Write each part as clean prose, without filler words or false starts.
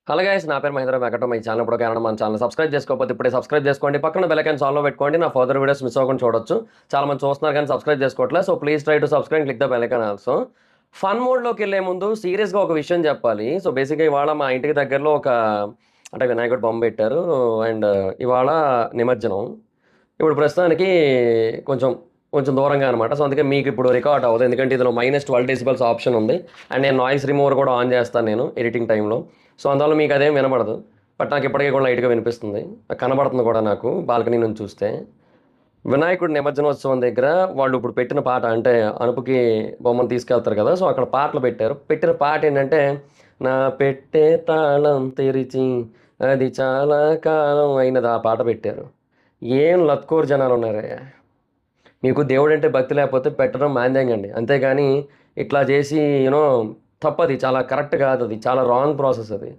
Hello guys, నా పేరు Mahindra Venkata. My channel ఇప్పుడు కారణం మన ఛానల్ సబ్స్క్రైబ్ చేసుకోకపోతే ఇప్పుడే సబ్స్క్రైబ్ చేసుకోండి. పక్కన బెల్ ఐకాన్ ఆన్లో పెట్టుకోండి. నా ఫర్దర్ వీడియోస్ మిస్ అవ్వకుండా చూడొచ్చు. చాలా మంది చూస్తున్నారు కానీ సబ్స్క్రైబ్ చేసుకోవట్లేదు. So please try to subscribe, click the bell icon also. Fun మోడ్లోకి వెళ్ళే ముందు సీరియస్గా ఒక విషయం చెప్పాలి. సో బేసిక్గా ఇవాళ మా ఇంటికి దగ్గరలో అంటే వినాయకుడు బొమ్మ పెట్టారు. అండ్ ఇవాళ నిమజ్జనం. ఇప్పుడు ప్రస్తుతానికి కొంచెం కొంచెం దూరంగా అనమాట. సో అందుకే మీకు ఇప్పుడు రికార్డ్ అవ్వదు, ఎందుకంటే ఇందులో -12 డెసిబెల్స్ ఆప్షన్ ఉంది. అండ్ నేను నాయిస్ రిమూవర్ కూడా ఆన్ చేస్తాను నేను ఎడిటింగ్ టైంలో. సో అందువల్ల మీకు అదేం వినబడదు. బట్ నాకు ఇప్పటికీ కూడా లైట్గా వినిపిస్తుంది, కనబడుతుంది కూడా నాకు బాల్కనీ నుంచి చూస్తే. వినాయకుడి నిమజ్జనోత్సవం దగ్గర వాళ్ళు ఇప్పుడు పెట్టిన పాట, అంటే అనుపుకి బొమ్మను తీసుకెళ్తారు కదా, సో అక్కడ పాటలు పెట్టారు. పెట్టిన పాట ఏంటంటే, నా పెట్టే తాళం తెరిచి అది చాలా కాలం అయినది, ఆ పాట పెట్టారు. ఏం లత్కోర్ జనాలు ఉన్నారయ్యా. మీకు దేవుడు అంటే భక్తి లేకపోతే పెట్టడం మాంద్యంగండి, అంతేగాని ఇట్లా చేసి తప్పది, చాలా కరెక్ట్ కాదు, అది చాలా రాంగ్ ప్రాసెస్ అది.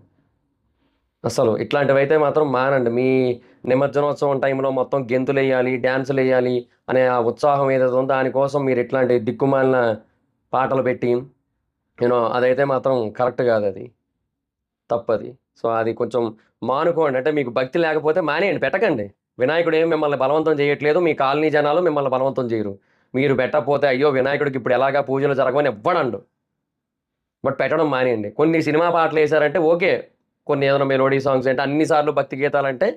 అసలు ఇట్లాంటివి అయితే మాత్రం మానండి. మీ నిమజ్జనోత్సవం టైంలో మొత్తం గెంతులు వేయాలి, డ్యాన్సులు వేయాలి అనే ఆ ఉత్సాహం ఏదైతే ఉందో దానికోసం మీరు ఇట్లాంటి దిక్కుమాలిన పాటలు పెట్టి అదైతే మాత్రం కరెక్ట్ కాదు, అది తప్పది. సో అది కొంచెం మానుకోండి. అంటే మీకు భక్తి లేకపోతే మానేయండి, పెట్టకండి. వినాయకుడు ఏం మిమ్మల్ని బలవంతం చేయట్లేదు, మీ కాలనీ జనాలు మిమ్మల్ని బలవంతం చేయరు. మీరు పెట్టకపోతే అయ్యో వినాయకుడికి ఇప్పుడు ఎలాగా పూజలు జరగవని ఎవ్వడండు. బట్ పెట్టడం మానేయండి. కొన్ని సినిమా పాటలు వేసారంటే ఓకే, కొన్ని ఏదైనా మెలోడీ సాంగ్స్ అంటే అన్నిసార్లు భక్తి గీతాలంటే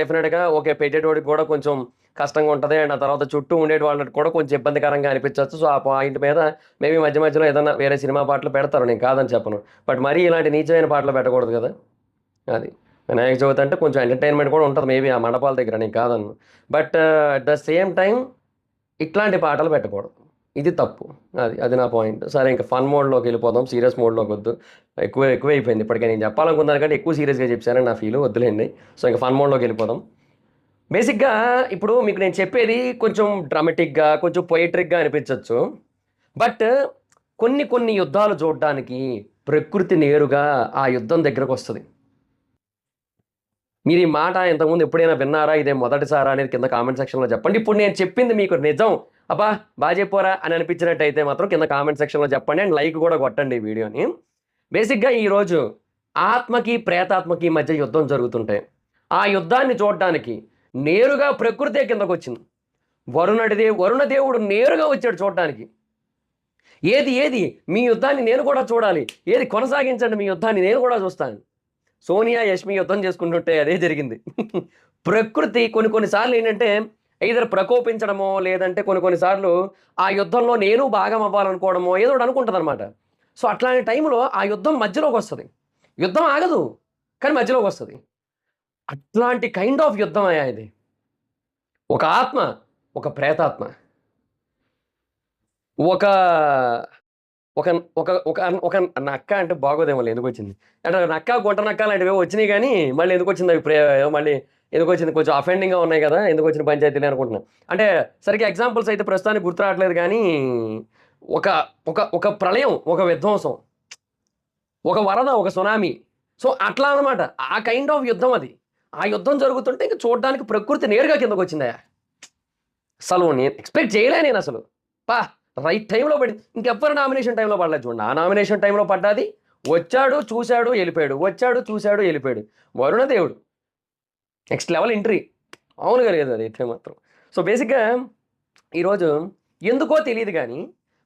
డెఫినెట్గా ఓకే, పెట్టేటోడికి కూడా కొంచెం కష్టంగా ఉంటుంది. అండ్ ఆ తర్వాత చుట్టూ ఉండేటి వాళ్ళకి కూడా కొంచెం ఇబ్బందికరంగా అనిపించవచ్చు. సో ఆ పాయింట్ మీద మేబీ మధ్య మధ్యలో ఏదైనా వేరే సినిమా పాటలు పెడతారు, నేను కాదని చెప్పను. బట్ మరీ ఇలాంటి నీచమైన పాటలు పెట్టకూడదు కదా. అది వినాయక చవితి అంటే కొంచెం ఎంటర్టైన్మెంట్ కూడా ఉంటుంది మేబీ ఆ మండపాల దగ్గర, నేను కాదన్ను. But at the same time ఇట్లాంటి పాటలు పెట్టకూడదు, ఇది తప్పు. అది అది నా పాయింట్. సరే, ఇంకా ఫన్ మోడ్లోకి వెళ్ళిపోదాం, సీరియస్ మోడ్లోకి వద్దు. ఎక్కువ అయిపోయింది ఇప్పటికే. నేను చెప్పాలనుకున్నాను కానీ ఎక్కువ సీరియస్గా చెప్పానని నా ఫీల్, వద్దులేండి. సో ఇంకా ఫన్ మోడ్లోకి వెళ్ళిపోదాం. బేసిక్గా ఇప్పుడు మీకు నేను చెప్పేది కొంచెం డ్రామాటిక్గా, కొంచెం పొయిట్రిక్గా అనిపించవచ్చు. బట్ కొన్ని కొన్ని యుద్ధాలు చూడడానికి ప్రకృతి నేరుగా ఆ యుద్ధం దగ్గరకు వస్తుంది. మీరు ఈ మాట ఇంతకుముందు ఎప్పుడైనా విన్నారా, ఇదే మొదటిసారా అనేది కింద కామెంట్ సెక్షన్లో చెప్పండి. ఇప్పుడు నేను చెప్పింది మీకు నిజం, అబ్బా బాగా చెప్పారా అని అనిపించినట్టయితే మాత్రం కింద కామెంట్ సెక్షన్లో చెప్పండి. అండ్ లైక్ కూడా కొట్టండి ఈ వీడియోని. బేసిక్గా ఈరోజు ఆత్మకి ప్రేతాత్మకి మధ్య యుద్ధం జరుగుతుంటే ఆ యుద్ధాన్ని చూడడానికి నేరుగా ప్రకృతే కిందకు వచ్చింది. వరుణ దేవుడు నేరుగా వచ్చాడు చూడడానికి. ఏది ఏది మీ యుద్ధాన్ని నేను కూడా చూడాలి, ఏది కొనసాగించండి మీ యుద్ధాన్ని నేను కూడా చూస్తాను. సోనియా యష్మి యుద్ధం చేసుకుంటుంటే అదే జరిగింది. ప్రకృతి కొన్నిసార్లు ఏంటంటే ఐదర్ ప్రకోపించడమో, లేదంటే కొన్నిసార్లు ఆ యుద్ధంలో నేను భాగం అవ్వాలనుకోవడమో ఏదో ఒకటి అనుకుంటుంది అనమాట. సో అట్లాంటి టైంలో ఆ యుద్ధం మధ్యలోకి వస్తుంది. యుద్ధం ఆగదు కానీ మధ్యలోకి వస్తుంది. అట్లాంటి కైండ్ ఆఫ్ యుద్ధం అయ్యా ఇది. ఒక ఆత్మ, ఒక ప్రేతాత్మ, ఒక ఒక ఒక ఒక ఒక నక్క అంటే బాగోదేమో, ఎందుకు వచ్చింది అంటే నక్క, గుంట నక్క లాంటివి వచ్చినాయి, కానీ మళ్ళీ ఎందుకు వచ్చింది అవి మళ్ళీ ఎందుకు వచ్చింది, కొంచెం అఫెండింగ్గా ఉన్నాయి కదా, ఎందుకు వచ్చిన పంచాయతీలు అనుకుంటున్నాను. అంటే సరిగ్గా ఎగ్జాంపుల్స్ అయితే ప్రస్తుతానికి గుర్తు రావట్లేదు, కానీ ఒక ఒక ఒక ప్రళయం, ఒక విధ్వంసం, ఒక వరద, ఒక సునామీ. సో అట్లా అనమాట, ఆ కైండ్ ఆఫ్ యుద్ధం అది. ఆ యుద్ధం జరుగుతుంటే ఇంక చూడడానికి ప్రకృతి నేరుగా కిందకు వచ్చిందా. అసలు నేను ఎక్స్పెక్ట్ చేయలే, నేను అసలు రైట్ టైంలో పడింది. ఇంకెవ్వరు నామినేషన్ టైంలో పడలేదు చూడండి, ఆ నామినేషన్ టైంలో పడ్డాది. వచ్చాడు, చూశాడు, వెళ్ళిపోయాడు, వచ్చాడు, చూశాడు, వెళ్ళిపోయాడు. వరుణ దేవుడు నెక్స్ట్ లెవెల్ ఎంట్రీ. అవును కదా అది అయితే మాత్రం. సో బేసిక్గా ఈరోజు ఎందుకో తెలియదు కానీ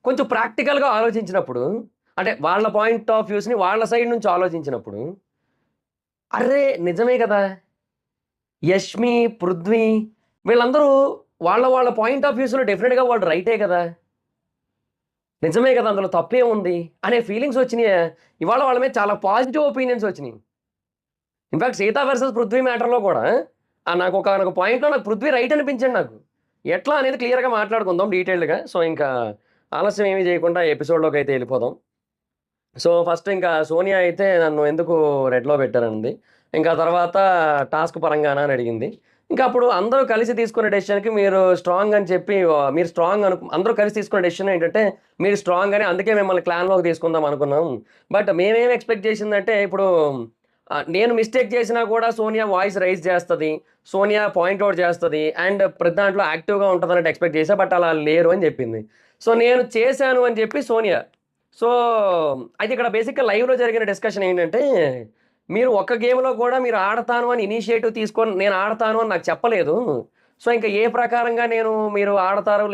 కొంచెం ప్రాక్టికల్గా ఆలోచించినప్పుడు, అంటే వాళ్ళ పాయింట్ ఆఫ్ వ్యూస్ని వాళ్ళ సైడ్ నుంచి ఆలోచించినప్పుడు, అరే నిజమే కదా, యష్మి, పృథ్వీ వీళ్ళందరూ వాళ్ళ పాయింట్ ఆఫ్ వ్యూస్లో డెఫినెట్గా వాళ్ళు రైటే కదా, నిజమే కదా, అందులో తప్పే ఉంది అనే ఫీలింగ్స్ వచ్చినాయి. ఇవాళ వాళ్ళ మీద చాలా పాజిటివ్ ఒపీనియన్స్ వచ్చినాయి. ఇన్ఫాక్ట్ సీతా వర్సెస్ పృథ్వీ మ్యాటర్లో కూడా నాకు ఒక పాయింట్లో నాకు పృథ్వీ రైట్ అనిపించండి. నాకు ఎట్లా అనేది క్లియర్గా మాట్లాడుకుందాం డీటెయిల్డ్గా. సో ఇంకా ఆలస్యం ఏమీ చేయకుండా ఎపిసోడ్లోకి అయితే వెళ్ళిపోదాం. సో ఫస్ట్ ఇంకా సోనియా అయితే నన్ను ఎందుకు రెడ్లో పెట్టారండి, ఇంకా తర్వాత టాస్క్ పరంగానా అని అడిగింది. ఇంకా అప్పుడు అందరూ కలిసి తీసుకునే డెసిషన్కి మీరు స్ట్రాంగ్ అని చెప్పి, మీరు స్ట్రాంగ్ అందరూ కలిసి తీసుకునే డెసిషన్ ఏంటంటే మీరు స్ట్రాంగ్ అని, అందుకే మిమ్మల్ని క్లాన్లోకి తీసుకుందాం అనుకున్నాం. బట్ మేమేం ఎక్స్పెక్ట్ చేసిందంటే, ఇప్పుడు నేను మిస్టేక్ చేసినా కూడా సోనియా వాయిస్ రైజ్ చేస్తుంది, సోనియా పాయింట్అవుట్ చేస్తుంది, అండ్ ప్రతి దాంట్లో యాక్టివ్గా ఉంటుంది అన్నట్టు ఎక్స్పెక్ట్ చేశా. బట్ అలా లేరు అని చెప్పింది. సో నేను చేశాను అని చెప్పి సోనియా. సో అయితే ఇక్కడ బేసిక్గా లైవ్లో జరిగిన డిస్కషన్ ఏంటంటే, మీరు ఒక్క గేమ్‌లో కూడా మీరు ఆడతాను అని ఇనిషియేటివ్ తీసుకొని నేను ఆడతాను అని నాకు చెప్పలేదు. సో, ఇంక ఏ ప్రకారంగా నేను మీరు ఆడతారు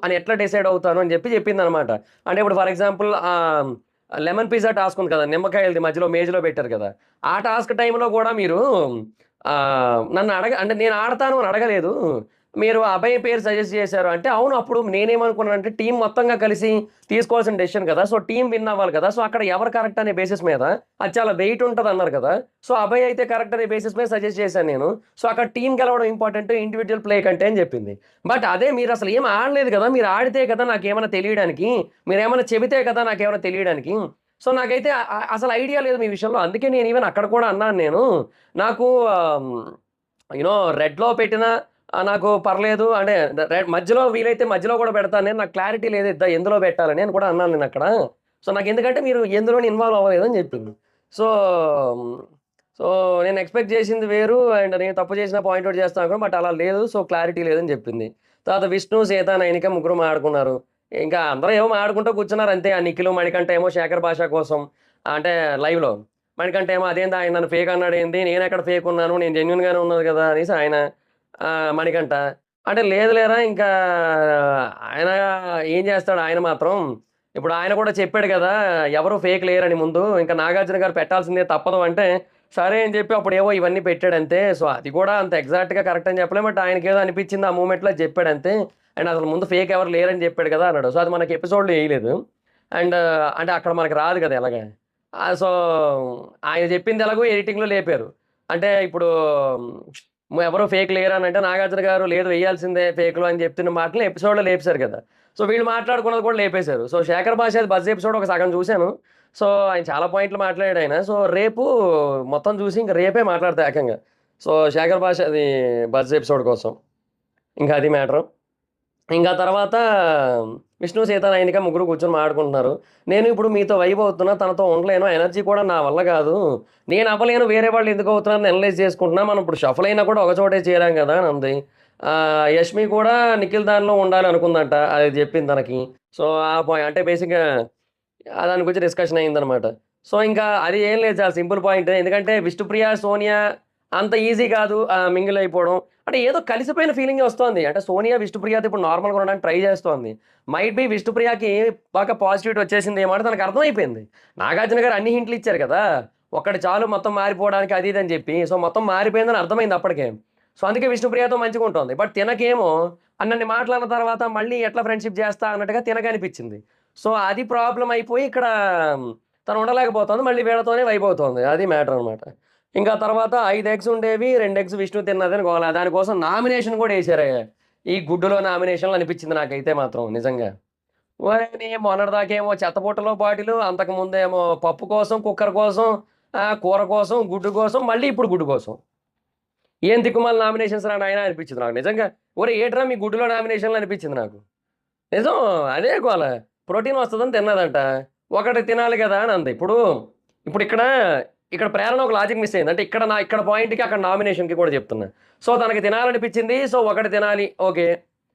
అని ఎట్లా డిసైడ్ అవుతాను అని చెప్పిందనమాట. అంటే ఇప్పుడు for example lemon pizza task ఉంది కదా! నిమ్మకాయలది మధ్యలో మేజ్‌లో పెట్టారు కదా! ఆ టాస్క్ టైమ్‌లో కూడా మీరు నన్ను అంటే నేను ఆడతాను అని అడగలేదు. మీరు అభయ్ పేరు సజెస్ట్ చేశారు అంటే, అవును. అప్పుడు నేనేమనుకున్నానంటే టీమ్ మొత్తంగా కలిసి తీసుకోవాల్సిన డెసిషన్ కదా! సో, టీమ్ విన్ అవ్వాలి కదా! సో, అక్కడ ఎవరు కరెక్ట్ అనే బేసిస్ మీద అది చాలా వెయిట్ ఉంటదన్నారు కదా! సో, అభయ్ అయితే కరెక్ట్ అనే బేసిస్ మీద సజెస్ట్ చేశాను నేను. సో, అక్కడ టీమ్ గెలవడం ఇంపార్టెంట్ ఇండివిడ్యువల్ ప్లే కంటే అని చెప్పింది. బట్ అదే మీరసలు ఏమి ఆడలేదు కదా! మీరు ఆడితే కదా నాకేమన్నా తెలియడానికి. మీరేమన్నా చెబితే కదా నాకేమన్నా తెలియడానికి. సో, నాకైతే అసలు ఐడియా లేదు మీ విషయంలో. అందుకే నేను ఈవెన్ అక్కడ కూడా అన్నాను నేను. నాకు ఆహ్, యూ నో రెడ్‌లో పెట్టినా నాకు పర్లేదు. అంటే మధ్యలో వీలైతే మధ్యలో కూడా పెడతాను నేను. నాకు క్లారిటీ లేదు ఎందులో పెట్టాలని అని కూడా అన్నాను నేనక్కడ. సో, నాకెందుకంటే మీరు ఎందులోని ఇన్వాల్వ్ అవ్వలేదని చెప్పింది. సో, హ్మ్, సో, నేను ఎక్స్‌పెక్ట్ చేసింది వేరు అండ్ నేను తప్పు చేసిన పాయింట్ ఔట్ చేస్తా అనుకున్నా. బట్ అలా లేదు. సో, క్లారిటీ లేదని చెప్పింది. తర్వాత విష్ణు, సీత, నైనిక ముగ్గురు మాట్లాడుకున్నారు. ఇంకా అందరూ ఏమో మాట్లాడుకుంటూ కూర్చున్నారు అంతే. ఆ నిఖిలు, మణికంఠ ఏమో శేఖర్ భాష కోసం అంటే లైవ్‌లో. మణికంఠ ఏమో అదేంది ఆయన నన్ను ఫేక్ అన్నాడేంది? నేనెక్కడ ఫేక్ ఉన్నాను? నేను జెన్యూన్‌గానే ఉన్నది కదా! అనేసి ఆయన మణికంఠ. అంటే లేదు లేరా ఇంకా ఆయన ఏం చేస్తాడు ఆయన మాత్రం. ఇప్పుడు ఆయన కూడా చెప్పాడు గదా! ఎవరు ఫేక్ లేరని ముందు. ఇంక నాగార్జున గారు పెట్టాల్సిందే తప్పదు అంటే, సరే అని చెప్పి అప్పుడేవో ఇవన్నీ పెట్టాడంతే. సో, అది కూడా అంత ఎగ్జాక్ట్‌గా కరెక్ట్ అని చెప్పలేం. బట్ ఆయనకేదో అనిపించింది ఆ మూమెంట్‌లో అది చెప్పాడంతే. అండ్ అసలు ముందు ఫేక్ ఎవరు లేరని చెప్పాడు కదా! అన్నాడు. సో, అది మనకి ఎపిసోడ్‌లో ఎయలేదు. అండ్ అంటే అక్కడ మనకు రాదు కదా! ఎలాగా. సో, ఆయన చెప్పింది ఎలాగో ఎడిటింగ్‌లో లేపారు. అంటే ఇప్పుడు ఎవరు ఫేక్ లేరనంటే నాగార్జున గారు లేదు వేయాల్సిందే ఫేక్‌లు అని చెప్తున్న మాటలు ఎపిసోడ్‌లో లేపేశారు కదా! సో, వీళ్ళు మాట్లాడుకున్నది కూడా లేపేశారు. సో, 'శేఖర్ భాషాది' బజ్ ఎపిసోడ్ ఒక సగం చూసాను. సో, ఆయన చాలా పాయింట్లు మాట్లాడాడాయన. సో, రేపు మొత్తం చూసి ఇంక రేపే మాట్లాడతా ఏకంగా. సో, 'శేఖర్ భాషాది' బజ్ ఎపిసోడ్ కోసం. ఇంక అది మ్యాటరు. ఇంకా తర్వాత విష్ణు, సీత, నైనిక ముగ్గురు కూర్చొని మాట్లాడుకుంటున్నారు. నేను ఇప్పుడు మీతో వైబ్ అవుతున్నా, తనతో ఉండలేను. ఎనర్జీ కూడా నా వల్ల గాదు. నేను అవ్వలేను వేరే వాళ్ళు ఎందుకు అవుతున్నారని అనలైజ్ చేసుకుంటున్నా. మనం ఇప్పుడు షఫుల్ అయినా కూడా ఒక చోటే చేరాం గదా! అని అంది. యష్మి కూడా నిఖిల్ దానిలో ఉండాలనుకుందంట. అది జెప్పింది తనకి. సో, ఆ అంటే బేసిక్‌గా దాని గురించి డిస్కషన్ అయిందనమాట. సో, ఇంకా అది ఏం లేదు చాలా సింపుల్ పాయింట్. ఎందుకంటే విష్ణుప్రియ, సోనియా అంత ఈజీ కాదు మింగిల్ అయిపోవడం. అంటే ఏదో కలిసిపోయిన ఫీలింగే వస్తోంది. అంటే సోనియా, విష్ణుప్రియతో ఇప్పుడు నార్మల్‌గా ఉండడానికి ట్రై చేస్తోంది. మైట్ బి విష్ణుప్రియకి బాగా పాజిటివిటీ వచ్చేసిందేమో అని తనకు అర్థమైపోయింది. నాగార్జున గారు అన్ని హింట్లు ఇచ్చారు కదా! ఒక్కటి చాలు మొత్తం మారిపోవడానికి అది ఇది అని చెప్పి. సో, మొత్తం మారిపోయిందని అర్థమైంది అప్పటికే. సో, అందుకే విష్ణుప్రియతో మంచిగుంటోంది. బట్ తినకేమో అన్నన్ని మాటలన్న తర్వాత మళ్ళీ ఎట్లా ఫ్రెండ్‌షిప్ చేస్తా అన్నట్టుగా తినకనిపించింది. సో, అది ప్రాబ్లమ్ అయిపోయి ఇక్కడ తను ఉండలేకపోతుంది. మళ్ళీ వీళ్ళతోనే వైబ్ అవుతోంది. అది మ్యాటర్ అనమాట. ఇంకా తర్వాత 5 ఎగ్స్ ఉండేవి. 2 ఎగ్స్ విష్ణు తిన్నదని గోల. దానికోసం నామినేషన్ కూడా ఎసారే. ఈ గుడ్డులో నామినేషన్‌లు అనిపించింది నాకైతే మాత్రం నిజంగా. ఓరిని మొన్నటిదాకేమో చెత్తబుట్టలో బాటిలు, అంతకుముందేమో పప్పు కోసం, కుక్కర్ కోసం, కూర కోసం, గుడ్డు కోసం, మళ్ళీ ఇప్పుడు గుడ్డు కోసం. ఏం దిక్కుమాలిన నామినేషన్స్ రా నాయనా అనిపించింది నాకు నిజంగా. ఒరేయ్! ఏట్రా మీ గుడ్డులో నామినేషన్‌లు అనిపించింది నాకు. నిజం. అదే గోల. ప్రోటీన్ వస్తదని తిన్నదంట. ఒకటి తినాలి గదా! అని అంది. ఇప్పుడిక్కడ ఇక్కడ ప్రేరణ ఒక లాజిక్ మిస్ అయింది. అంటే ఇక్కడ పాయింట్‌కి, అక్కడ నామినేషన్‌కి కూడా చెప్తున్నా. సో, తనకి తినాలనిపించింది. సో, ఒకటి తినాలి. ఓకే.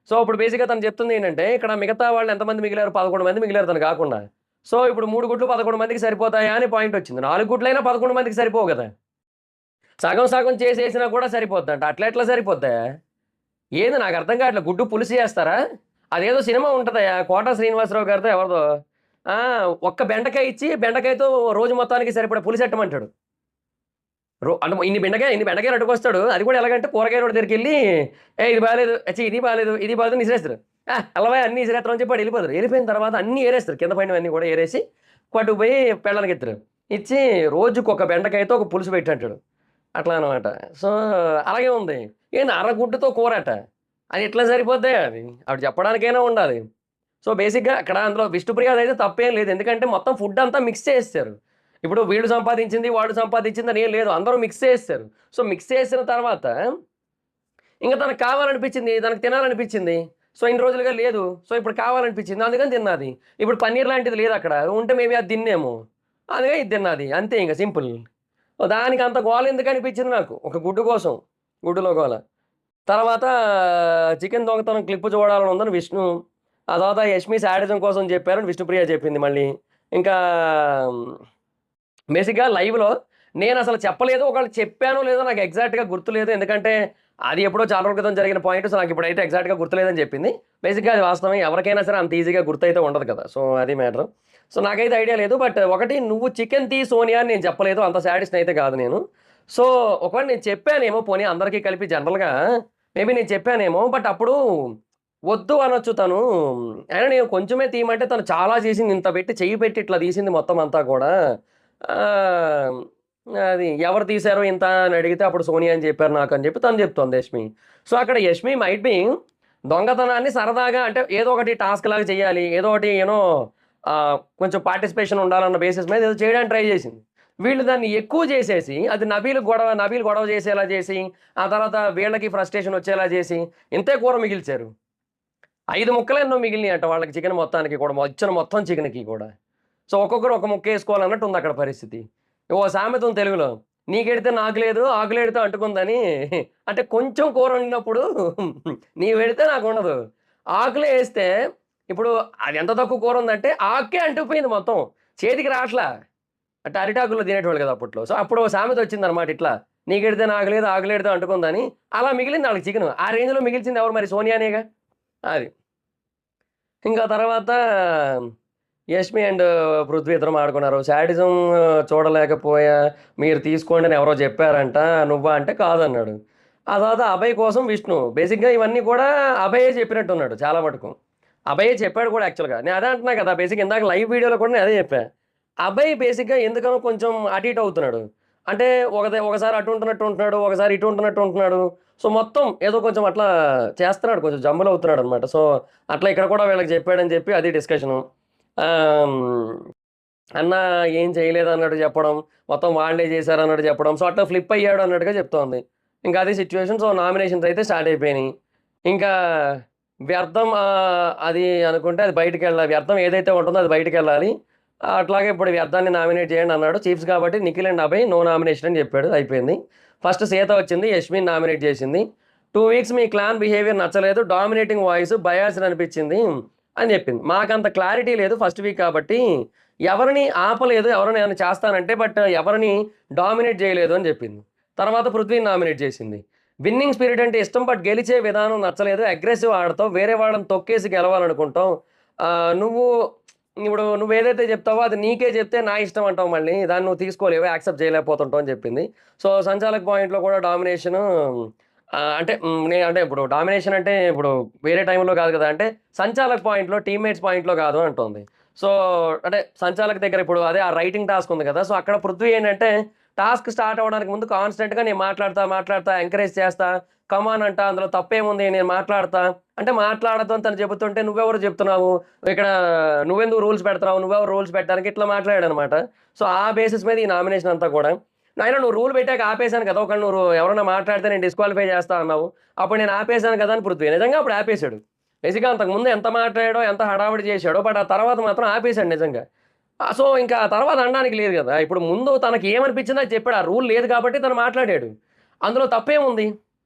సో, ఇప్పుడు బేసిక్‌గా తను చెప్తుందేంటంటే, ఇక్కడ మిగతా వాళ్ళు ఎంతమంది మిగిలారు? 11 మంది మిగిలారు తను గాకుండా. సో, ఇప్పుడు 3 గుడ్లు 11 మందికి సరిపోతాయా అని పాయింటొచ్చింది. 4 గుడ్లైనా 11 మందికి సరిపోవు గదా! సగం సగం చేసేసినా కూడా సరిపోద్దంట. అట్లెట్లా సరిపోద్దే? ఏది నాకర్థం కావట్లే. గుడ్డు పులుసు చేస్తారా? అదేదో సినిమా ఉంటదయ్యా 'కోట శ్రీనివాసరావు' గారిదో ఎవరిదో. ఆ! ఒక్క బెండకాయ ఇచ్చి, బెండకాయతో రోజు మొత్తానికి సరిపడా పులుసెట్టమంటాడు. అంటే ఇన్ని బెండకాయలు అట్టుకొస్తాడు. అది కూడా ఎలాగంటే కూరగాయలోడి దగ్గరికెళ్ళి, "ఏయ్! ఇది బాలేదు. ఛీ! ఇది బాలేదు, ఇది బాలేదు" అని ఇసిరేస్తారు. ఎల్లవయ్య అన్నీ ఇసిరేత్తారు" అని చెప్పి ఆడెళ్ళిపోతారు. ఎళ్ళిపోయిన తర్వాత అన్నీ ఏరేస్తారు. కింద పడినవన్నీ కూడా ఏరేసి, పట్టుకుపోయి పెళ్ళానికిత్తారు. ఇచ్చి రోజుకొక బెండకాయతో ఒక పులుసు పెట్టంటాడు. అట్లా అనమాట. సో, అలాగే ఉంది. ఏంది అరగుడ్డుతో కూరట. అది ఎట్లా సరిపోద్ది అది? ఆవిడ చెప్పడానికైనా ఉండాలి. సో, బేసిక్‌గా అక్కడ అందులో విష్ణుప్రియదయితే తప్పేం లేదు. ఎందుకంటే మొత్తం ఫుడ్ అంతా మిక్స్ చేసేసారు. ఇప్పుడు వీళ్ళు సంపాదించింది, వాడు సంపాదించింది అని ఏం లేదు. అందరూ మిక్స్ చేసేసారు. సో, మిక్స్ చేసిన తర్వాత ఇంక తనకు కావాలనిపించింది. తనకు తినాలనిపించింది. సో, ఇన్ని రోజులుగా లేదు. సో, ఇప్పుడు కావాలనిపించింది. అందుకని తిన్నది. ఇప్పుడు పన్నీర్ లాంటిది లేదక్కడ. ఉంటే మేబీ అది తిన్నేమో. అందుకే ఇది తిన్నది. అంతే ఇంక సింపుల్. దానికి అంత గోల ఎందుకనిపించింది నాకు. ఒక గుడ్డు కోసం. గుడ్డులో గోల. తర్వాత చికెన్ దొంగతనం క్లిప్ చూడాలని ఉందని విష్ణు. ఆ తర్వాత యష్మి శాడిజం కోసం చెప్పారని విష్ణుప్రియ చెప్పింది మళ్ళీ. ఇంకా బేసిక్‌గా లైవ్‌లో నేనసలు చెప్పలేదు. ఒకవేళ చెప్పానో లేదో నాకు ఎగ్జాక్ట్‌గా గుర్తులేదు. ఎందుకంటే అది ఎప్పుడో చాలా రోజుల క్రితం జరిగిన పాయింట్. సో, నాకిప్పుడైతే ఎగ్జాక్ట్‌గా గుర్తులేదని చెప్పింది. బేసిక్‌గా అది వాస్తవమే. ఎవరికైనా సరే అంత ఈజీగా గుర్తయితే ఉండదు కదా! సో, అది మ్యాటరు. సో, నాకైతే ఐడియా లేదు. బట్ ఒకటి నువ్వు చికెన్ తీ సోనియా అని నేను చెప్పలేదు. అంత శాడిస్ట్ అయితే కాదు నేను. సో, ఒకవేళ నేను చెప్పానేమో పోనీ అందరికీ కలిపి జనరల్‌గా మేబీ నేను చెప్పానేమో. బట్ అప్పుడు వద్దు అనొచ్చు తను. అయినా నేను కొంచెమే తీయమంటే తను చాలా చేసింది. ఇంత పెట్టి చెయ్యి పెట్టి ఇట్లా తీసింది మొత్తం అంతా కూడా. ఆహ్, అది ఎవరు తీశారు ఇంత అని అడిగితే అప్పుడు సోనియా అని చెప్పారు నాకు అని చెప్పి తను చెప్తోంది యష్మి. సో, అక్కడ యష్మి మైట్ బీ దొంగతనాన్ని సరదాగా అంటే ఏదో ఒకటి టాస్క్ లాగా చేయాలి. ఏదో ఒకటి కొంచెం పార్టిసిపేషన్ ఉండాలన్న బేసిస్ మీద ఏదో చేయడానికి ట్రై చేసింది. వీళ్ళు దాన్ని ఎక్కువ చేసేసి అది నబీల్ గొడవ చేసేలా చేసి, ఆ తర్వాత వీళ్ళకి ఫ్రస్ట్రేషన్ వచ్చేలా చేసి ఇంతే కూర మిగిల్చారు. 5 ముక్కలో ఎన్నో మిగిలినియంట వాళ్ళకి చికెన్ మొత్తానికి కూడా. ఇచ్చిన మొత్తం చికెన్‌కి కూడా. సో, ఒక్కొక్కరు ఒక ముక్కేసుకోవాలన్నట్టు ఉందక్కడ పరిస్థితి. ఓ సామెత ఉంది తెలుగులో. "నీకెడితే నాకు లేదు, ఆకులెడితే అంటుకుందని." అంటే కొంచెం కూర వండినప్పుడు నీవెడితే నాకుండదు. ఆకులో ఏస్తే ఇప్పుడు అది ఎంత తక్కువ కూర ఉందంటే ఆక్కే అంటుకుపోయింది మొత్తం. చేతికి రాట్లా. అంటే అరిటాకుల్లో తినేటోళ్ళు కదా అప్పట్లో. సో, అప్పుడు ఓ సామెత వచ్చిందనమాట ఇట్లా. "నీకెడితే నాకు లేదు, ఆకులెడితే అంటుకుందని." అలా మిగిలింది ఆళ్ళకి చికెను. ఆ రేంజ్‌లో మిగిల్చింది ఎవరు మరి సోనియానేగా. అది. ఇంకా తర్వాత యష్మి అండ్ పృథ్వీ ఇద్దరు మాడుకున్నారు. శాడిజం చూడలేకపోయా, మీరు తీసుకోండి అని ఎవరో చెప్పారంట. నువ్వా అంటే కాదన్నాడు. ఆ తర్వాత అభయ్ కోసం విష్ణు. బేసిక్‌గా ఇవన్నీ కూడా అభయే చెప్పినట్టున్నాడు చాలా మటుకు. అభయే చెప్పాడు కూడా యాక్చువల్‌గా. నేను అదే అంటున్నా కదా! బేసిక్‌గా ఇందాక లైవ్ వీడియోలో కూడా నేను అదే చెప్పా. అభయ్ బేసిక్‌గా ఎందుకనో కొంచెం అటు ఇటు అవుతున్నాడు. అంటే ఒకసారి అటు ఉంటున్నట్టు ఉంటున్నాడు. ఒకసారి ఇటు ఉంటున్నట్టు ఉంటున్నాడు. సో, మొత్తం ఏదో కొంచెం అట్లా చేస్తున్నాడు. కొంచెం జంబులు అవుతున్నాడనమాట. సో, అట్లా ఇక్కడ కూడా వీళ్ళకి చెప్పాడని చెప్పి అది డిస్కషను. ఆహ్, హ్మ్. అన్న ఏం చేయలేదన్నట్టు చెప్పడం, మొత్తం వాళ్ళే చేశారన్నట్టు చెప్పడం. సో, అట్లా ఫ్లిప్ అయ్యాడు అన్నట్టుగా చెప్తోంది. ఇంకా అదే సిట్యుయేషన్. సో, నామినేషన్స్ అయితే స్టార్ట్ అయిపోయినాయి. ఇంకా వ్యర్థం అది అనుకుంటే అది వ్యర్థం ఏదైతే ఉంటుందో అది బయటికెళ్ళాలి. అట్లాగే ఇప్పుడు వ్యర్థాన్ని నామినేట్ చేయండి అన్నాడు. చీఫ్స్ కాబట్టి Nikhil and Abhay no nomination అని చెప్పాడు. అయిపోయింది. ఫస్ట్ సీత వచ్చింది. యష్మిని నామినేట్ చేసింది. 2 వీక్స్ మీ క్లాన్ బిహేవియర్ నచ్చలేదు. డామినేటింగ్ వాయిస్ బయాస్డ్ అనిపించింది అని చెప్పింది. మాకంత క్లారిటీ లేదు ఫస్ట్ వీక్ కాబట్టి ఎవరిని ఆపలేదు. ఎవరిని ఏమైనా చేస్తానంటే బట్ ఎవరిని డామినేట్ చేయలేదు అని చెప్పింది. తర్వాత పృథ్వీని నామినేట్ చేసింది. విన్నింగ్ స్పిరిట్ అంటే ఇష్టం. బట్ గెలిచే విధానం నచ్చలేదు. అగ్రెసివ్ ఆడతావు. వేరే వాళ్ళని తొక్కేసి గెలవాలనుకుంటావు. నువ్వు ఇప్పుడు నువ్వేదైతే చెప్తావో అది నీకే చెప్తే నా ఇష్టం అంటావు మళ్ళీ. దాన్ని నువ్వు తీసుకోలేవు. యాక్సెప్ట్ చేయలేకపోతుంటావు అని చెప్పింది. సో, సంచాలక్ పాయింట్‌లో కూడా డామినేషను అంటే అంటే ఇప్పుడు డామినేషన్ అంటే ఇప్పుడు వేరే టైంలో కాదు కదా! అంటే సంచాలక్ పాయింట్‌లో, టీమ్‌మేట్స్ పాయింట్‌లో కాదు అంటోంది. సో, అంటే సంచాలక్ దగ్గర ఇప్పుడు అదే ఆ రైటింగ్ టాస్క్ ఉంది కదా! సో, అక్కడ పృథ్వీ ఏంటంటే టాస్క్ స్టార్ట్ అవ్వడానికి ముందు కాన్స్టెంట్‌గా నేను మాట్లాడతా, ఎంకరేజ్ చేస్తా, కమ్ ఆన్ అంట. అందులో తప్పేముంది నేను మాట్లాడతా. అంటే మాట్లాడొద్దు అని తను చెబుతుంటే నువ్వెవరు చెప్తున్నావు? ఇక్కడ నువ్వెందుకు రూల్స్ పెడుతున్నావు? నువ్వెవరు రూల్స్ పెట్టడానికి? ఇట్లా మాట్లాడాడనమాట. సో, ఆ బేసిస్ మీద ఈ నామినేషన్ అంతా కూడా. అయినా నువ్వు రూల్ పెట్టాక ఆపేసాను కదా! ఒకవేళ నువ్వు ఎవరైనా మాట్లాడితే నేను డిస్‌క్వాలిఫై చేస్తా అన్నావు. అప్పుడు నేను ఆపేసాను కదా! అని పృథ్వీ. నిజంగా అప్పుడు ఆపేసాడు. బేసిక్‌గా అంతకుముందు ఎంత మాట్లాడాడో, ఎంత హడావిడి చేశాడో, బట్ ఆ తర్వాత మాత్రం ఆపేసాడు నిజంగా. సో, ఇంకా ఆ తర్వాత అనడానికి లేదు గదా! ఇప్పుడు ముందు తనకి ఏమనిపించిందో అది చెప్పాడు. ఆ రూల్ లేదు కాబట్టి తను మాట్లాడాడు. అందులో తప్పేముంది?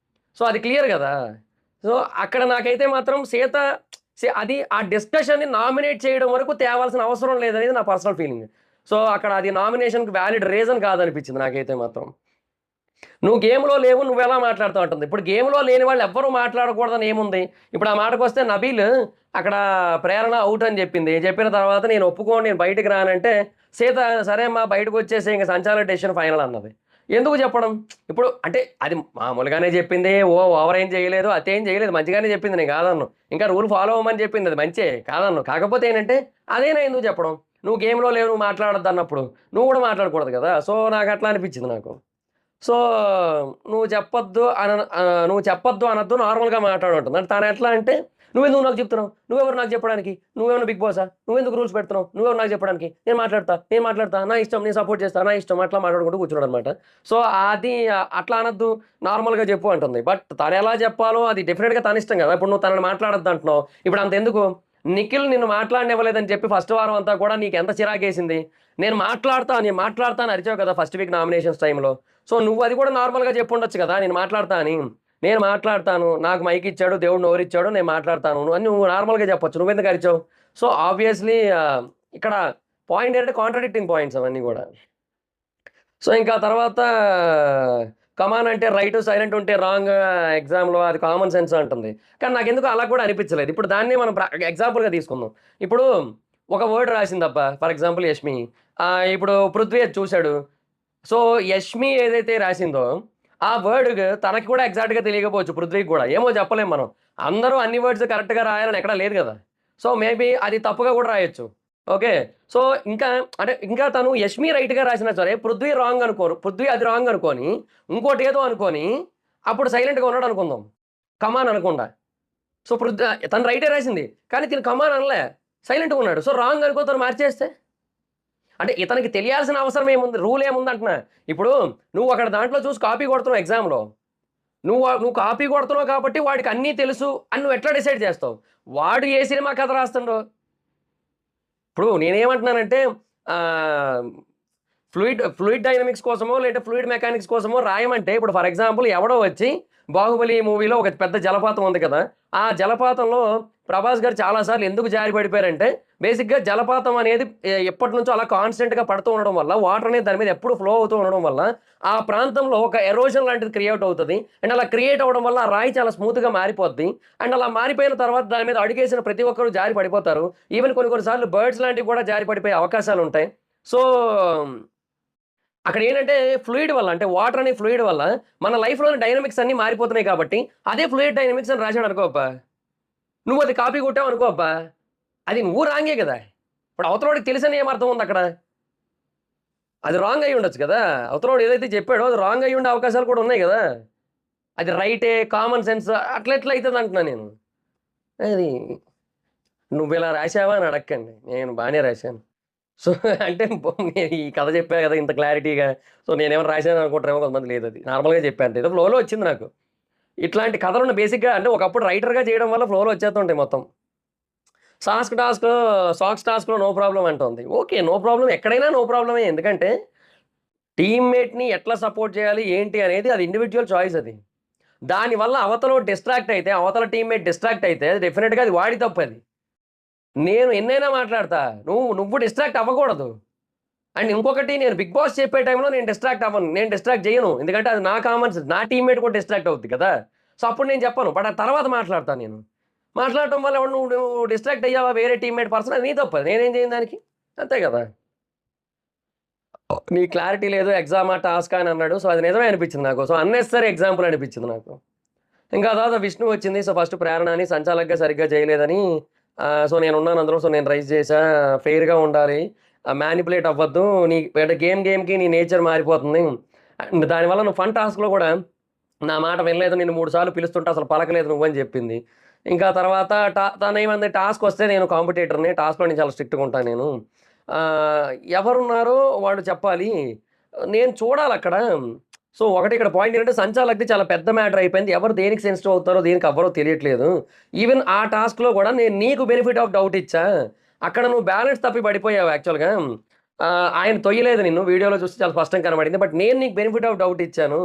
సో, అది క్లియర్ గదా! సో, అక్కడ నాకైతే మాత్రం సీత అది ఆ డిస్కషన్‌ని నామినేట్ చేయడం వరకు తేవాల్సిన అవసరం లేదనేది నా పర్సనల్ ఫీలింగ్. సో, అక్కడ అది నామినేషన్‌కి వాలిడ్ రీజన్ కాదనిపించింది నాకైతే మాత్రం. నువ్వు గేమ్‌లో లేవు నువ్వెలా మాట్లాడతావు అంటుంది. ఇప్పుడు గేమ్‌లో లేని వాళ్ళు ఎవ్వరు మాట్లాడకూడదని ఏముంది? ఇప్పుడు ఆ మాటకొస్తే నబీల్ అక్కడ ప్రేరణ ఔట్ అని చెప్పింది. చెప్పిన తర్వాత నేను ఒప్పుకోను, నేను బయటికి రానంటే సీత సరే అమ్మా బయటకొచ్చేసేయి ఇంక సంచాలక డెసిషన్ ఫైనల్ అన్నది. ఎందుకు చెప్పడం? ఇప్పుడు అంటే అది మామూలుగానే చెప్పింది. ఓవర్ ఏం చేయలేదు. అతేం చేయలేదు. మంచిగానే చెప్పింది నేను కాదనను. ఇంకా రూల్ ఫాలో అవ్వమని చెప్పింది అది మంచే కాదనను. కాకపోతే ఏంటంటే అదేనా ఎందుకు చెప్పడం? నువ్వు గేమ్‌లో లేవు నువ్వు మాట్లాడొద్దన్నప్పుడు నువ్వు కూడా మాట్లాడకూడదు కదా! సో, నాకట్లా అనిపించింది నాకు. సో, నువ్వు చెప్పొద్దు అనొద్దు నార్మల్‌గా మాట్లాడు అంటుంది. అంటే తనెట్లా అంటే, "నువ్వెందుకు నాకు చెప్తున్నావు? నువ్వెవరు నాకు చెప్పడానికి? నువ్వేమన్నా బిగ్ బాసా? నువ్వెందుకు రూల్స్ పెడుతున్నావు? నువ్వెవరు నాకు చెప్పడానికి? నేను మాట్లాడతా. నా ఇష్టం. నేను సపోర్ట్ చేస్తా. నా ఇష్టం." అట్లా మాట్లాడుకుంటూ కూర్చున్నాడనమాట. సో, అది అట్లా అనొద్దు. నార్మల్‌గా చెప్పు అంటుంది. బట్ తనెలా చెప్పాలో అది డెఫినిట్‌గా తనిష్టం గదా! ఇప్పుడు నువ్వు తనని మాట్లాడొద్దు అంటున్నావు. ఇప్పుడు అంతెందుకు? నిఖిల్ నిన్ను మాట్లాడనివ్వలేదని చెప్పి ఫస్ట్ వారం అంతా కూడా నీకెంత చిరాకేసింది? నేను మాట్లాడతా అని అరిచావు కదా! ఫస్ట్ వీక్ నామినేషన్స్ టైమ్‌లో. సో, నువ్వు అది కూడా నార్మల్‌గా చెప్పుండొచ్చు కదా! నేను మాట్లాడతా అని. నేను మాట్లాడతాను. నాకు మైక్ ఇచ్చాడు. దేవుడు నోరిచ్చాడు. నేను మాట్లాడతాను. అని నువ్వు నార్మల్‌గా చెప్పొచ్చు. నువ్వెందుకు అరిచావు? సో, ఆబ్వియస్‌లీ ఇక్కడ పాయింట్ ఏంటంటే కాంట్రాడిక్టింగ్ పాయింట్స్ అవన్నీ గూడా. సో, ఇంకా తర్వాత కమాన్ అంటే రైటు, సైలెంట్ ఉంటే రాంగ్ ఎగ్జామ్‌లో అది కామన్ సెన్స్ అంటుంది. కానీ నాకెందుకో అలా కూడా అనిపించలేదు. ఇప్పుడు దాన్నే మనం ఎగ్జాంపుల్‌గా తీసుకుందాం. ఇప్పుడు ఒక వర్డ్ రాసిందబ్బా! For example 'Yashmi.' ఇప్పుడు 'పృథ్వీ' అది చూసాడు. సో, 'యష్మి' ఏదైతే రాసిందో ఆ వర్డ్ తనకి కూడా ఎగ్జాక్ట్‌గా తెలియకపోవచ్చు 'పృథ్వీకి' కూడా. ఏమో చెప్పలేం మనం. అందరూ అన్ని వర్డ్స్ కరెక్ట్‌గా రాయాలని ఎక్కడా లేదు గదా! సో, మేబీ అది తప్పుగా కూడా రాయొచ్చు. ఓకే. సో, ఇంకా అంటే ఇంకా తను 'యష్మి' రైట్‌గా రాసినా సరే 'పృథ్వీ' రాంగ్ అనుకోరు. 'పృథ్వీ' అది రాంగ్ అనుకోని, ఇంకోటేదో అనుకోని, అప్పుడు సైలెంట్‌గా ఉన్నాడనుకుందాం. కమాన్ అనకుండా. సో, తను రైటే రాసింది. కానీ తిను కమాన్ అనలే. సైలెంట్‌గా ఉన్నాడు. సో, రాంగ్ అనుకో తను మార్చేస్తే? అంటే ఇతనికి తెలియాల్సిన అవసరం ఏముంది? రూల్ ఏముందంటున్నా. ఇప్పుడు నువ్వు అక్కడ దాంట్లో చూసి కాపీ కొడుతున్నావు ఎగ్జామ్‌లో. నువ్వు కాపీ కొడుతున్నావు కాబట్టి వాడికి అన్నీ తెలుసు అని నువ్వు ఎట్లా డిసైడ్ చేస్తావు? వాడు ఏ సినిమా కథ రాస్తుండో ఇప్పుడు నేనేమంటున్నానంటే ఆహ్, ఫ్లూయిడ్ డైనమిక్స్ కోసమో, లేదంటే ఫ్లూయిడ్ మెకానిక్స్ కోసమో రాయమంటే ఇప్పుడు ఫర్ ఎగ్జాంపుల్ ఎవడో వచ్చి 'బాహుబలి' మూవీలో ఒక పెద్ద జలపాతం ఉంది కదా! ఆ జలపాతంలో ప్రభాస్ గారు చాలా సార్లు ఎందుకు జారి పడిపోయారంటే, బేసిక్‌గా జలపాతం అనేది ఎప్పటినుంచో అలా కాన్స్టెంట్‌గా పడుతూ ఉండడం వల్ల, వాటర్ అనేది దాని మీద ఎప్పుడు ఫ్లో అవుతూ ఉండడం వల్ల, ఆ ప్రాంతంలో ఒక ఎరోషన్ లాంటిది క్రియేట్ అవుతది. అండ్ అలా క్రియేట్ అవ్వడం వల్ల ఆ రాయి చాలా స్మూత్‌గా మారిపోద్ది. అండ్ అలా మారిపోయిన తర్వాత దాని మీద అడుగేసిన ప్రతి ఒక్కరు జారి పడిపోతారు. ఈవెన్ కొన్ని కొన్ని సార్లు బర్డ్స్ లాంటివి కూడా జారి పడిపోయే అవకాశాలుంటాయి. సో అక్కడేంటంటే ఫ్లూయిడ్ వల్ల అంటే వాటర్ అనే ఫ్లూయిడ్ వల్ల మన లైఫ్‌లోని డైనమిక్స్ అన్నీ మారిపోతున్నాయి కాబట్టి, అదే ఫ్లూయిడ్ డైనమిక్స్ అని రాసాడనుకో అబ్బా! నువ్వది కాపీ కొట్టావనుకో అబ్బా! అది నువ్వు రాంగే గదా! ఇప్పుడు అవతలోడికి తెలుసని ఏం అర్థం ఉందక్కడ? అది రాంగ్ అయ్యుండొచ్చు కదా! అవతలోడు ఏదైతే చెప్పాడో అది రాంగ్ అయ్యుండే అవకాశాలు కూడా ఉన్నాయి గదా! అది రైటే, కామన్ సెన్స్ అట్లెట్లా అయితదంటున్నా నేను. అది నువ్విలా రాసావా అని అడక్కండి. నేను బానే రాసాను. సో, అంటే నేను ఈ కథ చెప్పా గదా! ఇంత క్లారిటీగా. సో, నేనేమైనా రాసాను అనుకుంటారేమో కొంతమంది లేదది. నార్మల్‌గా చెప్పా అంతే. ఏదో ఫ్లోలో వచ్చింది నాకు. ఇట్లాంటి కథలను బేసిక్‌గా అంటే ఒకప్పుడు రైటర్‌గా చేయడం వల్ల ఫ్లోలో వచ్చేస్తుంటాయి మొత్తం. సాస్క్ టాస్క్‌లో సాక్స్ టాస్క్‌లో నో ప్రాబ్లమ్ అంటోంది. ఓకే. నో ప్రాబ్లమ్ ఎక్కడైనా నో ప్రాబ్లమే. ఎందుకంటే టీమ్‌మేట్‌ని ఎట్లా సపోర్ట్ చేయాలి, ఏంటి అనేది అది ఇండివిడ్యువల్ చాయిస్ అది. దానివల్ల అవతలోడు డిస్ట్రాక్ట్ అయితే, అవతల టీమ్‌మేట్ డిస్ట్రాక్ట్ అయితే డెఫినిట్‌గా అది వాడి తప్పది. నేను ఎన్నైనా మాట్లాడతా. నువ్వు డిస్ట్రాక్ట్ అవ్వకూడదు. అండ్ ఇంకొకటి నేను 'బిగ్ బాస్' చెప్పే టైంలో నేను డిస్ట్రాక్ట్ అవ్వను. నేను డిస్ట్రాక్ట్ జేయను. ఎందుకంటే అది నా కామన్ సెన్స్. నా టీమ్‌మేట్ కూడా డిస్ట్రాక్ట్ అవుద్ది కదా! సో, అప్పుడు నేను చెప్పను. బట్ ఆ తర్వాత మాట్లాడతా నేను. మాట్లాడటం వల్ల ఎవడు నువ్వు డిస్ట్రాక్ట్ అయ్యావా వేరే టీమ్‌మేట్ పర్సన్ అది నీ తప్పది. నేనేం చేయను దానికి. అంతే గదా! నీ క్లారిటీ లేదు ఎగ్జామా, టాస్కా అని అన్నాడు. సో, అది నిజమే అనిపించింది నాకు. సో, అన్నెసెసరీ ఎగ్జాంపుల్ అనిపించింది నాకు. ఇంకా ఆ తర్వాత విష్ణు వచ్చింది. సో, ఫస్ట్ ప్రేరణ అని సంచాలకుగా సరిగ్గా చేయలేదని సో, నేనున్నాను అందులో. సో, నేను రైజ్ చేశా. ఫెయిర్‌గా ఉండాలి. మ్యానిపులేట్ అవ్వద్దు. అంటే గేమ్‌కి నీ నేచర్ మారిపోతుంది. అండ్ దానివల్ల నువ్వు ఫన్ టాస్క్‌లో కూడా నా మాట వినలేదు. నిన్ను 3 సార్లు పిలుస్తుంటే అసలు పలకలేదు నువ్వని చెప్పింది. ఇంకా తర్వాత తనేమంది టాస్కొస్తే నేను కాంపిటీటర్‌ని. టాస్క్‌లో నేను చాలా స్ట్రిక్ట్‌గా ఉంటాను నేను. ఆహ్, ఎవరున్నారో వాళ్ళు చెప్పాలి. నేను చూడాలక్కడ. సో, ఒకటి ఇక్కడ పాయింట్ ఏంటంటే సంచాలకుది చాలా పెద్ద మ్యాటర్ అయిపోయింది. ఎవరు దేనికి సెన్సిటివ్ అవుతారో, దేనికి అవ్వరో తెలియట్లేదు. ఈవెన్ ఆ టాస్క్‌లో గూడా నేను నీకు బెనిఫిట్ ఆఫ్ డౌట్ ఇచ్చా. అక్కడ నువ్వు బ్యాలెన్స్ తప్పి పడిపోయావు యాక్చువల్‌గా. ఆయన తొయ్యలేదు నిన్ను. వీడియోలో చూస్తే చాలా స్పష్టంగా కనబడింది. బట్ నేను నీకు బెనిఫిట్ ఆఫ్ డౌట్ ఇచ్చాను.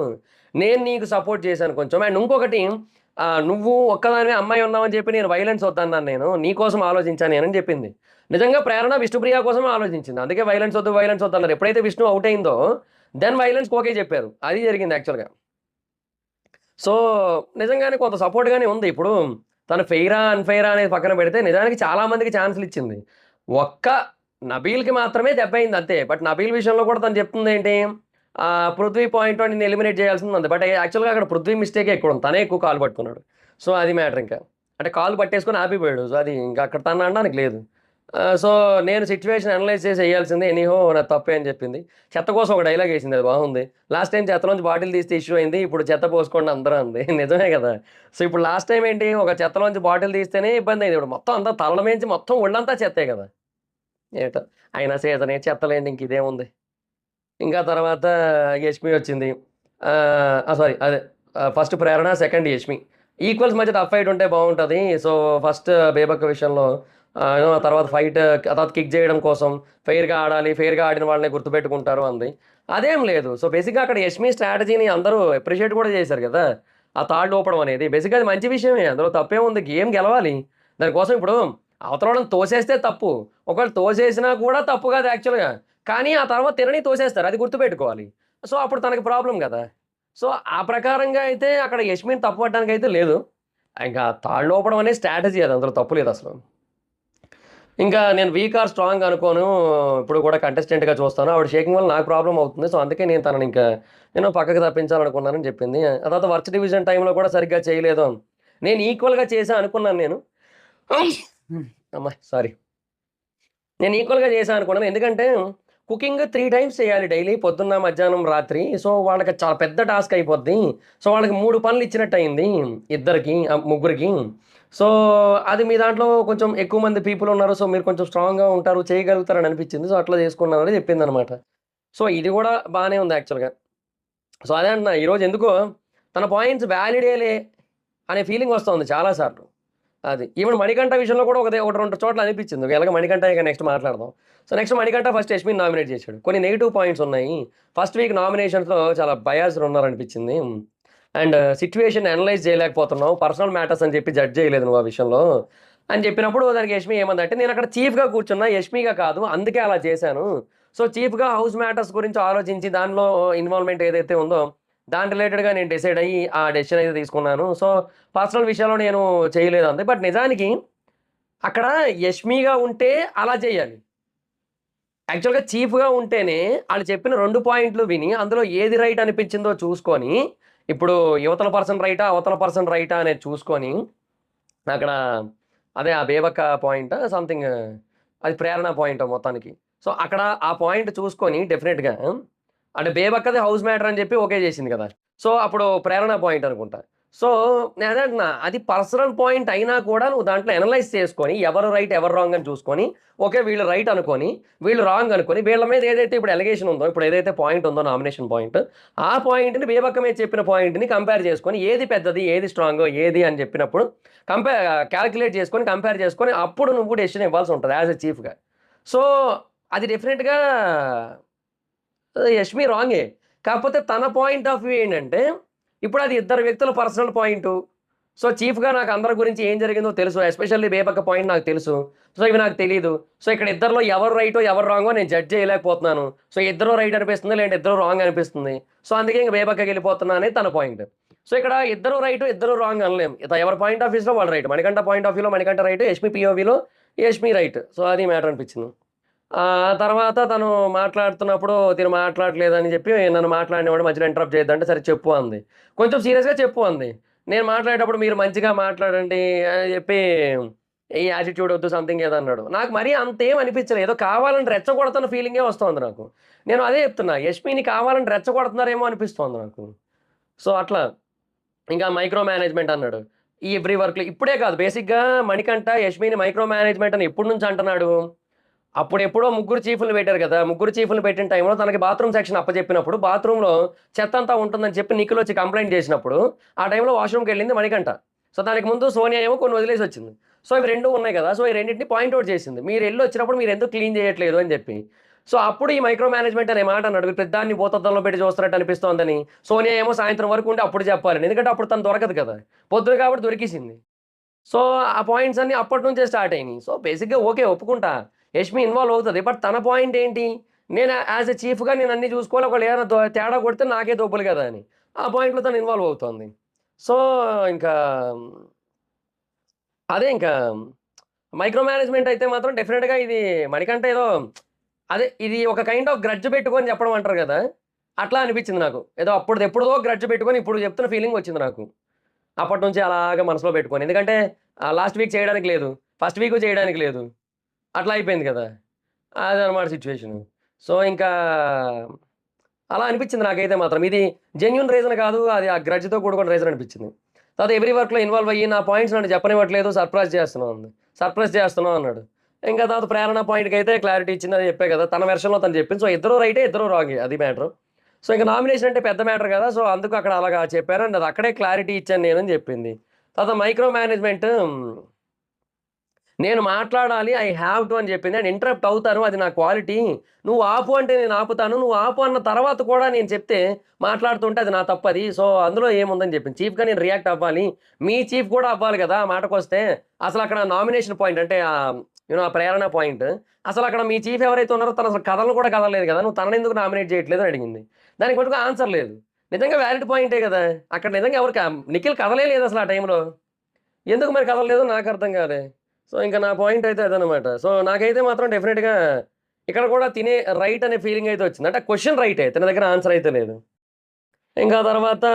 నేను నీకు సపోర్ట్ చేశాను కొంచెం. అండ్ ఇంకొకటి నువ్వు ఒక్కదానివే అమ్మాయి ఉన్నావని చెప్పి నేను వైలెన్స్ వద్దన్నాను నేను. నీ కోసం ఆలోచించాను నేనని చెప్పింది. నిజంగా ప్రేరణ విష్ణుప్రియ కోసమే ఆలోచించింది. అందుకే వైలెన్స్ వద్దన్నారు. ఎప్పుడైతే విష్ణు ఔట్ అయిందో దెన్ వైలెన్స్‌కి ఓకే చెప్పారు. అది జరిగింది యాక్చువల్‌గా. సో, నిజంగానే కొంత సపోర్ట్‌గానే ఉంది. ఇప్పుడు తను ఫెయిరా, అన్‌ఫెయిరా అనేది పక్కన పెడితే నిజానికి చాలా మందికి ఛాన్స్‌లిచ్చింది. ఒక్క నబీల్‌కి మాత్రమే దెబ్బయింది అంతే. బట్ నబీల్ విషయంలో కూడా తను చెప్తుందేంటి పృథ్వీ పాయింట్‌లో నిన్ను ఎలిమినేట్ చేయాల్సిందుంది. బట్ యాక్చువల్‌గా అక్కడ పృథ్వీ మిస్టేకే ఎక్కువుంది. తనే ఎక్కువ కాలు పట్టుకున్నాడు. సో, అది మ్యాటర్ ఇంకా. అంటే కాలు పట్టేసుకొని ఆపిపోయాడు. సో, అది ఇంక అక్కడ తనని అనడానికి లేదు. సో, నేను సిట్యుయేషన్ అనలైజ్ చేసి ఎయ్యాల్సిందే. ఎనీహో నాది తప్పే అని చెప్పింది. చెత్త కోసం ఒక డైలాగ్ ఏసింది అది బాగుంది. లాస్ట్ టైమ్ చెత్తలోంచి బాటిల్ తీస్తే ఇష్యూ అయింది. ఇప్పుడు చెత్త పోసుకోండి అందరూ అంది. నిజమే కదా! సో, ఇప్పుడు లాస్ట్ టైమ్ ఏంటి ఒక చెత్తలోంచి బాటిల్ తీస్తేనే ఇబ్బందయింది. ఇప్పుడు మొత్తం అంతా తలల మీంచి మొత్తం ఒళ్ళంతా చెత్తే కదా! ఏటో అయినా సీజనే చెత్తలేండి ఇంక ఇదేముంది. ఇంకా తర్వాత యష్మి వచ్చింది. సారీ అదే ఫస్ట్ ప్రేరణ, సెకండ్ యష్మి. ఈక్వల్స్ మధ్య టఫ్ ఫైట్ ఉంటే బావుంటది. సో, ఫస్ట్ బేబక్క విషయంలో ఆ తర్వాత ఫైట్ ఆ తర్వాత కిక్ జేయడం కోసం ఫెయిర్‌గా ఆడాలి. ఫెయిర్‌గా ఆడిన వాళ్ళనే గుర్తుపెట్టుకుంటారు అంది. అదేం లేదు. సో, బేసిక్‌గా అక్కడ యష్మి స్ట్రాటజీని అందరూ అప్రిషియేట్ కూడా చేశారు గదా! ఆ తాళ్ళు ఊపడం అనేది. బేసిక్‌గా అది మంచి విషయమే. అందులో తప్పేముంది. గేమ్ గెలవాలి. దానికోసం ఇప్పుడు అవతలోళ్ళని తోసేస్తే తప్పు. ఒకవేళ తోసేసినా కూడా తప్పు కాదు యాక్చువల్‌గా. కానీ ఆ తర్వాత తినని తోసేస్తారు. అది గుర్తుపెట్టుకోవాలి. సో, అప్పుడు తనకి ప్రాబ్లమ్ గదా! సో, ఆ ప్రకారంగా అయితే అక్కడ యష్మిని తప్పు పట్టడానికైతే లేదు. ఇంకా తాళలోపడం అనేది స్ట్రాటజీ అది అందులో తప్పు లేదసలు. ఇంకా నేను వీక్ ఆర్ స్ట్రాంగ్ అనుకోను. ఇప్పుడు కూడా కంటెస్టెంట్‌గా చూస్తాను. ఆవిడ షేకింగ్ వల్ల నాకు ప్రాబ్లమ్ అవుతుంది. సో, అందుకే నేను తనని ఇంకా పక్కకి తప్పించాలనుకున్నానని చెప్పింది. ఆ తర్వాత వర్క్ డివిజన్ టైమ్‌లో కూడా సరిగ్గా చేయలేదు. నేను ఈక్వల్‌గా చేశా అనుకున్నాను నేను. అమ్మ! సారీ. నేను ఈక్వల్‌గా చేశా అనుకున్నాను. ఎందుకంటే కుకింగ్ 3 టైమ్స్ చేయాలి డైలీ. పొద్దున్న, మధ్యాహ్నం, రాత్రి. సో, వాళ్ళకి చాలా పెద్ద టాస్క్ అయిపోద్ది. సో, వాళ్ళకి 3 పనులు ఇచ్చినట్టయింది. ఇద్దరికి ముగ్గురికి. సో, అది మీ దాంట్లో కొంచెం ఎక్కువ మంది పీపుల్ ఉన్నారు. సో, మీరు కొంచెం స్ట్రాంగ్‌గా ఉంటారు, చేయగలుగుతారని అనిపించింది. సో, అట్లా చేసుకున్నానని చెప్పిందనమాట. సో, ఇది కూడా బానే ఉంది యాక్చువల్‌గా. సో, అదే అంటున్నా ఈరోజు ఎందుకో తన పాయింట్స్ వాలిడేలే అనే ఫీలింగ్ వస్తోంది చాలా సార్లు. అది. ఈవెన్ 'మణికంఠ' విషయంలో కూడా ఒకటి 2 చోట్ల అనిపించింది. ఎలాగో 'మణికంఠ' ఇక నెక్స్ట్ మాట్లాడదాం. సో, నెక్స్ట్ 'మణికంఠ' ఫస్ట్ 'యష్మి'ని నామినేట్ చేసాడు. కొన్ని నెగెటివ్ పాయింట్స్ ఉన్నాయి. ఫస్ట్ వీక్ నామినేషన్స్‌లో చాలా బయాస్డ్ ఉన్నారనిపించింది. అండ్ సిట్యుయేషన్ అనలైజ్ చేయలేకపోతున్నావు. పర్సనల్ మ్యాటర్స్ అని చెప్పి జడ్జ్ చేయలేదు నువ్వు ఆ విషయంలో అని చెప్పినప్పుడు దానికి 'యష్మి' ఏమందంటే, "నేనక్కడ చీఫ్‌గా కూర్చున్నా. యష్మిగా కాదు. అందుకే అలా చేశాను. సో, చీఫ్‌గా హౌస్ మ్యాటర్స్ గురించి ఆలోచించి దానిలో ఇన్వాల్వ్‌మెంట్ ఏదైతే ఉందో దాని రిలేటెడ్‌గా నేను డిసైడ్ అయ్యి ఆ డెసిషన్ అయితే తీసుకున్నాను. సో, పర్సనల్ విషయాల్లో నేను చేయలేదు అంది. బట్ నిజానికి అక్కడ యష్మిగా ఉంటే అలా చేయాలి. యాక్చువల్‌గా చీఫ్‌గా ఉంటేనే ఆళ్ళు చెప్పిన 2 పాయింట్లు విని అందులో ఏది రైట్ అనిపించిందో చూసుకొని, ఇప్పుడు యువతల పర్సన్ రైటా? అవతల పర్సన్ రైటా? అనేది చూసుకొని అక్కడ అదే ఆ బేబక్క పాయింటా సంథింగ్ అది ప్రేరణ పాయింటో మొత్తానికి. సో, అక్కడ ఆ పాయింట్ చూసుకొని డెఫినిట్‌గా అంటే బేబక్కది హౌస్ మ్యాటర్ అని చెప్పి ఓకే చేసింది కదా! సో, అప్పుడు ప్రేరణ పాయింట్ అనుకుంటా. సో, నేనదే అంటున్నా అది పర్సనల్ పాయింట్ అయినా కూడా నువ్వు దాంట్లో అనలైజ్ చేసుకొని ఎవరు రైట్, ఎవరు రాంగ్ అని చూసుకొని, ఓకే వీళ్ళు రైట్ అనుకోని, వీళ్ళు రాంగ్ అనుకోని, వీళ్ళ మీద ఏదైతే ఇప్పుడు అలిగేషన్ ఉందో, ఇప్పుడు ఏదైతే పాయింట్ ఉందో నామినేషన్ పాయింట్, ఆ పాయింట్‌ని బేబక్క మీద చెప్పిన పాయింట్‌ని కంపేర్ చేసుకొని ఏది పెద్దది, ఏది స్ట్రాంగు, ఏది అని చెప్పినప్పుడు కంపే కాలిక్యులేట్ చేసుకొని, కంపేర్ చేసుకొని అప్పుడు నువ్వు డెసిషన్ ఇవ్వాల్సి ఉంటది యాస్ ఎ చీఫ్‌గా. సో, అది డెఫినిట్‌గా 'యష్మి' రాంగే. కాకపోతే తన పాయింట్ ఆఫ్ వ్యూ ఏంటంటే, ఇప్పుడు అది ఇద్దరు వ్యక్తుల పర్సనల్ పాయింటు. సో, చీఫ్‌గా నాకు అందరి గురించి ఏం జరిగిందో తెలుసు. ఎస్పెషల్లీ బేబక్క పాయింట్ నాకు తెలుసు. సో, ఇవి నాకు తెలీదు. సో, ఇక్కడ ఇద్దరిలో ఎవరు రైటో, ఎవరు రాంగో నేను జడ్జ్ చేయలేకపోతున్నాను. సో, ఇద్దరు రైట్ అనిపిస్తుంది, లేదంటే ఇద్దరు రాంగ్ అనిపిస్తుంది. సో, అందుకే ఇంక బేబక్కకెళ్ళిపోతున్నా అనేది తన పాయింట్. సో, ఇక్కడ ఇద్దరు రైటు, ఇద్దరు రాంగ్ అనలేం. ఎవరి పాయింట్ ఆఫ్ వ్యూస్‌లో వాళ్ళు రైట్. మణికంఠ పాయింట్ ఆఫ్ వ్యూలో మణికంఠ రైట్. యష్మి పీఓవీలో యష్మి రైట్. సో, అది మ్యాటర్ అనిపించింది. తర్వాత తను మాట్లాడుతున్నప్పుడు తిను మాట్లాడట్లేదని చెప్పి నన్ను మాట్లాడినవాడు మధ్యలో ఇంటరప్ట్ చేయొద్దంటే, సరే చెప్పు అంది. కొంచెం సీరియస్‌గా చెప్పు అంది. నేను మాట్లాడేటప్పుడు మీరు మంచిగా మాట్లాడండి అని చెప్పి, ఈ యాటిట్యూడ్ వద్దు సంథింగ్ ఏదో అన్నాడు. నాకు మరీ అంతేం అనిపించలేదు. ఏదో కావాలని రెచ్చగొడుతున్న ఫీలింగే వస్తోంది నాకు. నేను అదే చెప్తున్నా. యష్మిని కావాలని రెచ్చగొడుతున్నారేమో అనిపిస్తోంది నాకు. సో, అట్లా. ఇంకా మైక్రో మేనేజ్‌మెంట్ అన్నాడు. ఈ ఎవ్రి వర్క్‌లో ఇప్పుడే కాదు బేసిక్‌గా మణికంఠ యష్మిని మైక్రో మేనేజ్‌మెంట్ అని ఎప్పటి నుంచి అంటున్నాడు? అప్పుడెప్పుడో ముగ్గురు చీఫ్‌లని పెట్టారు కదా! ముగ్గురు చీఫ్‌లని పెట్టిన టైంలో తనకి బాత్రూమ్ సెక్షన్ అప్పజెప్పినప్పుడు బాత్రూమ్‌లో చెత్తంతా ఉంటుందని చెప్పి నిఖిలొచ్చి కంప్లెయింట్ చేసినప్పుడు, ఆ టైంలో వాష్‌రూమ్‌కెళ్ళింది మణికంఠ. సో, దానికి ముందు సోనియా ఏమో కొన్ని వదిలేసొచ్చింది. సో, ఇవి 2 ఉన్నాయి కదా! సో, ఈ రెండిటిని పాయింట్ ఔట్ చేసింది. మీరెళ్ళొచ్చినప్పుడు మీరెందుకు క్లీన్ చేయట్లేదు అని చెప్పి. సో, అప్పుడు ఈ మైక్రో మేనేజ్‌మెంట్ అనే మాట అన్నాడు. మీరు ప్రతిదాన్ని భూతద్దంలో పెట్టి చూస్తున్నట్టు అనిపిస్తోందని. సోనియా ఏమో సాయంత్రం వరకు ఉండి అప్పుడు చెప్పాలని. ఎందుకంటే అప్పుడు తను దొరకదు కదా! పొద్దున కాబట్టి దొరికేసింది. సో, ఆ పాయింట్స్ అన్నీ అప్పటినుంచే స్టార్ట్ అయినియి. సో, బేసిక్‌గా ఓకే. ఒప్పుకుంటా. యష్మి ఇన్వాల్వ్ అవుతది. బట్ తన పాయింట్ ఏంటి? నేను యాస్ ఎ చీఫ్‌గా నేను అన్నీ చూసుకోవాలి. ఒకవేళ ఏమైనా తేడా కొడితే నాకే దొబ్బులు కదా! అని. ఆ పాయింట్‌లో తను ఇన్వాల్వ్ అవుతోంది. సో, ఇంకా అదే ఇంకా మైక్రో మేనేజ్‌మెంట్ అయితే మాత్రం డెఫినిట్‌గా ఇది మణికంఠ ఏదో అదే ఇది ఒక కైండ్ ఆఫ్ గ్రడ్జ్ పెట్టుకొని చెప్పడం అంటారు గదా! అట్లా అనిపించింది నాకు. ఏదో అప్పుడిదెప్పుడుదో గ్రడ్జ్ పెట్టుకొని ఇప్పుడు చెప్తున్న ఫీలింగ్ వచ్చింది నాకు. అప్పటినుంచి అలాగా మనసులో పెట్టుకొని. ఎందుకంటే లాస్ట్ వీక్ చేయడానికి లేదు. ఫస్ట్ వీకు చేయడానికి లేదు. అట్లా అయిపోయింది కదా! అదనమాట సిట్యుయేషను. సో, ఇంకా అలా అనిపిచ్చింది నాకైతే మాత్రం. ఇది జెన్యూన్ రీజన్ కాదు. అది ఆ గ్రడ్జ్‌తో కూడుకున్న రీజన్ అనిపిచ్చింది. తర్వాత ఎవ్రి వర్క్‌లో ఇన్వాల్వ్ అయ్యి నా పాయింట్స్ నన్ను చెప్పనివ్వట్లేదు. సర్ప్రైజ్ చేస్తున్నావు అంది. సర్ప్రైజ్ చేస్తున్నావు అన్నాడు. ఇంకా తర్వాత ప్రేరణ పాయింట్‌కైతే క్లారిటీ ఇచ్చింది. అదే చెప్పా కదా! తన వెర్షన్‌లో తను చెప్పింది. సో, ఇద్దరు రైటే, ఇద్దరు రాంగే అది మ్యాటరు. సో, ఇంక నామినేషన్ అంటే పెద్ద మ్యాటర్ కదా! సో, అందుకు అక్కడ అలాగా చెప్పారు. అండ్ అది అక్కడే క్లారిటీ ఇచ్చాను నేనని చెప్పింది. తర్వాత మైక్రో మేనేజ్‌మెంట్ నేను మాట్లాడాలి. ఐ హావ్ టు అని చెప్పింది. అండ్ ఇంటరప్ట్ అవుతాను. అది నా క్వాలిటీ. నువ్వు ఆపు అంటే నేను ఆపుతాను. నువ్వు ఆపు అన్న తర్వాత కూడా నేను చెప్తే మాట్లాడుతుంటే అది నా తప్పది. సో, అందులో ఏముందని చెప్పింది. చీఫ్‌గా నేను రియాక్ట్ అవ్వాలి. మీ చీఫ్ కూడా అవ్వాలి గదా! ఆ మాటకొస్తే. అసలక్కడ నామినేషన్ పాయింట్ అంటే ఆ ప్రేరణ పాయింట్. అసలక్కడ మీ చీఫ్ ఎవరైతే ఉన్నారో తను అసలు కదలను కూడా కదలలేదు గదా! నువ్వు తననెందుకు నామినేట్ చేయట్లేదు అని అడిగింది. దానికి మటుకు ఆన్సర్ లేదు. నిజంగా వ్యాలిడ్ పాయింటే కదా! అక్కడ నిజంగా నిఖిల్ కదలే లేదు అసలు ఆ టైంలో. ఎందుకు మరి కదలలేదో నాకు అర్థం కాలే. సో, ఇంక నా పాయింట్ అయితే అదనమాట. సో, నాకైతే మాత్రం డెఫినిట్‌గా ఇక్కడ కూడా తినే రైట్ అనే ఫీలింగ్ అయితే వచ్చింది. అంటే క్వెషన్ రైటే. తన దగ్గర ఆన్సర్ అయితే లేదు. ఇంకా తర్వాత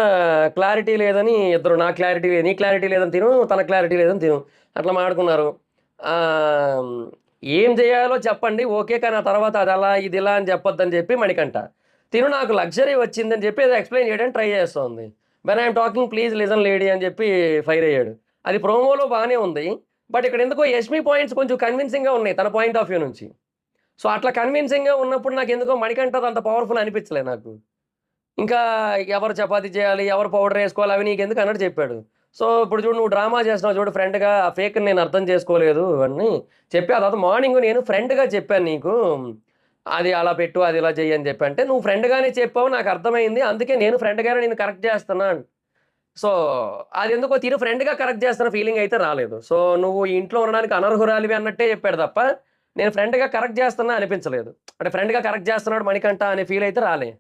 క్లారిటీ లేదని ఇద్దరు నాకు క్లారిటీ లేదు, నీకు క్లారిటీ లేదని తిను, తనకు క్లారిటీ లేదని తిను. అట్లా మాడుకున్నారు. ఆహ్, ఏం జేయాలో చెప్పండి ఓకే. కానీ ఆ తర్వాత అదలా, ఇదిలా అని చెప్పొద్దని చెప్పి మణికంఠ. తిను నాకు లగ్జరీ వచ్చిందని చెప్పి ఏదో ఎక్స్‌ప్లెయిన్ చేయడానికి ట్రై చేస్తోంది. When I'm talking please listen lady అని చెప్పి ఫైర్ అయ్యాడు. అది ప్రోమోలో బానే ఉంది. బట్ ఇక్కడ ఎందుకో యష్మి పాయింట్స్ కొంచెం కన్విన్సింగ్‌గా ఉన్నాయి తన పాయింట్ ఆఫ్ వ్యూ నుంచి. సో, అట్లా కన్విన్సింగ్‌గా ఉన్నప్పుడు నాకెందుకో మణికంఠది అంత పవర్‌ఫుల్ అనిపించలే నాకు. ఇంకా ఎవరు చపాతీ చేయాలి, ఎవరు పౌడర్ ఏసుకోవాలి అవి నీకెందుకు అన్నట్టు చెప్పాడు. సో, ఇప్పుడు చూడు నువ్వు డ్రామా చేస్తున్నావు చూడు ఫ్రెండ్‌గా ఆ ఫేక్‌ని నేను అర్థం చేసుకోలేదు అని చెప్పి ఆ తర్వాత మార్నింగ్ నేను ఫ్రెండ్‌గా చెప్పాను నీకు. అది అలా పెట్టు, అది ఇలా చెయ్యి అని చెప్పి. అంటే నువ్వు ఫ్రెండ్‌గానే చెప్పావు నాకు అర్థమైంది. అందుకే నేను ఫ్రెండ్‌గానే నిన్ను కరెక్ట్ చేస్తున్నా. సో, అదెందుకో తిను ఫ్రెండ్‌గా కరెక్ట్ చేస్తున్న ఫీలింగ్ అయితే రాలేదు. సో, నువ్వు ఈ ఇంట్లో ఉండడానికి అనర్హురాలివి అన్నట్టే చెప్పాడు తప్ప, నేను ఫ్రెండ్‌గా కరెక్ట్ చేస్తున్నా అనిపించలేదు. అంటే ఫ్రెండ్‌గా కరెక్ట్ చేస్తున్నాడు మణికంఠ అనే ఫీల్ అయితే రాలే.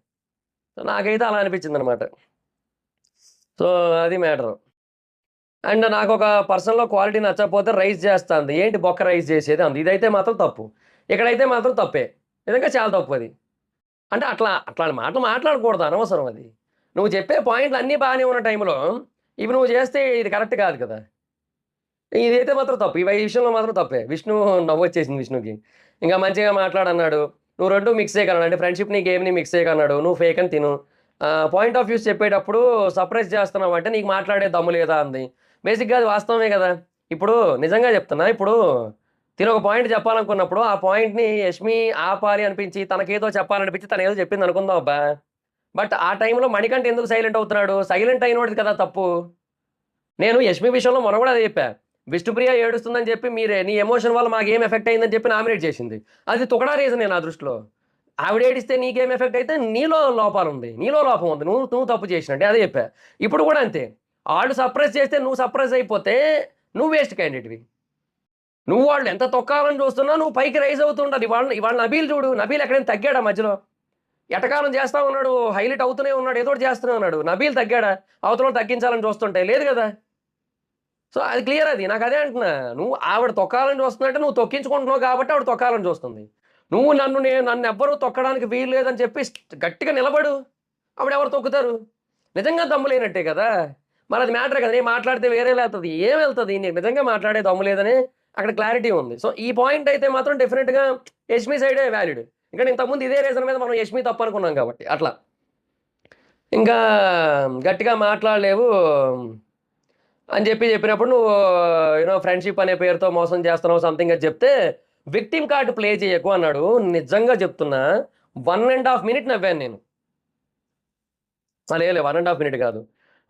సో, నాకైతే అలా అనిపించిందనమాట. సో, అది మ్యాటరు. అండ్ నాకొక పర్సన్‌లో క్వాలిటీ నచ్చకపోతే రైజ్ చేస్తా అంది. ఏంటి బొక్క రైజ్ చేసేది అంది. ఇదైతే మాత్రం తప్పు. ఇక్కడైతే మాత్రం తప్పే. నిజంగా చాలా తప్పది. అంటే అట్లాంటి మాటలు మాట్లాడకూడదు అనవసరం అది. నువ్వు చెప్పే పాయింట్లు అన్నీ బానే ఉన్న టైంలో, ఇవి నువ్వు చేస్తే ఇది కరెక్ట్ కాదు కదా! ఇదైతే మాత్రం తప్పు. ఈ విషయంలో మాత్రం తప్పే. విష్ణు నవ్వొచ్చేసింది విష్ణుకి. ఇంకా మంచిగా మాట్లాడన్నాడు. నువ్వు 2 మిక్స్ చేయకన్నాడు. అంటే ఫ్రెండ్‌షిప్‌ని, గేమ్‌ని మిక్స్ చేయకన్నాడు. నువ్వు ఫేక్ అని తిను. పాయింట్ ఆఫ్ వ్యూస్ చెప్పేటప్పుడు సప్రెస్ చేస్తున్నావంటే నీకు మాట్లాడే దమ్ము లేదా అంది. బేసిక్‌గా అది వాస్తవమే కదా! ఇప్పుడు నిజంగా చెప్తున్నా. ఇప్పుడు తిను ఒక పాయింట్ చెప్పాలనుకున్నప్పుడు, ఆ పాయింట్‌ని యష్మి ఆపాలి అనిపించి, తనకేదో చెప్పాలనిపించి తనేదో చెప్పిందనుకుందాం అబ్బా! బట్ ఆ టైంలో మణికంఠ ఎందుకు సైలెంట్ అవుతున్నాడు? సైలెంట్ అయినోడిది కదా తప్పు. నేను యష్మి విషయంలో మొన్న గూడా అదే చెప్పా. విష్ణుప్రియ ఏడుస్తుందని చెప్పి నీ ఎమోషన్ వల్ల మాకేం ఎఫెక్ట్ అయిందని చెప్పి నామినేట్ చేసింది. అది తుకడా రీజనే నా దృష్టిలో. ఆవిడ ఏడిస్తే నీకేం ఎఫెక్ట్ అయితే నీలో లోపాలుంది. నీలో లోపం ఉంది. నువ్వు నువ్వు తప్పు చేసినట్టే అదే చెప్పా. ఇప్పుడు గూడా అంతే. ఆళ్ళు సర్ప్రైజ్ చేస్తే నువ్వు సర్ప్రైజ్ అయిపోతే నువ్వు వేస్ట్ క్యాండిడేట్‌వి. నువ్వు వాళ్ళు ఎంత తొక్కాలని చూస్తున్నా నువ్వు పైకి రైజ్ అవుతూ ఉండాలి. ఇవాళ ఇవాళ నబీల్ చూడు. నబీల్ ఎక్కడైనా తగ్గాడా మధ్యలో? ఎటకారం చేస్తా ఉన్నాడు. హైలైట్ అవుతూనే ఉన్నాడు. ఏదో ఒకటి చేస్తూనే ఉన్నాడు. నబీల్ తగ్గాడా? అవతలోళ్ళు తగ్గించాలని చూస్తుంటే లేదు గదా! సో, అది క్లియర్ అది. నాకదే అంటున్నా. నువ్వు ఆవిడ తొక్కాలని చూస్తుందంటే నువ్వు తొక్కించుకుంటున్నావు కాబట్టి ఆవిడ తొక్కాలని చూస్తుంది. నువ్వు నన్నెవ్వరు తొక్కడానికి వీలు లేదని చెప్పి గట్టిగా నిలబడు. ఆవిడెవరు తొక్కుతారు? నిజంగా దమ్ము లేనట్టే కదా! మరది మ్యాటరే కదా! నేను మాట్లాడితే వేరేలా ఎళ్తది. ఏమెళ్తది? నీకు నిజంగా మాట్లాడే దమ్ము లేదని అక్కడ క్లారిటీ ఉంది. సో, ఈ పాయింట్ అయితే మాత్రం డెఫినిట్‌గా యష్మి సైడే వాలిడ్. ఎందుకంటే ఇంతకుముందు ఇదే రీజన్ మీద మనం యష్మి తప్పనుకున్నాం కాబట్టి అట్లా. ఇంకా గట్టిగా మాట్లాడలేవు అని చెప్పినప్పుడు నువ్వు ఫ్రెండ్‌షిప్ అనే పేరుతో మోసం చేస్తున్నావు సంథింగ్ అని చెప్తే, విక్టిమ్ కార్డ్ ప్లే చేయకు అన్నాడు. నిజంగా చెప్తున్నా 1 ½ మినిట్ నవ్వాను నేను. లేదు 1 ½ మినిట్ కాదు.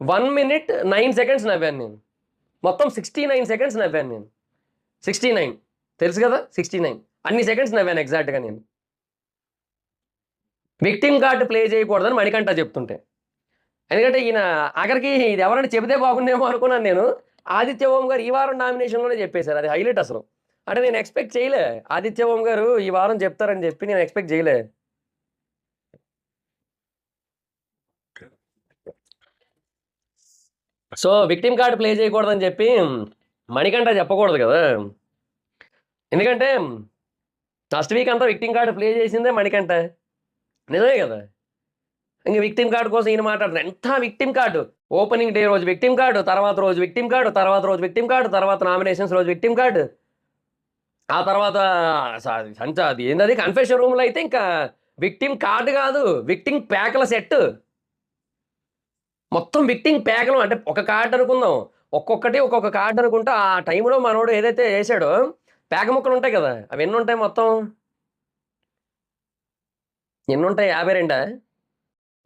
1 మినిట్ 9 సెకండ్స్ నవ్వాను నేను. మొత్తం 69 సెకండ్స్ నవ్వాను నేను. 69 తెలుసు కదా! 69 అన్ని సెకండ్స్ నవ్వాను ఎగ్జాక్ట్‌గా నేను. విక్టిమ్ కార్డ్ ప్లే చేయకూడదని మణికంఠ చెప్తుంటే. ఎందుకంటే ఈయన ఆఖరికి ఇది ఎవరైనా చెబితే బాగుండేమో అనుకున్నాను నేను. ఆదిత్య ఓం గారు ఈ వారం నామినేషన్‌లోనే చెప్పేసారు. అది హైలైట్ అసలు. అంటే నేను ఎక్స్‌పెక్ట్ చేయలే. ఆదిత్య ఓం గారు ఈ వారం చెప్తారని చెప్పి నేను ఎక్స్‌పెక్ట్ చేయలే. సో, విక్టిమ్ కార్డ్ ప్లే చేయకూడదని చెప్పి మణికంఠ చెప్పకూడదు కదా! ఎందుకంటే ఫస్ట్ వీక్ అంతా విక్టిమ్ కార్డ్ ప్లే చేసిందే మణికంఠ. నిజమే కదా! ఇంక విక్టిమ్ కార్డ్ కోసం ఈయన మాట్లాడుతున్నారు. ఎంత విక్టిమ్ కార్డ్. ఓపెనింగ్ డే రోజు విక్టిమ్ కార్డ్, తర్వాత రోజు విక్టిమ్ కార్డ్, తర్వాత రోజు విక్టిమ్ కార్డ్, తర్వాత నామినేషన్స్ రోజు విక్టిమ్ కార్డ్. ఆ తర్వాత అది ఏందది కన్ఫెషన్ రూమ్‌లో అయితే ఇంకా విక్టిమ్ కార్డ్ కాదు. విక్టిమ్ ప్యాకుల సెట్. మొత్తం విక్టిమ్ ప్యాకులు అంటే ఒక కార్డ్ అనుకుందాం. ఒక్కొక్కటి ఒక్కొక్క కార్డ్ అనుకుంటా ఆ టైంలో మనోడు ఏదైతే ఏసాడో పేక ముక్కలుంటాయి కదా! అవి ఎన్నుంటాయి మొత్తం? ఎన్నుంటాయి 52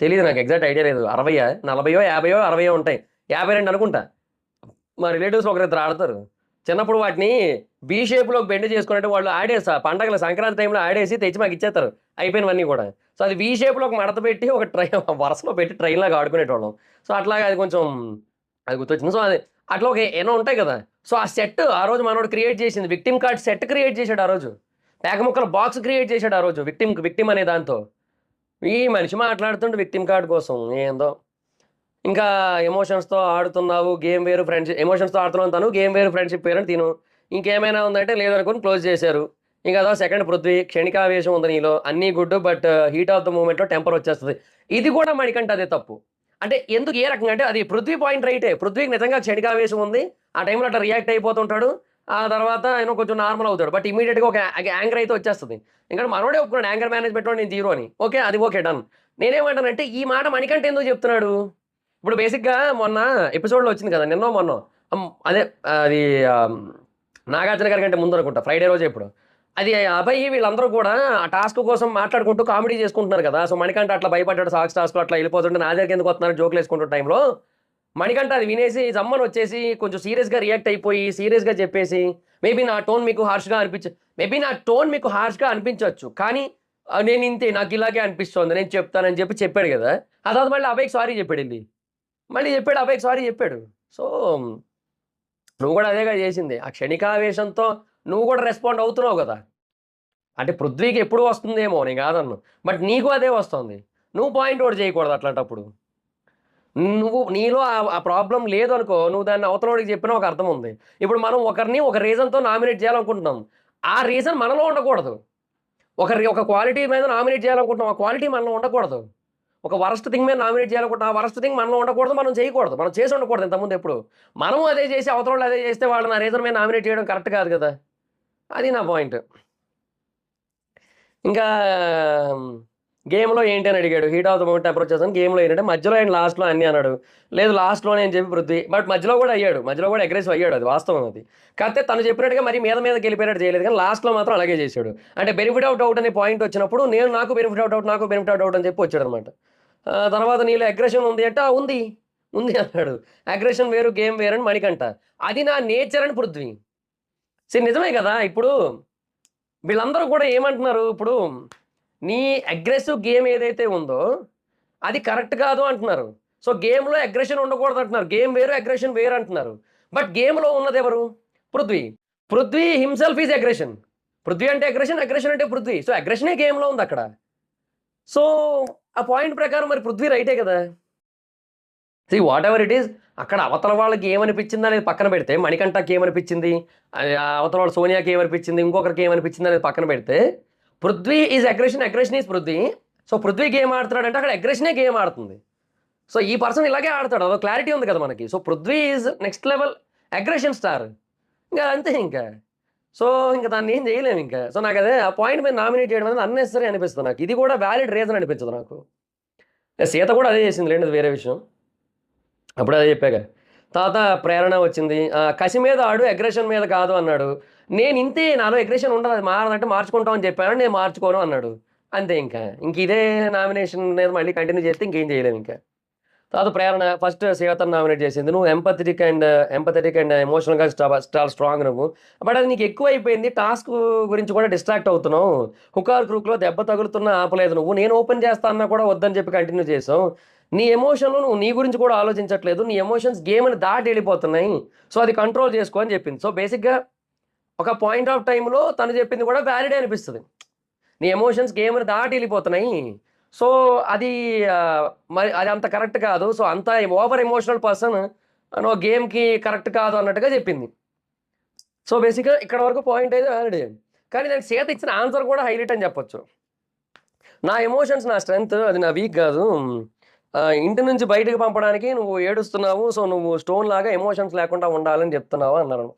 తెలీదు నాకు ఎగ్జాక్ట్ ఐడియా లేదు. 60 40 50 60 ఉంటాయి. 52 అనుకుంటా. మా రిలేటివ్స్‌లో ఒకరిద్దరు ఆడతారు. చిన్నప్పుడు వాటిని బీ షేప్‌లోకి బెండ్ చేసుకున్నట్టు వాళ్ళు పండగల సంక్రాంతి టైంలో ఆడేసి తెచ్చి మాకిచ్చేత్తారు. అయిపోయినవన్నీ గూడా. సో, అది వి షేప్‌లోకి మడత పెట్టి ఒక వరుసలో పెట్టి ట్రైన్‌లాగా ఆడుకునేటోళ్ళం. సో, అట్లాగా అది కొంచెం అది గుర్తొచ్చింది. సో, అది అట్లా ఎన్నో ఉంటాయి గదా! సో, ఆ సెట్ ఆ రోజు మనోడు క్రియేట్ చేసింది. విక్టిమ్ కార్డ్ సెట్ క్రియేట్ చేసాడు ఆ రోజు. పేక ముక్కల బాక్స్ క్రియేట్ చేసాడు ఆ రోజు. విక్టిమ్ అనే దాంతో. ఈ మనిషి మాట్లాడుతుంటే విక్టిమ్ కార్డ్ కోసం ఏందో. ఇంకా ఎమోషన్స్‌తో ఆడుతున్నావు. గేమ్ వేరు ఫ్రెండ్‌షిప్ ఎమోషన్స్‌తో ఆడుతున్నావు తను. గేమ్ వేరు ఫ్రెండ్‌షిప్ వేరు అని తిను. ఇంకేమైనా ఉందంటే లేదనుకోని క్లోజ్ చేశారు. ఇంక అదో సెకండ్ పృథ్వీ. క్షణికావేశం ఉంది నీలో. అన్నీ good but heat of the మూమెంట్‌లో టెంపర్ వచ్చేస్తది. ఇది కూడా మణికంఠ అదే తప్పు. అంటే ఎందుకు ఏ రకంగా అంటే అది పృథ్వీ పాయింట్ రైటే. పృథ్వీకి నిజంగా క్షణికావేశం ఉంది. ఆ టైంలో అట్లా రియాక్ట్ అయిపోతుంటాడు. ఆ తర్వాత కొంచెం నార్మల్ అవుతాడు. బట్ ఇమ్మీడియేట్‌గా ఒక యాంగర్ అయితే వచ్చేస్తది. ఎందుకంటే మనోడే ఒప్పుకున్నాడు యాంగర్ మేనేజ్‌మెంట్‌లో నేను జీరో అని. ఓకే. అది ఓకే డన్. నేనేమంటానంటే ఈ మాట మణికంఠ ఎందుకు చెప్తున్నాడు? ఇప్పుడు బేసిక్‌గా మొన్న ఎపిసోడ్‌లో వచ్చింది కదా! నిన్నో మొన్నో. అదే అది ఆహ్, నాగార్జున గారి కంటే ముందనుకుంటా. ఫ్రైడే రోజో ఎప్పుడో. అది అభయ్ వీళ్ళందరూ కూడా ఆ టాస్క్ కోసం మాట్లాడుకుంటూ కామెడీ చేసుకుంటున్నారు కదా! సో, మణికంఠ అట్లా భయపడ్డాడు సాక్స్ టాస్క్‌లో అట్లా ఎళ్ళిపోతుంటే నా దగ్గరికెందుకు వస్తున్నారు జోకులేసుకుంటున్న టైంలో మణికంఠ అది వినేసి జమ్మని వచ్చేసి కొంచెం సీరియస్‌గా రియాక్ట్ అయిపోయి, సీరియస్‌గా చెప్పేసి మేబీ నా టోన్ మీకు హార్ష్‌గా అనిపించొచ్చు. కానీ నేనింతే నాకిలాగే అనిపిస్తోంది. నేను చెప్తానని చెప్పాడు గదా! ఆ తర్వాత మళ్ళీ అభయ్‌కి సారీ చెప్పాడెళ్లి. మళ్ళీ చెప్పాడు. అభయ్‌కి సారీ చెప్పాడు. సో, నువ్వు గూడా అదేగా జేసింది. ఆ క్షణికావేశంతో నువ్వు గూడా రెస్పాండ్ అవుతున్నావు గదా! అంటే పృథ్వీకి ఎప్పుడు వస్తుందేమో నేను గాదనను. బట్ నీకు అదే వస్తోంది. నువ్వు పాయింట్ ఔట్ జేయకూడదు అట్లాంటప్పుడు. నువ్వు నీలో ఆ ప్రాబ్లమ్ లేదనుకో, నువ్వు దాన్ని అవతలోడికి చెప్పినా ఒక అర్థం ఉంది. ఇప్పుడు మనం ఒకరిని ఒక రీజన్‌తో నామినేట్ చేయాలనుకుంటున్నాం. ఆ రీజన్ మనలో ఉండకూడదు. ఒక క్వాలిటీ మీద నామినేట్ చేయాలనుకుంటున్నాం. ఆ క్వాలిటీ మనలో ఉండకూడదు. ఒక వరస్ట్ థింగ్ మీద నామినేట్ చేయాలనుకుంటున్నాం. ఆ వరస్ట్ థింగ్ మనలో ఉండకూడదు. మనం చేయకూడదు. మనం చేసి ఉండకూడదు ఇంతకుముందు ఎప్పుడు. మనం అదే చేసి అవతలోళ్ళు అదే చేస్తే వాళ్ళని ఆ రీజన్ మీద నామినేట్ చేయడం కరెక్ట్ కాదు కదా! అది నా పాయింట్. ఇంకా గేమ్‌లో ఏంటి అని అడిగాడు. Heat of the moment approach చేశాను. గేమ్‌లో ఏంటంటే మధ్యలో ఆయన లాస్ట్‌లో అన్నీ అన్నాడు. లేదు లాస్ట్‌లోనే అని చెప్పి పృథ్వీ. బట్ మధ్యలో కూడా అయ్యాడు. మధ్యలో కూడా అగ్రెసివ్ అయ్యాడు. అది వాస్తవం అది. కాకపోతే తను చెప్పినట్టుగా మరి మీదకెళ్ళిపోయినట్టు చేయలేదు కానీ లాస్ట్‌లో మాత్రం అలాగే చేశాడు. అంటే బెనిఫిట్ ఆఫ్ డౌట్ అనే పాయింట్ వచ్చినప్పుడు నాకు బెనిఫిట్ ఆఫ్ డౌట్, నాకు బెనిఫిట్ ఆఫ్ డౌట్ అని చెప్పి వచ్చాడనమాట. తర్వాత నీలో అగ్రెషన్ ఉంది అంటే, "ఆ! ఉంది. ఉంది" అన్నాడు. అగ్రెషన్ వేరు, గేమ్ వేరు అని మణికంఠ. అది నా నేచర్ అని పృథ్వీ. నిజమే కదా! ఇప్పుడు వీళ్ళందరూ కూడా ఏమంటున్నారు, ఇప్పుడు నీ అగ్రెసివ్ గేమ్ ఏదైతే ఉందో, అది కరెక్ట్ కాదు అంటున్నారు. సో, గేమ్‌లో అగ్రెషన్ ఉండకూడదంటున్నారు. గేమ్ వేరు, అగ్రెషన్ వేరు అంటున్నారు. బట్ గేమ్‌లో ఉన్నదెవరు? Prithvi. Prithvi himself is aggression. Prithvi అంటే అగ్రెషన్, అగ్రెషన్ అంటే పృథ్వీ. సో, అగ్రెషనే గేమ్‌లో ఉందక్కడ. సో, ఆ పాయింట్ ప్రకారం మరి పృథ్వీ రైటే కదా! వాటెవర్ ఇట్ ఈస్ అక్కడ అవతల వాళ్ళకి ఏమనిపించిందనేది పక్కన పెడితే, మణికంఠకి ఏమనిపించింది, అవతల వాళ్ళ సోనియాకి ఏమనిపించింది, ఇంకొకరికి ఏమనిపించింది అనేది పక్కన పెడితే, Prithvi is aggression, aggression is Prithvi. So, Prithvi game ఆడుతున్నాడంటే అక్కడ అగ్రెషనే గేమ్ ఆడుతుంది. సో, ఈ పర్సన్ ఇలాగే ఆడతాడు. అదో క్లారిటీ ఉంది కదా మనకి. So, Prithvi is next level aggression star. ఇంక అంతే ఇంకా. సో, ఇంక దాన్నేం చేయలేమింక. సో, నాకదే ఆ పాయింట్ మీద నామినేట్ చేయడం అనేది అన్నెసెసరీ అనిపిస్తుంది నాకు. ఇది కూడా వాలిడ్ రీజన్ అనిపించదు నాకు. సీత కూడా అదే చేసిందిలెండి అది వేరే విషయం. అప్పుడే అదే చెప్పాగా. తర్వాత ప్రేరణ వచ్చింది. కసి మీద ఆడు అగ్రెషన్ మీద కాదు అన్నాడు. నేనింతే నాలో అగ్రెషన్ ఉండదు. అది మారదంటే మార్చుకుంటాం అని చెప్పాను. నేను మార్చుకోను అన్నాడు. అంతే ఇంకా. ఇంకిదే నామినేషన్ అనేది మళ్ళీ కంటిన్యూ చేస్తే ఇంకేం చేయలేమింక. తర్వాత ప్రేరణ ఫస్ట్ శ్వేతని నామినేట్ చేసింది. నువ్వు ఎంపథెటిక్ అండ్ ఎమోషనల్‌గా చాలా స్ట్రాంగ్ నువ్వు. బట్ అది నీకు ఎక్కువైపోయింది. టాస్క్ గురించి కూడా డిస్ట్రాక్ట్ అవుతున్నావు. హుకార్ క్రూక్‌లో దెబ్బ తగులుతున్నా ఆపలేదు నువ్వు. నేను ఓపెన్ చేస్తా అన్నా కూడా వద్దని చెప్పి కంటిన్యూ చేసావు. నీ ఎమోషన్‌లు నువ్వు నీ గురించి కూడా ఆలోచించట్లేదు. నీ ఎమోషన్స్ గేమ్‌ని దాటి ఎళ్ళిపోతున్నాయి. సో, అది కంట్రోల్ చేసుకో అని చెప్పింది. సో, బేసిక్‌గా ఒక పాయింట్ ఆఫ్ టైమ్‌లో తను చెప్పింది కూడా వ్యాలిడే అనిపిస్తది. నీ ఎమోషన్స్ గేమ్‌ని దాటి ఎళ్ళిపోతున్నాయి. సో, అది మరి అది అంత కరెక్ట్ కాదు. సో, అంత ఓవర్ ఎమోషనల్ పర్సన్ నువ్వు గేమ్‌కి కరెక్ట్ కాదు అన్నట్టుగా చెప్పింది. సో, బేసిక్‌గా ఇక్కడ వరకు పాయింట్ అయితే వ్యాలిడే. కానీ దానికి సీత ఇచ్చిన ఆన్సర్ కూడా హైలైట్ అని చెప్పొచ్చు. నా ఎమోషన్స్ నా స్ట్రెంగ్త్ అది నా వీక్ గాదు. ఇంటి నుంచి బయటకి పంపడానికి నువ్వు ఏడుస్తున్నావు. సో, నువ్వు స్టోన్‌లాగా ఎమోషన్స్ లేకుండా ఉండాలని చెప్తున్నావు అన్నారు.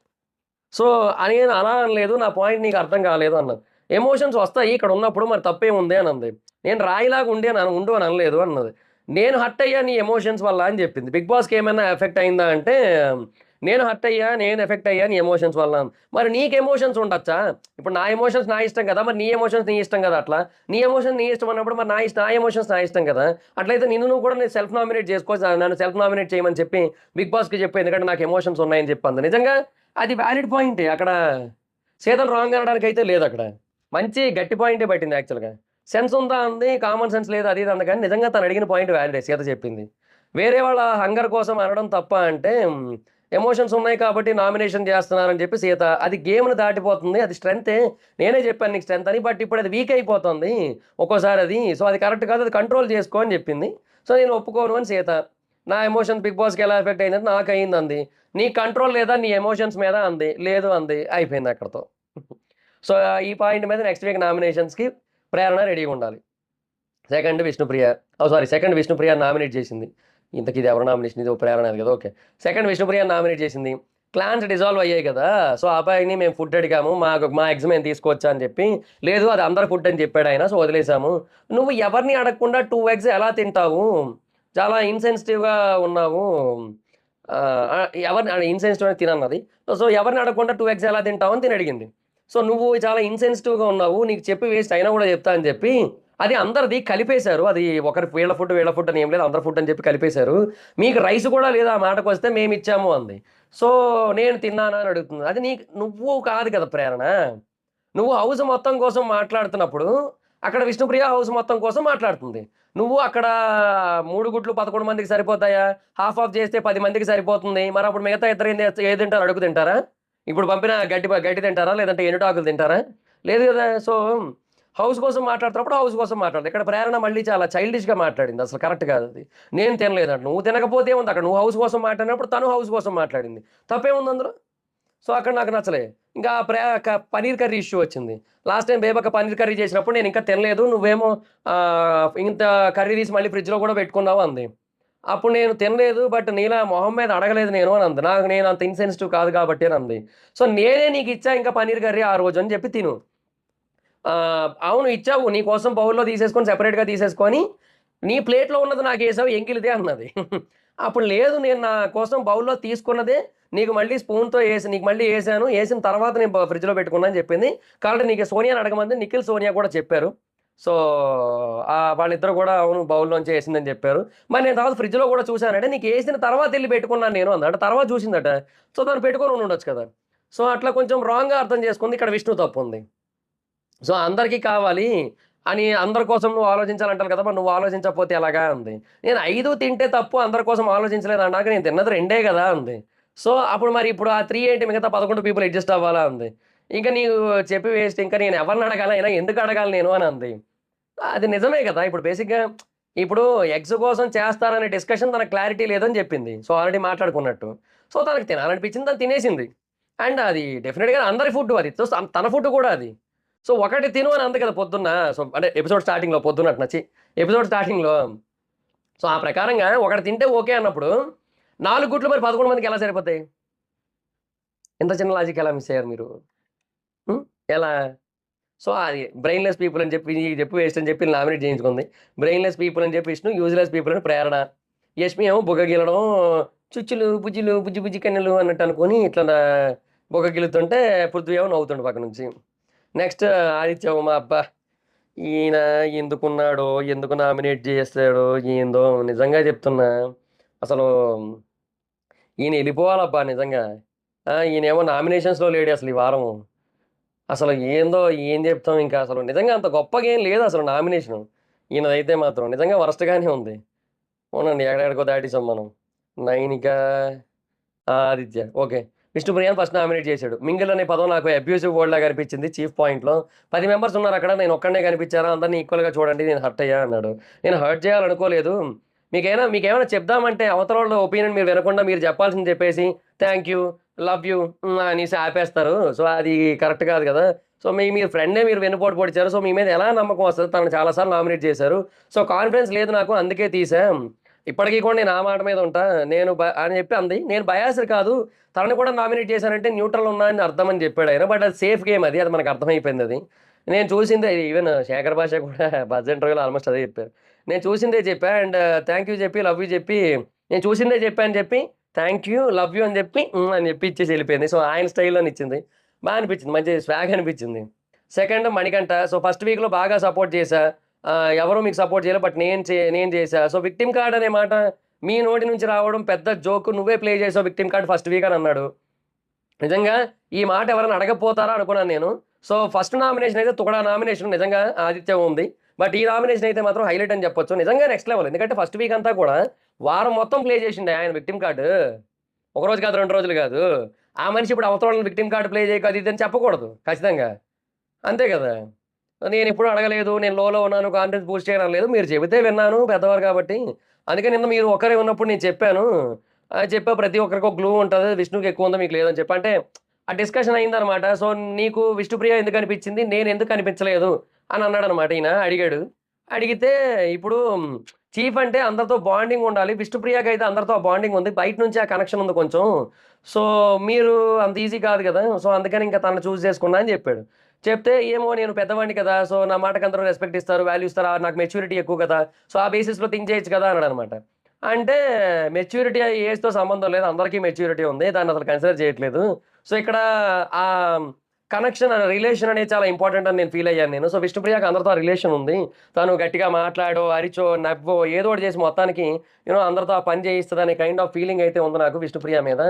సో, నేను అలా అనలేదు. నా పాయింట్ నీకు అర్థం కాలేదు అన్నాను. ఎమోషన్స్ వస్తాయి ఇక్కడున్నప్పుడు మరి తప్పేముంది అని అంది. నేను రాయిలాగా ఉండు అని అనలేదు అన్నది. నేను హర్ట్ అయ్యా నీ ఎమోషన్స్ వల్ల అని చెప్పింది. బిగ్ బాస్‌కి ఏమైనా ఎఫెక్ట్ అయిందా అంటే, నేను హర్ట్ అయ్యా, నేను ఎఫెక్ట్ అయ్యా నీ ఎమోషన్స్ వల్ల. మరి నీకు ఎమోషన్స్ ఉండొచ్చా? ఇప్పుడు నా ఎమోషన్స్ నా ఇష్టం కదా! మరి నీ ఎమోషన్స్ నీ ఇష్టం కదా అట్లా. నీ ఎమోషన్ నీ ఇష్టం అన్నప్పుడు మరి నా ఎమోషన్స్ నా ఇష్టం కదా! అట్లయితే నిన్ను నువ్వు కూడా నేను సెల్ఫ్ నామినేట్ చేసుకో. నన్ను సెల్ఫ్ నామినేట్ చేయమని చెప్పి బిగ్ బాస్‌కి చెప్పు. ఎందుకంటే నాకు ఎమోషన్స్ ఉన్నాయని చెప్పి అంది. నిజంగా అది వాలిడ్ పాయింటే. అక్కడ సీతను రాంగ్ అనడానికైతే లేదక్కడ. మంచి గట్టి పాయింటే పట్టింది యాక్చువల్‌గా. సెన్స్ ఉందా అంది. కామన్ సెన్స్ లేదు అది ఇది అంది కానీ నిజంగా తను అడిగిన పాయింట్ వాలిడే సీత చెప్పింది. వేరే వాళ్ళ హంగర్ కోసం అనడం తప్పా అంటే ఎమోషన్స్ ఉన్నాయి కాబట్టి నామినేషన్ చేస్తున్నారని చెప్పి సీత. అది గేమ్‌ని దాటిపోతుంది. అది స్ట్రెంతే. నేనే చెప్పాను నీకు స్ట్రెంత్ అని. బట్ ఇప్పుడు అది వీక్ అయిపోతుంది ఒక్కోసారి అది. సో, అది కరెక్ట్ కాదు. అది కంట్రోల్ చేసుకో అని చెప్పింది. సో, నేను ఒప్పుకోను అని సీత. నా ఎమోషన్స్ బిగ్ బాస్‌కి ఎలా ఎఫెక్ట్ అయిందంటే నాకయింది అంది. నీకు కంట్రోల్ లేదా నీ ఎమోషన్స్ మీద అంది. లేదు అంది. అయిపోయింది అక్కడితో. సో, ఈ పాయింట్ మీద నెక్స్ట్ వీక్ నామినేషన్స్‌కి ప్రేరణ రెడీగా ఉండాలి. Second Vishnupriya. Second Vishnupriya nominate చేసింది. ఇంతకి ఇది ఎవరు నామినేషన్? ఇది ప్రేరణ అది కదా! ఓకే. సెకండ్ విష్ణుప్రియ నామినేట్ చేసింది. క్లాన్స్ డిజాల్వ్ అయ్యాయి కదా! సో, ఆ అబ్బాయిని మేము ఫుడ్ అడిగాము. మా ఎగ్స్ మేము తీసుకోవచ్చా అని చెప్పి, లేదు అది అందరి ఫుడ్ అని చెప్పాడాయన. సో, వదిలేసాము. నువ్వు ఎవరిని అడగకుండా 2 ఎగ్స్ ఎలా తింటావు? చాలా ఇన్‌సెన్సిటివ్‌గా ఉన్నావు. ఎవరిని ఇన్‌సెన్సిటివ్ అని తినన్నది. సో, ఎవరిని అడగకుండా 2 ఎగ్స్ ఎలా తింటావు అని తినడిగింది. సో, నువ్వు చాలా ఇన్‌సెన్సిటివ్‌గా ఉన్నావు. నీకు చెప్పి వేస్ట్ అయినా కూడా చెప్తా అని చెప్పి, అది అందరిది కలిపేశారు. అది ఒకరి వీళ్ళ ఫుడ్ అని ఏం లేదు. అందరి ఫుడ్ అని చెప్పి కలిపేశారు. మీకు రైస్ కూడా లేదా ఆ మాటకొస్తే మేమిచ్చాము అంది. సో, నేను తిన్నానా అని అడుగుతుంది. అది నువ్వు కాదు కదా ప్రేరణ. నువ్వు హౌస్ మొత్తం కోసం మాట్లాడుతున్నప్పుడు, అక్కడ విష్ణుప్రియ హౌస్ మొత్తం కోసం మాట్లాడుతుంది. నువ్వు అక్కడ 3 గుడ్లు 11 మందికి సరిపోతాయా? హాఫ్ ఆఫ్ చేస్తే 10 మందికి సరిపోతుంది. మరప్పుడు మిగతా ఇద్దరు ఏది తింటారు? అడుగు తింటారా? ఇప్పుడు పంపిన గడ్డి తింటారా? లేదంటే ఎండుటాకులు తింటారా? లేదు గదా! సో, హౌస్ కోసం మాట్లాడుతున్నప్పుడు హౌస్ కోసం మాట్లాడదు. ఇక్కడ ప్రేరణ మళ్ళీ చాలా చైల్డిష్‌గా మాట్లాడింది. అసలు కరెక్ట్ కాదది. నేను తినలేదంట. నువ్వు తినకపోతే ఏముంది అక్కడ? నువ్వు హౌస్ కోసం మాట్లాడినప్పుడు తను హౌస్ కోసం మాట్లాడింది. తప్పేముంది అందులో? సో, అక్కడ నాకు నచ్చలే. ఇంకా పన్నీర్ కర్రీ ఇష్యూ వచ్చింది. లాస్ట్ టైమ్ బేబక్క పన్నీర్ కర్రీ చేసినప్పుడు నేను ఇంకా తినలేదు. నువ్వేమో ఇంత కర్రీ తీసి మళ్ళీ ఫ్రిడ్జ్‌లో కూడా పెట్టుకున్నావు అంది. అప్పుడు నేను తినలేదు. బట్ నీలా మొహం మీద అడగలేదు నేను అని అంది. నేను అంత ఇన్‌సెన్సిటివ్ కాదు కాబట్టి అని అంది. సో, నేనే నీకిచ్చా ఇంకా పన్నీర్ కర్రీ ఆ రోజు అని చెప్పి తిను. అవును ఇచ్చావు. నీ కోసం బౌల్‌లో తీసేసుకొని సెపరేట్‌గా తీసేసుకొని, నీ ప్లేట్‌లో ఉన్నది నాకేసావు ఎంగిలిదే అన్నది. అప్పుడు లేదు నేను నా కోసం బౌల్‌లో తీసుకున్నదే నీకు మళ్ళీ స్పూన్‌తో నీకు మళ్ళీ ఏసాను. ఏసిన తర్వాత నేను ఫ్రిడ్జ్‌లో పెట్టుకున్నా అని చెప్పింది. కాబట్టి నీకు సోనియాని అడగమంది. నిఖిల్, సోనియా కూడా చెప్పారు. సో, వాళ్ళిద్దరూ కూడా అవును బౌల్‌లోంచే ఏసిందని చెప్పారు. మరి నేను తర్వాత ఫ్రిడ్జ్‌లో కూడా చూసానంటే నీకు ఏసిన తర్వాత ఎళ్లి పెట్టుకున్నాను నేను అంది. అంటే తర్వాత చూసిందట. సో, తను పెట్టుకొని ఉండుండొచ్చు కదా! సో, అట్లా కొంచెం రాంగ్‌గా అర్థం చేసుకుంది. ఇక్కడ విష్ణు తప్పుంది. సో, అందరికీ కావాలి అని అందరి కోసం నువ్వు ఆలోచించాలంటారు కదా! మరి నువ్వు ఆలోచించకపోతే ఎలాగా అంది. నేను 5 తింటే తప్పు అందరి కోసం ఆలోచించలేదన్నాక నేను తిన్నది 2 గదా! అంది. సో, అప్పుడు మరి ఇప్పుడు ఆ 3 ఏంటి మిగతా 11 పీపుల్ అడ్జస్ట్ అవ్వాలా అంది. ఇంక నీవు చెప్పి వేస్ట్ ఇంకా నేను ఎవరిని అడగాలి అయినా ఎందుకు అడగాలి నేను అని అంది. అది నిజమే గదా! ఇప్పుడు బేసిక్‌గా ఇప్పుడు ఎగ్స్ కోసం చేస్తారనే డిస్కషన్ తనకు క్లారిటీ లేదని జెప్పింది. So, already మాట్లాడుకున్నట్టు. సో, తనకు తినాలనిపించింది తను తినేసింది. అండ్ అది డెఫినిట్‌గా అందరి ఫుడ్డు అది. సో, తన ఫుడ్ కూడా అది. సో, ఒకటి తిను అని అంది కదా పొద్దున్న. సో, అంటే ఎపిసోడ్ స్టార్టింగ్‌లో పొద్దున్నటన ఎపిసోడ్ స్టార్టింగ్‌లో. సో, ఆ ప్రకారంగా ఒకటి తింటే ఓకే అన్నప్పుడు 4 గుడ్లు మరి 11 మందికి ఎలా సరిపోతాయి? ఇంత చిన్న లాజిక్ ఎలా మిస్ అయ్యారు మీరు? హ్మ్. ఎలా? సో, అది బ్రెయిన్‌లెస్ పీపుల్ అని చెప్పి చెప్పి వేస్ట్ అని చెప్పి నామినేట్ చేయించుకుంది. బ్రెయిన్‌లెస్ పీపుల్ అని చెప్పి విష్ణు, యూజ్‌లెస్ పీపుల్ అని ప్రేరణ. యష్మి ఏమో బుగ్గ గిల్లడం, చుచ్చులు, బుజ్జిలు, బుజ్జి బుజ్జి కన్నులు అన్నట్టు అనుకోని ఇట్లా బుగ్గ గిల్లుతుంటే పృథ్వీ ఏమో నవ్వుతుండు పక్క నుంచి. నెక్స్ట్ ఆదిత్య ఉమా అబ్బా! ఈయన ఎందుకున్నాడో, ఎందుకు నామినేట్ చేసాడో ఏందో నిజంగా చెప్తున్నా. అసలు ఈయన ఎళ్ళిపోవాలబ్బా నిజంగా. ఈయనేమో నామినేషన్స్‌లో లేడు అసలు ఈ వారం. అసలు ఏందో ఏం చెప్తాం ఇంకా అసలు నిజంగా అంత గొప్పగా ఏం లేదసలు నామినేషను. ఈయనదైతే మాత్రం నిజంగా వరస్ట్‌గానే ఉంది. అవునండి. ఎక్కడెక్కడికో దాటేసాం మనం. నైనిక, ఆదిత్య ఓకే. విష్ణుప్రియని ఫస్ట్ నామినేట్ చేసాడు. మింగిల్ అనే పదం నాకు అబ్యూసివ్ వర్డ్ లాగా అనిపించింది చీఫ్ పాయింట్‌లో. 10 మెంబర్స్ ఉన్నారక్కడ. నేను ఒక్కడినే కనిపించారా? అందరిని ఈక్వల్‌గా చూడండి. నేను హర్ట్ అయ్యా అన్నాడు. నేను హర్ట్ చేయాలనుకోలేదు. మీకేమైనా చెప్దామంటే అవతలోళ్ళ ఒపీనియన్ మీరు వినకుండా మీరు చెప్పాల్సింది చెప్పేసి థాంక్ యూ, లవ్ యూ అనేసి ఆపేస్తారు. సో, అది కరెక్ట్ కాదు కదా! సో, మీరు ఫ్రెండే మీరు వెన్నుపోటు పొడిచారు. సో, మీ మీద ఎలా నమ్మకం వస్తది? తనని చాలా సార్లు నామినేట్ చేశారు. సో, కాన్ఫిడెన్స్ లేదు నాకు అందుకే తీసాం. ఇప్పటికి కూడా నేను ఆ మాట మీద ఉంటా. నేను అని చెప్పి అంది. నేను బయాస్డ్ కాదు. తనని కూడా నామినేట్ చేశానంటే న్యూట్రల్ ఉన్నా అని అర్థం అని చెప్పాడాయన. బట్ అది సేఫ్ గేమ్ అది. అది మనకు అర్థమైపోయిందది. నేను చూసిందే ఈవెన్ శేఖర్ భాష కూడా బజ్ ఇంటర్వ్యూలో ఆల్‌మోస్ట్ అదే చెప్పారు. నేను చూసిందే చెప్పా అండ్ థాంక్ యూ చెప్పి, లవ్ యూ చెప్పి, నేను చూసిందే చెప్పా అని చెప్పి, థాంక్ యూ, లవ్ యూ అని చెప్పి, అని చెప్పి ఇచ్చేసి ఎళ్ళిపోయింది. సో, ఆయన స్టైల్‌లోనే ఇచ్చింది. అనిపించింది. మంచి స్వాగ్ అనిపించింది. సెకండ్ మణికంఠ. సో, ఫస్ట్ వీక్‌లో బాగా సపోర్ట్ చేశా. ఎవరు మీకు సపోర్ట్ చేయలేదు. బట్ నేను చేశా. సో, విక్టిమ్ కార్డ్ అనే మాట మీ నోటి నుంచి రావడం పెద్ద జోక్. నువ్వే ప్లే చేసావు విక్టిమ్ కార్డ్ ఫస్ట్ వీక్ అని అన్నాడు. నిజంగా ఈ మాట ఎవరైనా అడగకపోతారా అనుకున్నాను నేను. సో, ఫస్ట్ నామినేషన్ అయితే తుగడా నామినేషన్ నిజంగా ఆదిత్య ఉంది. బట్ ఈ నామినేషన్ అయితే మాత్రం హైలైట్ అని చెప్పొచ్చు. నిజంగా నెక్స్ట్ లెవెల్. ఎందుకంటే ఫస్ట్ వీక్ అంతా కూడా వారం మొత్తం ప్లే చేసిండే ఆయన విక్టిమ్ కార్డ్. ఒక రోజు కాదు, 2 రోజులు కాదు. ఆ మనిషి ఇప్పుడు అవతల వాళ్ళని విక్టిమ్ కార్డ్ ప్లే చేయకు అది ఇది అని చెప్పకూడదు ఖచ్చితంగా. అంతే కదా! నేనెప్పుడు అడగలేదు. నేను లోలో ఉన్నాను. కాన్ఫిడెన్స్ బూస్ట్ చేయడం లేదు. మీరు చెబితే విన్నాను పెద్దవారు కాబట్టి. అందుకే నిన్న మీరు ఒక్కరే ఉన్నప్పుడు నేను చెప్పాను. చెప్పా ప్రతి ఒక్కరికి ఒక గ్లూ ఉంటది. విష్ణుకి ఎక్కువుంది మీకు లేదని చెప్పి. అంటే ఆ డిస్కషన్ అయిందనమాట. సో, నీకు విష్ణుప్రియ ఎందుకనిపించింది? నేనెందుకు కనిపించలేదు అని అన్నాడనమాట ఈయన. అడిగాడు. అడిగితే ఇప్పుడు చీఫ్ అంటే అందరితో బాండింగ్ ఉండాలి. విష్ణుప్రియకైతే అందరితో ఆ బాండింగ్ ఉంది. బయట నుంచి ఆ కనెక్షన్ ఉంది కొంచెం. సో, మీరు అంత ఈజీ కాదు కదా! సో, అందుకని ఇంక తనని చూజ్ చేసుకున్నా అని చెప్పాడు. చెప్తే ఏమో నేను పెద్దవాడిని కదా! సో, నా మాటకి అందరూ రెస్పెక్ట్ ఇస్తారు, వాల్యూ ఇస్తారు. నాకు మెచ్యూరిటీ ఎక్కువ కదా! సో, ఆ బేసిస్‌లో థింక్ చేయొచ్చు కదా! అన్నాడనమాట. అంటే మెచ్యూరిటీ ఏజ్‌తో సంబంధం లేదు. అందరికీ మెచ్యూరిటీ ఉంది. దాన్నసలు కన్సిడర్ చేయట్లేదు. సో, ఇక్కడ ఆహ్, కనెక్షన్ రిలేషన్ అనేది చాలా ఇంపార్టెంట్ అని నేను ఫీల్ అయ్యాను నేను. సో, విష్ణుప్రియకి అందరితో ఆ రిలేషన్ ఉంది. తను గట్టిగా మాట్లాడో, అరిచో, నవ్వో ఏదో ఒకటి చేసి మొత్తానికి అందరితో ఆ పని చేయిస్తదనే కైండ్ ఆఫ్ ఫీలింగ్ అయితే ఉంది నాకు విష్ణుప్రియ మీద.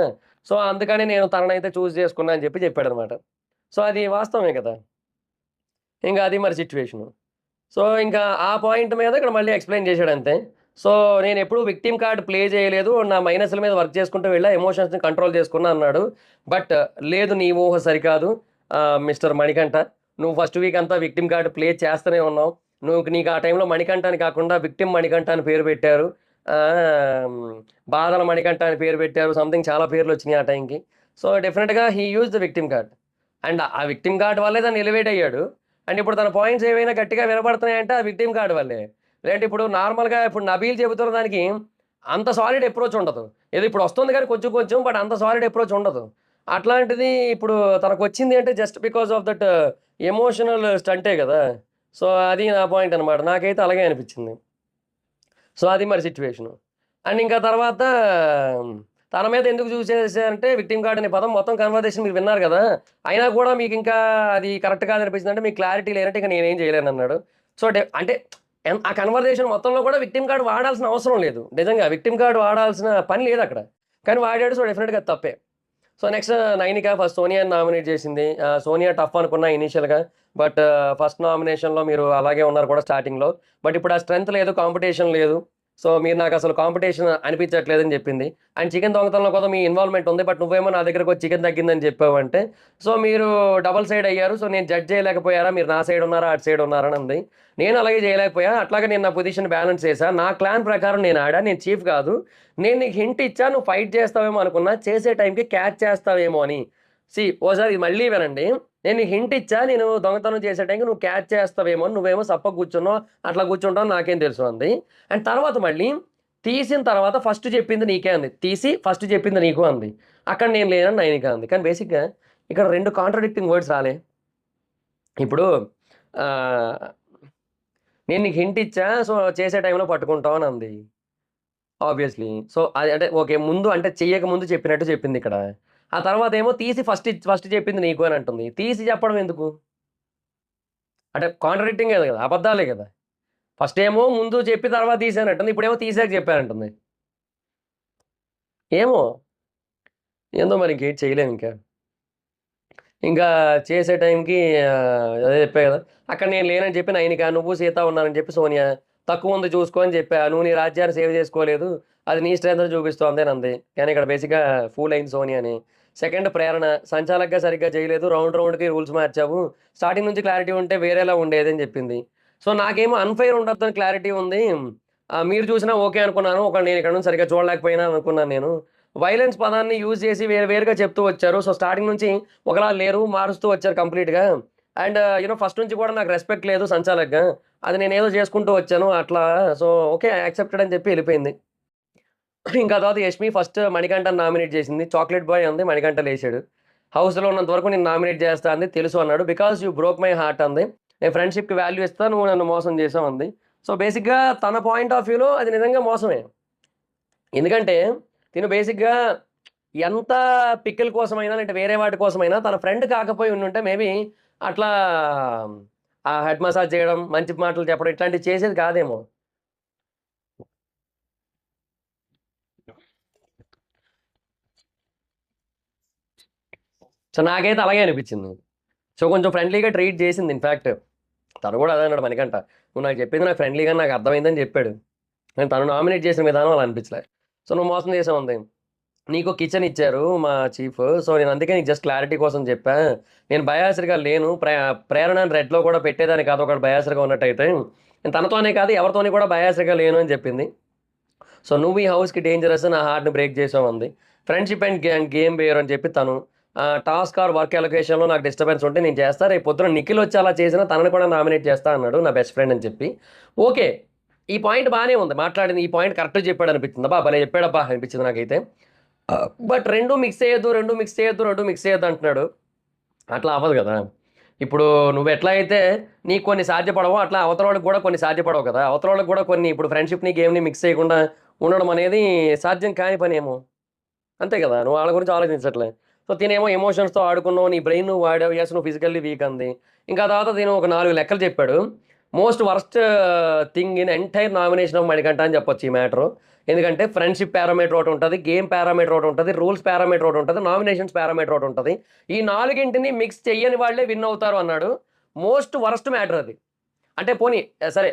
సో, అందుకని నేను తననైతే చూజ్ చేసుకున్నా అని చెప్పాడనమాట. సో, అది వాస్తవమే కదా! ఇంక అది మరి సిట్యుయేషను. సో, ఇంకా ఆ పాయింట్ మీద ఇక్కడ మళ్ళీ ఎక్స్‌ప్లెయిన్ చేశాడంతే. సో, నేనెప్పుడు విక్టిమ్ కార్డ్ ప్లే చేయలేదు. నా మైనస్‌ల మీద వర్క్ చేసుకుంటూ వెళ్ళా. ఎమోషన్స్‌ని కంట్రోల్ చేసుకున్నా అన్నాడు. బట్ లేదు నీ ఊహ సరికాదు. మిస్టర్ మణికంఠ. నువ్వు ఫస్ట్ వీక్ అంతా విక్టిమ్ కార్డ్ ప్లే చేస్తూనే ఉన్నావు. నీకు ఆ టైంలో మణికంఠ అని కాకుండా విక్టిమ్ మణికంఠ అని పేరు పెట్టారు. హ్మ్. బాధల మణికంఠ అని పేరు పెట్టారు. సంథింగ్ చాలా పేర్లొచ్చినాయి ఆ టైంకి. సో, డెఫినిట్‌గా he used the victim card. And ఆ విక్టిమ్ కార్డ్ వల్లే తను ఎలివేట్ అయ్యాడు. అండ్ ఇప్పుడు తన పాయింట్స్ ఏవైనా గట్టిగా వినపడుతున్నాయంటే ఆ విక్టిమ్ కార్డ్ వల్లే. లేదంటే ఇప్పుడు నార్మల్‌గా ఇప్పుడు నబీల్ చెబుతున్న దానికి అంత సాలిడ్ అప్రోచ్ ఉండదు. ఏదో ఇప్పుడు వస్తుంది గానీ కొంచెం కొంచెం బట్ అంత సాలిడ్ అప్రోచ్ ఉండదు. అట్లాంటిది ఇప్పుడు తనకొచ్చింది అంటే just because of that emotional స్టంటే గదా! సో, అది నా పాయింట్ అనమాట. నాకైతే అలాగే అనిపిచ్చింది. సో, అది మరి సిట్యుయేషను. అండ్ ఇంకా తర్వాత తన మీద ఎందుకు చూజ్ చేశారంటే విక్టిమ్ కార్డ్ అనే పదం మొత్తం కన్వర్జేషన్ మీరు విన్నారు గదా! అయినా కూడా మీకింకా అది కరెక్ట్ కాదనిపించిందంటే మీకు క్లారిటీ లేనట్టు ఇక నేనేం చేయలేనన్నాడు. సో, అంటే ఆ కన్వర్జేషన్ మొత్తంలో కూడా విక్టిమ్ కార్డ్ వాడాల్సిన అవసరం లేదు. నిజంగా విక్టిమ్ కార్డ్ వాడాల్సిన పని లేదక్కడ. కానీ వాడాడు. సో, డెఫినిట్‌గా అది తప్పే. సో, నెక్స్ట్ నైనిక ఫస్ట్ సోనియాని నామినేట్ చేసింది. సోనియా టఫ్ అనుకున్నా ఇనీషియల్‌గా. బట్ ఫస్ట్ నామినేషన్‌లో మీరు అలాగే ఉన్నారు కూడా స్టార్టింగ్‌లో. బట్ ఇప్పుడు ఆ స్ట్రెంత్ లేదు, కాంపిటీషన్ లేదు. సో, మీరు నాకసలు కాంపిటీషన్ అనిపించట్లేదని చెప్పింది. అండ్ చికెన్ దొంగతనంలో కూడా మీ ఇన్వాల్వ్‌మెంట్ ఉంది. బట్ నువ్వేమో నా దగ్గరకొచ్చి చికెన్ తగ్గిందని చెప్పావంటే, సో, మీరు డబుల్ సైడ్ అయ్యారు. సో, నేను జడ్జ్ చేయలేకపోయారా? మీరు నా సైడ్ ఉన్నారా? అటు సైడ్ ఉన్నారా? అని అంది. నేను అలాగే చేయలేకపోయా. అట్లాగే నేను నా పొజిషన్ బ్యాలెన్స్ చేశా. నా క్లాన్ ప్రకారం నేను ఆడా. నేను చీఫ్ కాదు. నేను నీకు హింట్ ఇచ్చా. నువ్వు ఫైట్ చేస్తావేమో అనుకున్నా. చేసే టైంకి క్యాచ్ చేస్తావేమో అని. ఓసారి ఇది మళ్ళీ వినండి. నేను నీకు హింట్ ఇచ్చా. నేను దొంగతనం చేసే టైంకి నువ్వు క్యాచ్ చేస్తావేమో అని. నువ్వేమో సప్పగా కూర్చున్నావు. అట్లా కూర్చుంటావు నాకేం తెలుసు అంది. అండ్ తర్వాత మళ్ళీ తీసిన తర్వాత ఫస్ట్ చెప్పింది నీకే అంది. తీసి ఫస్ట్ చెప్పింది నీకు అంది. అక్కడ నేను లేనని నైనిక అంది. కానీ బేసిక్‌గా ఇక్కడ 2 కాంట్రాడిక్టింగ్ వర్డ్స్ రాలే. ఇప్పుడు ఆహ్, నేను నీకు హింట్ ఇచ్చా. సో, చేసే టైంలో పట్టుకుంటావు అని అంది. ఆబ్వియస్‌లీ. సో, అది అంటే ఓకే. ముందు అంటే చెయ్యక ముందు చెప్పినట్టు చెప్పిందిక్కడ. ఆ తర్వాతేమో తీసి ఫస్ట్ చెప్పింది నీకు అని అంటుంది. తీసి చెప్పడం ఎందుకు? అంటే కాంట్రాడిక్టింగే కదా! అబద్దాలే కదా! ఫస్టేమో ముందు చెప్పి తర్వాత తీసానంటుంది. ఇప్పుడేమో తీసాక చెప్పానంటుంది. ఏమో! ఏందో మరి ఇంకేటి చేయలేమింకా. ఇంకా చేసే టైంకి అదే చెప్పా గదా! అక్కడ నేను లేనని చెప్పి నైనిక, నువ్వు సీత ఉన్నారని చెప్పి సోనియా. తక్కువుంది చూసుకో అని చెప్పా. నువ్వు నీ రాజ్యాన్ని సేవ్ చేసుకోలేదు. అది నీ స్ట్రెంగ్త్‌ని చూపిస్తోంది అని అంది. కానీ ఇక్కడ బేసిక్‌గా ఫూల్ అయింది సోనియాని. సెకండ్ ప్రేరణ సంచాలక్‌గా సరిగ్గా చేయలేదు. రౌండ్ రౌండ్‌కి రూల్స్ మార్చావు. స్టార్టింగ్ నుంచి క్లారిటీ ఉంటే వేరేలా ఉండేది అని చెప్పింది. సో, నాకేమో అన్‌ఫెయిర్ ఉండొద్దని క్లారిటీ ఉంది. మీరు చూసినా ఓకే అనుకున్నాను. ఒకవేళ నేను ఇక్కడ నుంచి సరిగ్గా చూడలేకపోయినా అనుకున్నాను నేను. వైలెన్స్ పదాన్ని యూజ్ చేసి వేరు వేరుగా చెప్తూ వచ్చారు. సో, స్టార్టింగ్ నుంచి ఒకలా లేరు. మారుస్తూ వచ్చారు కంప్లీట్‌గా. అండ్ ఫస్ట్ నుంచి కూడా నాకు రెస్పెక్ట్ లేదు సంచాలక్‌గా. అది నేనేదో చేసుకుంటూ వచ్చాను. అట్లా సో, ఓకే. యాక్సెప్టెడ్ అని చెప్పి ఎళ్ళిపోయింది. ఇంకా తర్వాత యష్మి ఫస్ట్ మణికంఠని నామినేట్ చేసింది. చాక్లేట్ బాయ్ అంది. మణికంఠ లేసాడు. హౌస్‌లో ఉన్నంత వరకు నిన్ను నామినేట్ చేస్తా అంది. తెలుసు అన్నాడు. Because you broke my heart అంది. నేను ఫ్రెండ్‌షిప్‌కి వాల్యూ ఇస్తా. నువ్వు నన్ను మోసం చేసావు అంది. సో, బేసిక్‌గా తన పాయింట్ ఆఫ్ వ్యూలో అది నిజంగా మోసమే. ఎందుకంటే తిను బేసిక్‌గా ఎంత పికిల్ కోసమైనా లేదంటే వేరే వాటి కోసమైనా తన ఫ్రెండ్ కాకపోయి ఉండుంటే మేబీ అట్లా హెడ్ మసాజ్ చేయడం, మంచి మాటలు చెప్పడం ఇట్లాంటివి చేసేది కాదేమో. సో, నాకైతే అలాగే అనిపించింది. సో, కొంచెం ఫ్రెండ్లీగా ట్రీట్ చేసింది ఇన్‌ఫాక్ట్. తను కూడా అదే అన్నాడు మణికంఠ. "నువ్వు నాకు చెప్పింది నాకు ఫ్రెండ్లీగానే నాకు అర్థమైందని" చెప్పాడు. కానీ తను నామినేట్ చేసిన విధానం అలా అనిపించలే. సో, "నువ్వు మోసం చేసావు" అంది. నీకు కిచెన్ ఇచ్చారు మా చీఫ్. సో, నేను అందుకే నీకు జస్ట్ క్లారిటీ కోసం చెప్పా. నేను బయాస్డ్‌గా లేను. ప్రేరణని రెడ్‌లో కూడా పెట్టేదాన్ని కాదు ఒకడు బయాస్డ్‌గా ఉన్నట్టయితే. నేను తనతోనే కాదు ఎవరితోని కూడా బయాస్డ్‌గా లేను అని చెప్పింది. సో, నువ్వు ఈ హౌస్‌కి డేంజరస్ నా హార్ట్‌ని బ్రేక్ చేసావు అంది. ఫ్రెండ్‌షిప్ అండ్ గేమ్ వేర్ అని చెప్పి తను. టాస్క్ ఆర్ వర్క్ అలొకేషన్‌లో నాకు డిస్టర్బెన్స్ ఉంటే నేను చేస్తా. రేపు పొద్దున నిఖిల్ వచ్చి అలా చేసినా తనని కూడా నామినేట్ చేస్తా అన్నాడు నా బెస్ట్ ఫ్రెండ్ అని చెప్పి. ఓకే. ఈ పాయింట్ బానే ఉంది. మాట్లాడింది ఈ పాయింట్ కరెక్ట్‌గా చెప్పాడనిపించింది. అబ్బా! భలే చెప్పాడబ్బా! అనిపించింది నాకైతే. బట్ 2 మిక్స్ చేయొద్దు, 2 మిక్స్ చేయొద్దు, 2 మిక్స్ చేయొద్దు అంటున్నాడు. అట్లా అవ్వదు గదా! ఇప్పుడు నువ్వెట్లా అయితే నీకు కొన్ని సాధ్యపడవో, అట్లా అవతలోళ్ళకి గూడా కొన్ని సాధ్యపడవు కదా! అవతలోళ్ళకి గూడా కొన్ని ఇప్పుడు ఫ్రెండ్‌షిప్‌ని, గేమ్‌ని మిక్స్ చేయకుండా ఉండడం అనేది సాధ్యం కాని పనేమో. అంతే గదా! నువ్వు ఆళ్ళ గురించి ఆలోచించట్లే. సో, తినేమో ఎమోషన్స్‌తో ఆడుకున్నావు, నీ బ్రెయిన్ నువ్వు వాడావు. యెస్ నువ్వు ఫిజికల్లీ వీక్ అంది. ఇంకా తర్వాత తిను ఒక 4 లెక్కలు చెప్పాడు. Most worst thing in entire nomination of Manikanta అని చెప్పొచ్చు ఈ మ్యాటరు. ఎందుకంటే ఫ్రెండ్‌షిప్ పారామీటర్ ఒకటుంటది, గేమ్ పారామీటర్ ఒకటుంటది, రూల్స్ పారామీటర్ ఒకటుంటది, నామినేషన్స్ పారామీటర్ ఒకటుంటది. ఈ 4గింటిని మిక్స్ చెయ్యని వాళ్ళే విన్ అవుతారు అన్నాడు. మోస్ట్ వరస్ట్ మ్యాటర్ అది. అంటే పోనీ సరే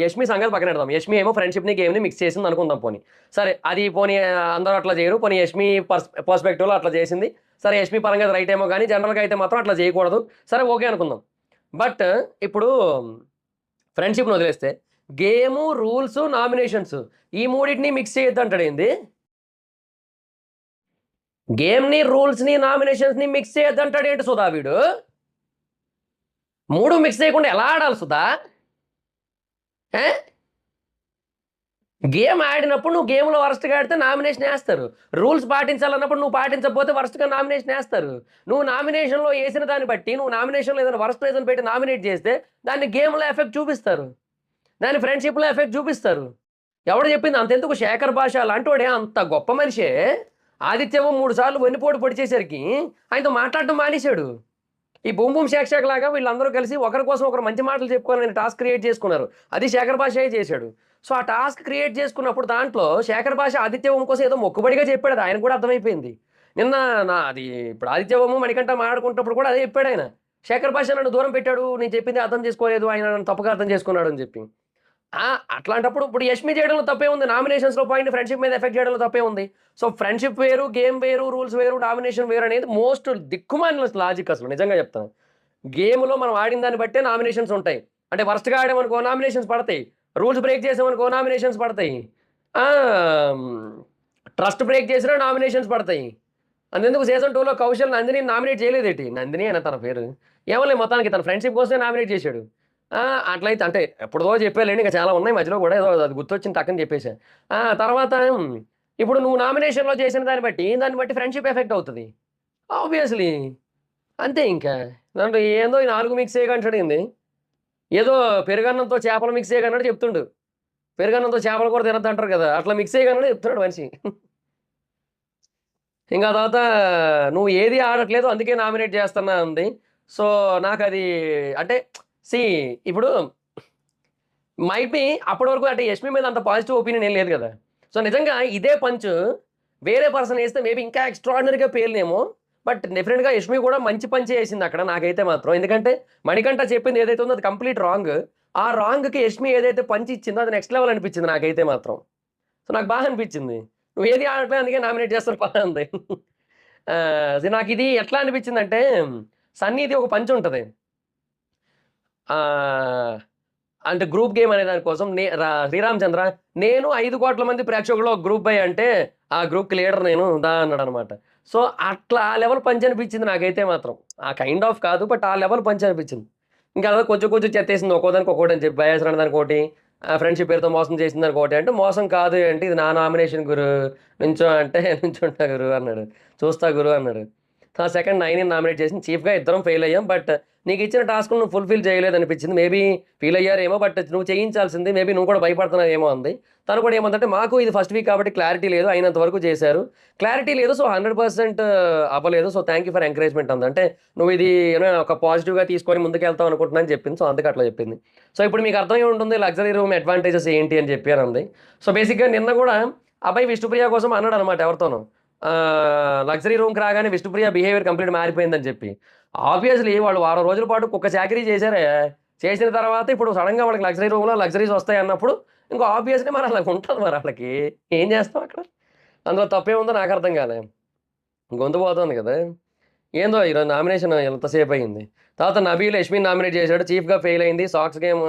యష్మి సంగతి పక్కనెడదాం. యష్మి ఏమో ఫ్రెండ్‌షిప్‌ని, గేమ్‌ని మిక్స్ చేసింది అనుకుందాం పోనీ. సరే అది పోనీ అందరూ అట్లా చేయరు. పోనీ యష్మి పర్స్‌పెక్టివ్‌లో అట్లా చేసింది. సరే యష్మి పరంగా అది రైట్ ఏమో గానీ జనరల్‌గా అయితే మాత్రం అట్లా చేయకూడదు. సరే ఓకే అనుకుందాం. బట్ ఇప్పుడు ఫ్రెండ్‌షిప్‌ని వదిలేస్తే గేము, రూల్సు, నామినేషన్స్ ఈ మూడిటిని మిక్స్ చేయొద్దంటాడేంది? గేమ్‌ని, రూల్స్‌ని, నామినేషన్స్‌ని మిక్స్ చేయొద్దంటాడేంటి సుధా వీడు? 3 మిక్స్ చేయకుండా ఎలా ఆడాలి సుధా? ఆ! గేమ్ ఆడినప్పుడు నువ్వు గేమ్‌లో వరస్ట్‌గా ఆడితే నామినేషన్ ఏస్తారు. రూల్స్ పాటించాలన్నప్పుడు నువ్వు పాటించకపోతే వరస్ట్‌గా నామినేషన్ ఏస్తారు. నువ్వు నామినేషన్‌లో ఏసిన దాన్ని బట్టి నువ్వు నామినేషన్‌లో ఏదైనా వరస్ట్ రీజన్ పెట్టి నామినేట్ చేస్తే దాన్ని గేమ్‌లో ఎఫెక్ట్ చూపిస్తారు. దాన్ని ఫ్రెండ్‌షిప్‌లో ఎఫెక్ట్ చూపిస్తారు. ఎవడు చెప్పింది అంతెందుకు 'శేఖర్ భాష' లాంటోడే అంత గొప్ప మనిషే ఆదిత్యేమో 3 సార్లు వెన్నుపోటు పొడిచేసరికి ఆయనతో మాట్లాడడం మానేశాడు. ఈ 'బూమ్ బూమ్ షేక్ షేక్' లాగా వీళ్ళందరూ కలిసి ఒకరి కోసం ఒకరు మంచి మాటలు చెప్పుకోవాలని టాస్క్ క్రియేట్ చేసుకున్నారు. అది 'శేఖర్ భాషయే' చేశాడు. సో, ఆ టాస్క్ క్రియేట్ చేసుకున్నప్పుడు దాంట్లో 'శేఖర్ భాష' ఆదిత్య ఓం కోసం ఏదో మొక్కుబడిగా చెప్పాడు. అది ఆయనకు కూడా అర్థమైపోయింది. నిన్న అది ఇప్పుడు ఆదిత్య ఓము, మణికంఠ మాట్లాడుకుంటున్నప్పుడు కూడా అదే చెప్పాడాయన. 'శేఖర్ భాష నన్ను దూరం పెట్టాడు. నేను చెప్పింది అర్థం చేసుకోలేదు. ఆయన నన్ను తప్పుగా అర్థం చేసుకున్నాడు' అని చెప్పి. అట్లాంటప్పుడు ఇప్పుడు 'యష్మి' చేయడంలో తప్పేముంది? నామినేషన్స్‌లో పాయింట్ ఫ్రెండ్‌షిప్ మీద ఎఫెక్ట్ చేయడంలో తప్పేముంది? సో, ఫ్రెండ్‌షిప్ వేరు, గేమ్ వేరు, రూల్స్ వేరు, డామినేషన్ వేరు అనేది మోస్ట్ దిక్కుమాలిన లాజిక్ అసలు నిజంగా చెప్తాను. గేమ్‌లో మనం ఆడిన దాన్ని బట్టే నామినేషన్స్ ఉంటాయి. అంటే వరస్ట్‌గా ఆడామనుకో నామినేషన్స్ పడతాయి. రూల్స్ బ్రేక్ చేసామనుకో నామినేషన్స్ పడతాయి. హ్మ్. ట్రస్ట్ బ్రేక్ చేసినా నామినేషన్స్ పడతాయి. అంతెందుకు సీజన్ 2లో కౌశల్ నందినిని నామినేట్ చేయలేదేటి? నందినియేనా తన పేరు? ఏమోలే మొత్తానికి తన ఫ్రెండ్‌షిప్ కోసమే నామినేట్ చేశాడు. అట్లయితే అంటే ఎప్పుడో చెప్పానులెండి. ఇంకా చాలా ఉన్నాయి మధ్యలో కూడా ఏదో అది గుర్తొచ్చింది టక్కని చెప్పేసా. తర్వాత ఇప్పుడు నువ్వు నామినేషన్‌లో చేసిన దాన్ని బట్టి ఫ్రెండ్‌షిప్ ఎఫెక్ట్ అవుతది. ఆబ్వియస్‌లీ. అంతే ఇంకా. దాంట్లో ఏందో ఈ 4 మిక్స్ చేయకంటాడేంది? ఏదో పెరుగన్నంతో చేపలు మిక్స్ చేయకన్నట్టు చెప్తుండు. పెరుగన్నంతో చేపల కూర తినొద్దంటారు కదా! అట్లా మిక్స్ చేయకన్నట్టు చెప్తున్నాడు మనిషి. ఇంకా తర్వాత నువ్వు ఏది ఆడట్లేదు అందుకే నామినేట్ చేస్తున్నా అంది. సో, నాకది అంటే సీ ఇప్పుడు మైట్ బీ అప్పటి వరకు అంటే 'యష్మి' మీద అంత పాజిటివ్ ఒపీనియన్ ఏం లేదు గదా! సో, నిజంగా ఇదే పంచ్ వేరే పర్సన్ ఏస్తే మేబీ ఇంకా ఎక్స్‌ట్రార్డినరీగా పేలినేమో. బట్ డెఫినిట్‌గా 'యష్మి' కూడా మంచి పంచే ఏసిందక్కడ నాకైతే మాత్రం. ఎందుకంటే 'మణికంఠ' చెప్పింది ఏదైతే ఉందో అది కంప్లీట్ రాంగ్. ఆ రాంగ్‌కి 'యష్మి' ఏదైతే పంచ్ ఇచ్చిందో అది నెక్స్ట్ లెవెల్ అనిపించింది నాకైతే మాత్రం. సో, నాకు బాగా అనిపించింది. "నువ్వేది ఆడట్లేదు అందుకే నామినేట్ చేస్తారు పా" అంది. నాకిది ఎట్లా అనిపించిందంటే 'సన్నీది' ఒక పంచ్ ఉంటది. ఆహ్, అంటే గ్రూప్ గేమ్ అనే దాని కోసం 'శ్రీరామ్ చంద్ర' నేను 5,00,00,000 మంది ప్రేక్షకుల్లో ఒక గ్రూప్ బై అంటే, ఆ గ్రూప్‌కి లీడర్ నేను దా అన్నాడనమాట. సో, అట్లా ఆ లెవెల్ పంచ్ అనిపించింది నాకైతే మాత్రం. ఆ కైండ్ ఆఫ్ కాదు. బట్ ఆ లెవెల్ పంచ్ అనిపించింది. ఇంకా అలా కొంచెం కొంచెం చెత్తేసింది. ఒక్కోదానికి ఒక్కోటని చెప్పి బయాస్ దానికోటి, ఫ్రెండ్‌షిప్ పేరుతో మోసం చేసిన దానికోటి అంటే, మోసం కాదు అంటే ఇది నా నామినేషన్ గురు నుంచో అంటే నుంచుంటా గురు అన్నాడు. చూస్తా గురు అన్నాడు. సెకండ్ 9ని నామినేట్ చేసింది. చీఫ్‌గా ఇద్దరం ఫెయిల్ అయ్యాం. బట్ నీకిచ్చిన టాస్క్‌లు నువ్వు ఫుల్‌ఫిల్ చేయలేదనిపించింది. మేబీ ఫీల్ అయ్యారేమో బట్ నువ్వు చేయించాల్సింది. మేబీ నువ్వు కూడా భయపడుతున్నావేమో అంది. తను కూడా ఏమందంటే మాకు ఇది ఫస్ట్ వీక్ కాబట్టి క్లారిటీ లేదు. అయినంత వరకు చేశారు. క్లారిటీ లేదు. సో 100% అవ్వలేదు. So thank you for encouragement అంది. అంటే నువ్వు ఇది ఒక పాజిటివ్‌గా తీసుకొని ముందుకెళ్తావు అనుకుంటున్నా అని చెప్పింది. సో అందుకే అట్లా చెప్పింది. సో ఇప్పుడు మీకు అర్థమై ఉంటుంది లగ్జరీ రూమ్ అడ్వాంటేజెస్ ఏంటి అని చెప్పి అని అంది. సో బేసిక్‌గా నిన్న కూడా అబ్బాయి విష్ణుప్రియ కోసం అన్నాడనమాట ఎవరితోనో. లగ్జరీ రూమ్‌కి రాగానే విష్ణుప్రియ బిహేవియర్ కంప్లీట్ మారిపోయిందని చెప్పి. ఆబ్వియస్‌లీ వాళ్ళు వారం రోజుల పాటు కుక్క చాకిరీ చేశారే. చేసిన తర్వాత ఇప్పుడు సడెన్‌గా వాళ్ళకి లగ్జరీ రూమ్‌లో లగ్జరీస్ వస్తాయన్నప్పుడు ఇంక ఆబ్వియస్‌లీ మరి అలా ఉంటది మరి ఆళ్ళకి. ఏం చేస్తాం అక్కడ? అందులో తప్పేముందో నాకు అర్థం కాలే. గొంతు పోతుంది కదా! ఏందో ఈరోజు నామినేషన్ ఎంతసేపు అయింది. తర్వాత నబీల్ యష్మిని నామినేట్ చేశాడు. చీఫ్‌గా ఫెయిల్ అయింది. సాక్స్ గేమ్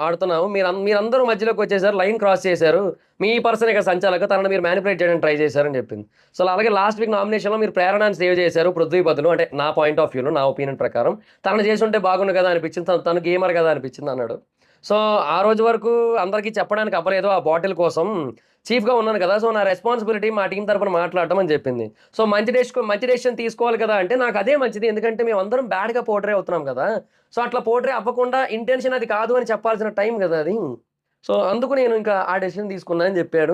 ఆడుతున్నాము. మీరందరూ మధ్యలోకొచ్చేసారు. లైన్ క్రాస్ చేశారు. మీ పర్సన్ ఇక సంచాలక. తనని మీరు మానిప్యులేట్ చేయడానికి ట్రై చేశారని చెప్పింది. సో, అలాగే లాస్ట్ వీక్ నామినేషన్‌లో మీరు ప్రేరణని సేవ్ చేశారు పృథ్వీ బదులు. అంటే నా పాయింట్ ఆఫ్ వ్యూలో, నా ఒపీనియన్ ప్రకారం. తనని చేసుంటే బాగుండు కదా అనిపించింది. తను గేమర్ కదా అనిపించింది అన్నాడు. సో, ఆ రోజు వరకు అందరికీ చెప్పడానికి అవ్వలేదు ఆ బాటిల్ కోసం. చీఫ్‌గా ఉన్నాను కదా! సో, నా రెస్పాన్సిబిలిటీ మా టీమ్ తరపున మాట్లాడటం అని చెప్పింది. సో, మంచి డెసిషన్ తీసుకోవాలి కదా! అంటే నాకు అదే మంచిది. ఎందుకంటే మేమందరం బ్యాడ్‌గా పోర్ట్రే అవుతున్నాం కదా! సో, అట్లా పోర్ట్రే అవ్వకుండా ఇంటెన్షన్ అది కాదు అని చెప్పాల్సిన టైం కదా అది. సో, అందుకు నేను ఇంకా ఆ డెసిషన్ తీసుకున్నా అని చెప్పాడు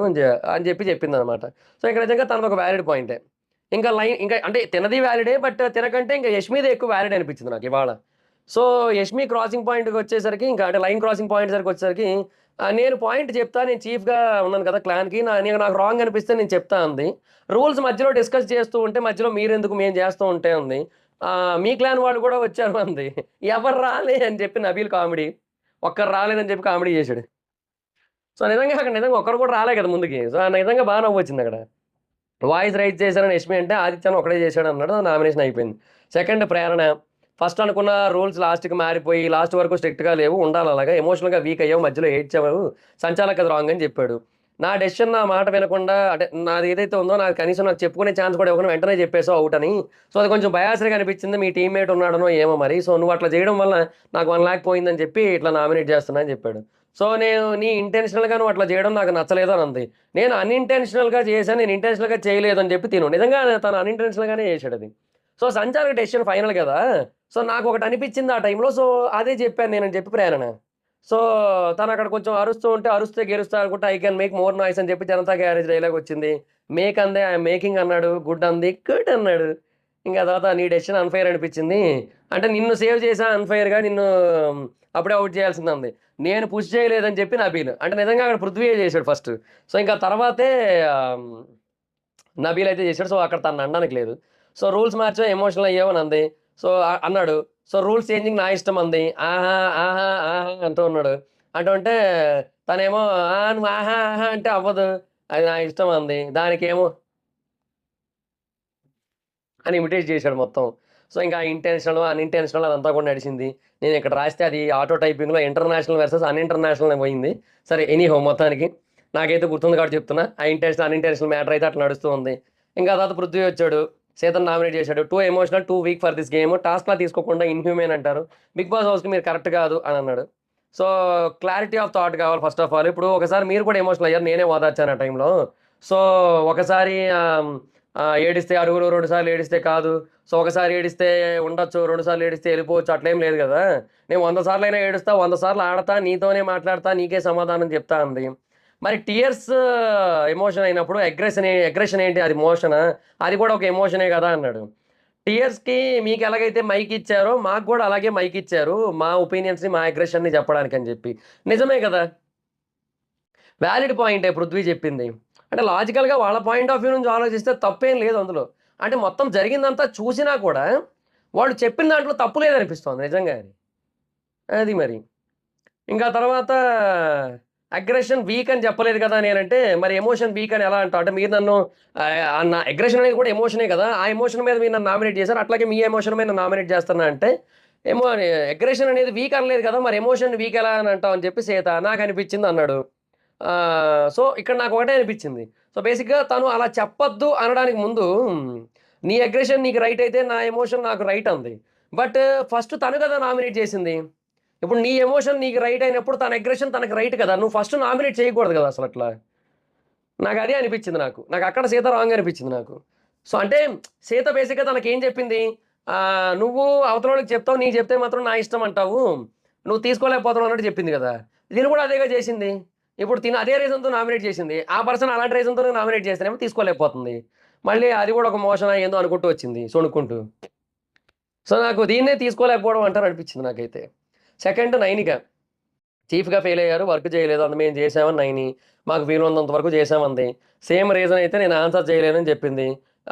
అని చెప్పి చెప్పిందనమాట. సో, ఇంక నిజంగా తనదొక వ్యాలిడ్ పాయింటే. ఇంకా అంటే తినది వ్యాలిడే. బట్ తినకంటే ఇంక యష్మిదే ఎక్కువ వ్యాలిడ్ అనిపించింది నాకివాళ. సో, యష్మి క్రాసింగ్ పాయింట్‌కొచ్చేసరికి ఇంకా అంటే లైన్ క్రాసింగ్ పాయింట్ దగ్గరికొచ్చేసరికి నేను పాయింట్ చెప్తా. నేను చీఫ్‌గా ఉన్నాను కదా క్లాన్‌కి. నాకు రాంగ్ అనిపిస్తే నేను చెప్తా అంది. రూల్స్ మధ్యలో డిస్కస్ చేస్తూ ఉంటే మధ్యలో మీరెందుకు మేము చేస్తూ ఉంటే అంది. మీ క్లాన్ వాళ్ళు కూడా వచ్చారు అంది. ఎవరు రాలే అని చెప్పి నబీల్ కామెడీ. ఒక్కరు రాలేదని చెప్పి కామెడీ చేసాడు. సో, నిజంగా ఒక్కరు కూడా రాలే కదా ముందుకి. సో, నిజంగా బా నవ్వొచ్చిందక్కడ. వాయిస్ రైజ్ చేశారని యష్మి అంటే ఆదిత్యను ఒకడే చేశాడన్నాడు. నామినేషన్ అయిపోయింది. సెకండ్ ప్రేరణ. ఫస్ట్ అనుకున్న రూల్స్ లాస్ట్‌కి మారిపోయి లాస్ట్ వరకు స్ట్రిక్ట్‌గా లేవు. ఉండాలలాగా. ఎమోషనల్‌గా వీక్ అయ్యావు. మధ్యలో ఏడ్చావు. సంచాలక్ అది రాంగ్ అని చెప్పాడు. నా డెసిషన్ నా మాట వినకుండా అంటే నాది ఏదైతే ఉందో నాకు కనీసం నాకు చెప్పుకునే ఛాన్స్ కూడా ఇవ్వకుండా వెంటనే చెప్పేసావు ఔట్ అని. సో, అది కొంచెం బయాస్‌గా అనిపించింది. మీ టీమ్‌మేట్ ఉన్నాడనో ఏమో మరి. సో, నువ్వు అట్లా చేయడం వల్ల నాకు 1,00,000 పోయిందని చెప్పి ఇట్లా నామినేట్ చేస్తున్నా అని చెప్పాడు. సో, నేను నీ ఇంటెన్షనల్‌గా నువ్వు అట్లా చేయడం నాకు నచ్చలేదు అని అంది. నేను అన్‌ఇంటెన్షనల్‌గా చేశాను. నేను ఇంటెన్షనల్‌గా చేయలేదని చెప్పి తిను. నిజంగా తను అన్‌ఇంటెన్షనల్‌గానే చేశాడది. సో, సంచాలక డెసిషన్ ఫైనల్ గదా! సో, నాకొకటి అనిపించింది ఆ టైంలో. సో, అదే చెప్పాను నేనని చెప్పి ప్రేరణ. సో, తనక్కడ కొంచెం అరుస్తూ ఉంటే అరుస్తే గెలుస్తా అనుకుంటే I can make more noise అని చెప్పి 'జనతా గ్యారేజ్' డైలాగొచ్చింది. మేక్ అందే ఐ యామ్ మేకింగ్ అన్నాడు. గుడ్ అంది. గుడ్ అన్నాడు. ఇంక ఆ తర్వాత నీ డెసిషన్ అన్‌ఫెయిర్ అనిపించింది. అంటే నిన్ను సేవ్ చేశా అన్‌ఫెయిర్‌గా నిన్ను అప్పుడే ఔట్ చేయాల్సిందంది. నేను పుష్ చేయలేదని చెప్పి నబీల్. అంటే నిజంగా అక్కడ పృథ్వీయే చేసాడు ఫస్ట్. సో, ఇంకా తర్వాతే ఆహ్, నబీల్ అయితే చేసాడు. సో, అక్కడ తనననడానికి లేదు. సో, రూల్స్ మార్చావు ఎమోషనల్ అయ్యావు అని అంది. సో, అన్నాడు. సో, రూల్స్ చేంజింగ్ నా ఇష్టం అంది. ఆహా! ఆహా! ఆహా! అంటూ ఉన్నాడు. అంటుంటే తనేమో నువ్వు ఆహా! ఆహా! అంటే అవ్వదు. అది నా ఇష్టం అంది. దానికేమో అని ఇమిటేట్ చేశాడు మొత్తం. సో, ఇంకా ఇంటెన్షనల్, అన్‌ఇంటెన్షనల్ అదంతా కూడా నడిచింది. నేనిక్కడ రాస్తే అది ఆటో టైపింగ్‌లో ఇంటర్నేషనల్ వర్సెస్ అన్‌ఇంటర్నేషనల్ అని పోయింది. సరే ఎనీహౌ మొత్తానికి నాకైతే గుర్తుంది కాబట్టి చెప్తున్నా. ఆ ఇంటెన్షనల్, అన్‌ఇంటెన్షనల్ మ్యాటర్ అయితే అట్లా నడుస్తూ ఉంది. ఇంకా ఆ తర్వాత పృథ్వీ వచ్చాడు. సీతను నామినేట్ చేశాడు. Too emotional, too weak for this game. టాస్క్‌లా తీసుకోకుండా ఇన్‌హ్యూమన్ అంటారు. బిగ్ బాస్ హౌస్‌కి మీరు కరెక్ట్ కాదు అని అన్నాడు. సో, క్లారిటీ ఆఫ్ థాట్ కావాలి ఫస్ట్ ఆఫ్ ఆల్. ఇప్పుడు ఒకసారి మీరు కూడా ఎమోషనల్ అయ్యారు. నేనే ఓదార్చాను ఆ టైంలో. సో, ఒకసారి ఏడిస్తే అడుగులు, 2 సార్లు ఏడిస్తే కాదు. సో, ఒకసారి ఏడిస్తే ఉండొచ్చు, 2 సార్లు ఏడిస్తే ఎళ్ళిపోవచ్చు అట్లేం లేదు గదా! నేను 100 సార్లైనా ఏడుస్తా, 100 సార్లు ఆడతా, నీతోనే మాట్లాడతా, నీకే సమాధానం చెప్తా అంది. మరి టియర్స్ ఎమోషన్ అయినప్పుడు అగ్రెషన్ ఏంటి అది ఎమోషనా? అది కూడా ఒక ఎమోషనే గదా! అన్నాడు. టియర్స్‌కి మీకెలాగైతే మైక్ ఇచ్చారో మాకు గూడా అలాగే మైక్ ఇచ్చారు. మా ఒపీనియన్స్‌ని, మా అగ్రెషన్‌ని చెప్పడానికని జెప్పి. నిజమే గదా! వాలిడ్ పాయింటే పృథ్వీ చెప్పింది. అంటే లాజికల్‌గా వాళ్ళ పాయింట్ ఆఫ్ వ్యూ నుంచి ఆలోచిస్తే తప్పేం లేదు అందులో. అంటే మొత్తం జరిగిందంతా చూసినా కూడా, వాళ్ళు చెప్పిన దాంట్లో తప్పు లేదనిపిస్తోంది నిజంగానే. అది మరి. ఇంకా తర్వాత అగ్రెషన్ వీక్ అని చెప్పలేదు కదా నేనంటే, మరి ఎమోషన్ వీక్ అని ఎలా అంటావు? అంటే మీరు నన్ను నా అగ్రెషన్ అనేది కూడా ఎమోషనే కదా! ఆ ఎమోషన్ మీద మీరు నన్ను నామినేట్ చేసారు. అట్లాగే మీ ఎమోషన్ మీద నన్ను నామినేట్ చేస్తున్నా అంటే, ఏమో అగ్రెషన్ అనేది వీక్ అనలేదు కదా! మరి ఎమోషన్ వీక్ ఎలా అని అంటావు అని చెప్పి సీత నాకనిపించింది అన్నాడు. సో, ఇక్కడ నాకొకటే అనిపించింది. సో, బేసిక్‌గా తను అలా చెప్పొద్దు అనడానికి ముందు నీ అగ్రెషన్ నీకు రైట్ అయితే, నా ఎమోషన్ నాకు రైట్ అంది. బట్ ఫస్ట్ తను కదా నామినేట్ చేసింది. ఇప్పుడు నీ ఎమోషన్ నీకు రైట్ అయినప్పుడు తన అగ్రెషన్ తనకి రైట్ కదా! నువ్వు ఫస్ట్ నామినేట్ చేయకూడదు కదా అసలట్లా. నాకదే అనిపించింది నాకు. నాకక్కడ సీత రాంగ్ అనిపించింది నాకు. సో, అంటే సీత బేసిక్‌గా తనకేం చెప్పింది? "నువ్వు అవతలోళ్ళకి చెప్తావు. నీకు చెప్తే మాత్రం నా ఇష్టం అంటావు. నువ్వు తీసుకోలేకపోతున్నావు" అన్నట్టు చెప్పింది కదా! తిను కూడా అదేగా చేసింది. ఇప్పుడు తిను అదే రీజన్‌తో నామినేట్ చేసింది. ఆ పర్సన్ అలాంటి రీజన్‌తోనే నామినేట్ చేస్తేనేమో తీసుకోలేకపోతుంది. మళ్ళీ అది కూడా ఒక మోషనా ఏందో అనుకుంటూ వచ్చింది సొణుక్కుంటూ. సో, నాకు దీన్నే తీసుకోలేకపోవడం అంటారు అనిపించింది నాకైతే. సెకండ్ నైనిక. చీఫ్‌గా ఫెయిల్ అయ్యారు. వర్క్ చేయలేదు. మేము చేసామని నైని. మాకు వీలున్నంత వరకు చేసామంది. సేమ్ రీజన్ అయితే నేను ఆన్సర్ చేయలేనని చెప్పింది.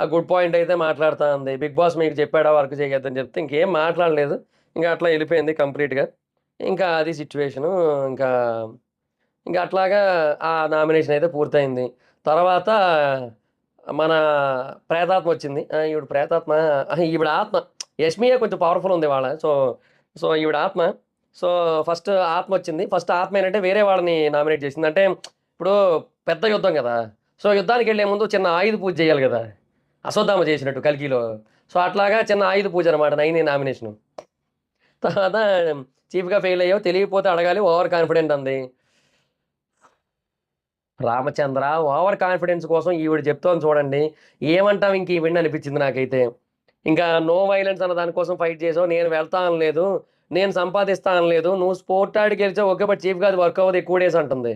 గుడ్ పాయింట్ అయితే మాట్లాడతా అంది. బిగ్ బాస్ మీకు చెప్పాడా వర్క్ చేయొద్దని చెప్తే ఇంకేం మాట్లాడలేదు. ఇంక అట్లా ఎళ్ళిపోయింది కంప్లీట్‌గా. ఇంకా అది సిట్యుయేషను. ఇంకా, ఇంకా అట్లాగా ఆ నామినేషన్ అయితే పూర్తయింది. తర్వాత మన ప్రేతాత్మ వచ్చింది. ఈవిడ ప్రేతాత్మ ఈవిడ ఆత్మ. యష్మియే కొంచెం పవర్‌ఫుల్ ఉంది వాళ్ళ. సో, ఈవిడ ఆత్మ. సో, ఫస్ట్ ఆత్మ వచ్చింది. ఫస్ట్ ఆత్మ ఏంటంటే వేరే వాళ్ళని నామినేట్ చేసింది. అంటే ఇప్పుడు పెద్ద యుద్ధం గదా! సో, యుద్ధానికెళ్ళే ముందు చిన్న ఆయుధ పూజ చేయాలి గదా! అశ్వత్థామ చేసినట్టు 'కల్కిలో'. సో, అట్లాగా చిన్న ఆయుధ పూజ అనమాట 'నైని' నామినేషను. తర్వాత చీఫ్‌గా ఫెయిల్ అయ్యావు. తెలియకపోతే అడగాలి. ఓవర్ కాన్ఫిడెంట్ అంది. రామచంద్ర ఓవర్ కాన్ఫిడెన్స్ కోసం ఈవిడ చెప్తోంది చూడండి. ఏమంటాం ఇంక ఈవిడని అనిపించింది నాకైతే. ఇంకా నో వైలెన్స్ అన్న దాని కోసం ఫైట్ చేసావు. నేను వెళ్తా అనలేదు. నేను సంపాదిస్తా అనలేదు. నువ్వు స్పోర్ట్ ఆడి గెలిచావు. ఓకే. బట్ చీఫ్‌గా అది వర్క్ అవ్వదు ఎక్కువ డేస్ అంటుంది.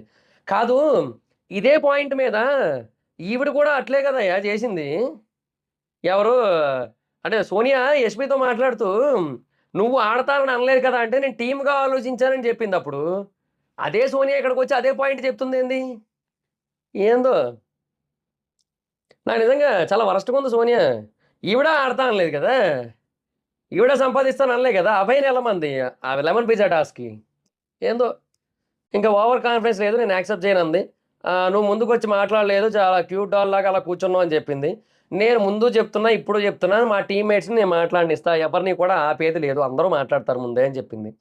కాదు ఇదే పాయింట్ మీద ఈవిడ కూడా అట్లే కదయ్యా చేసింది. ఎవరు అంటే సోనియా యష్మితో మాట్లాడుతూ నువ్వు ఆడతానని అనలేదు కదా! అంటే నేను టీమ్‌గా ఆలోచించానని చెప్పిందప్పుడు. అదే సోనియా ఇక్కడికొచ్చి అదే పాయింట్ చెప్తుందేంది? ఏందో నాకు నిజంగా చాలా వరస్ట్‌గుంది సోనియా. ఈవిడ ఆడతా అనలేదు కదా! ఈవిడ సంపాదిస్తాను అనలే కదా! అభయ్‌ని ఎళ్ళమంది. ఆ లెమన్ పిజ్జా టాస్క్‌కి. ఏందో ఇంకా ఓవర్ కాన్ఫిడెన్స్ లేదు. నేను యాక్సెప్ట్ చేయనంది. నువ్వు ముందుకొచ్చి మాట్లాడలేదు. చాలా క్యూట్ డాల్‌లాగా అలా కూర్చున్నావు అని చెప్పింది. నేను ముందు చెప్తున్నా, ఇప్పుడు చెప్తున్నా మా టీమ్‌మేట్స్‌ని నేను మాట్లాడనిస్తా. ఎవరిని కూడా ఆపేది లేదు. అందరూ మాట్లాడతారు ముందే అని చెప్పింది.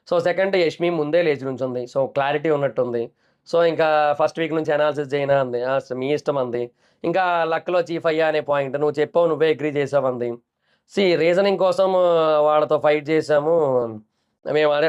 సో, సెకండ్ యష్మి ముందే లేచి నుంచుంది. సో, క్లారిటీ ఉన్నట్టుంది. సో, ఇంకా ఫస్ట్ వీక్ నుంచి అనాలిసిస్ చేయనా అంది. మీ ఇష్టం అంది. ఇంకా లక్‌లో చీఫ్ అయ్యా అనే పాయింట్. నువ్వు చెప్పావు నువ్వే అగ్రీ చేసావంది. రీజనింగ్ కోసం వాళ్ళతో ఫైట్ చేసాము.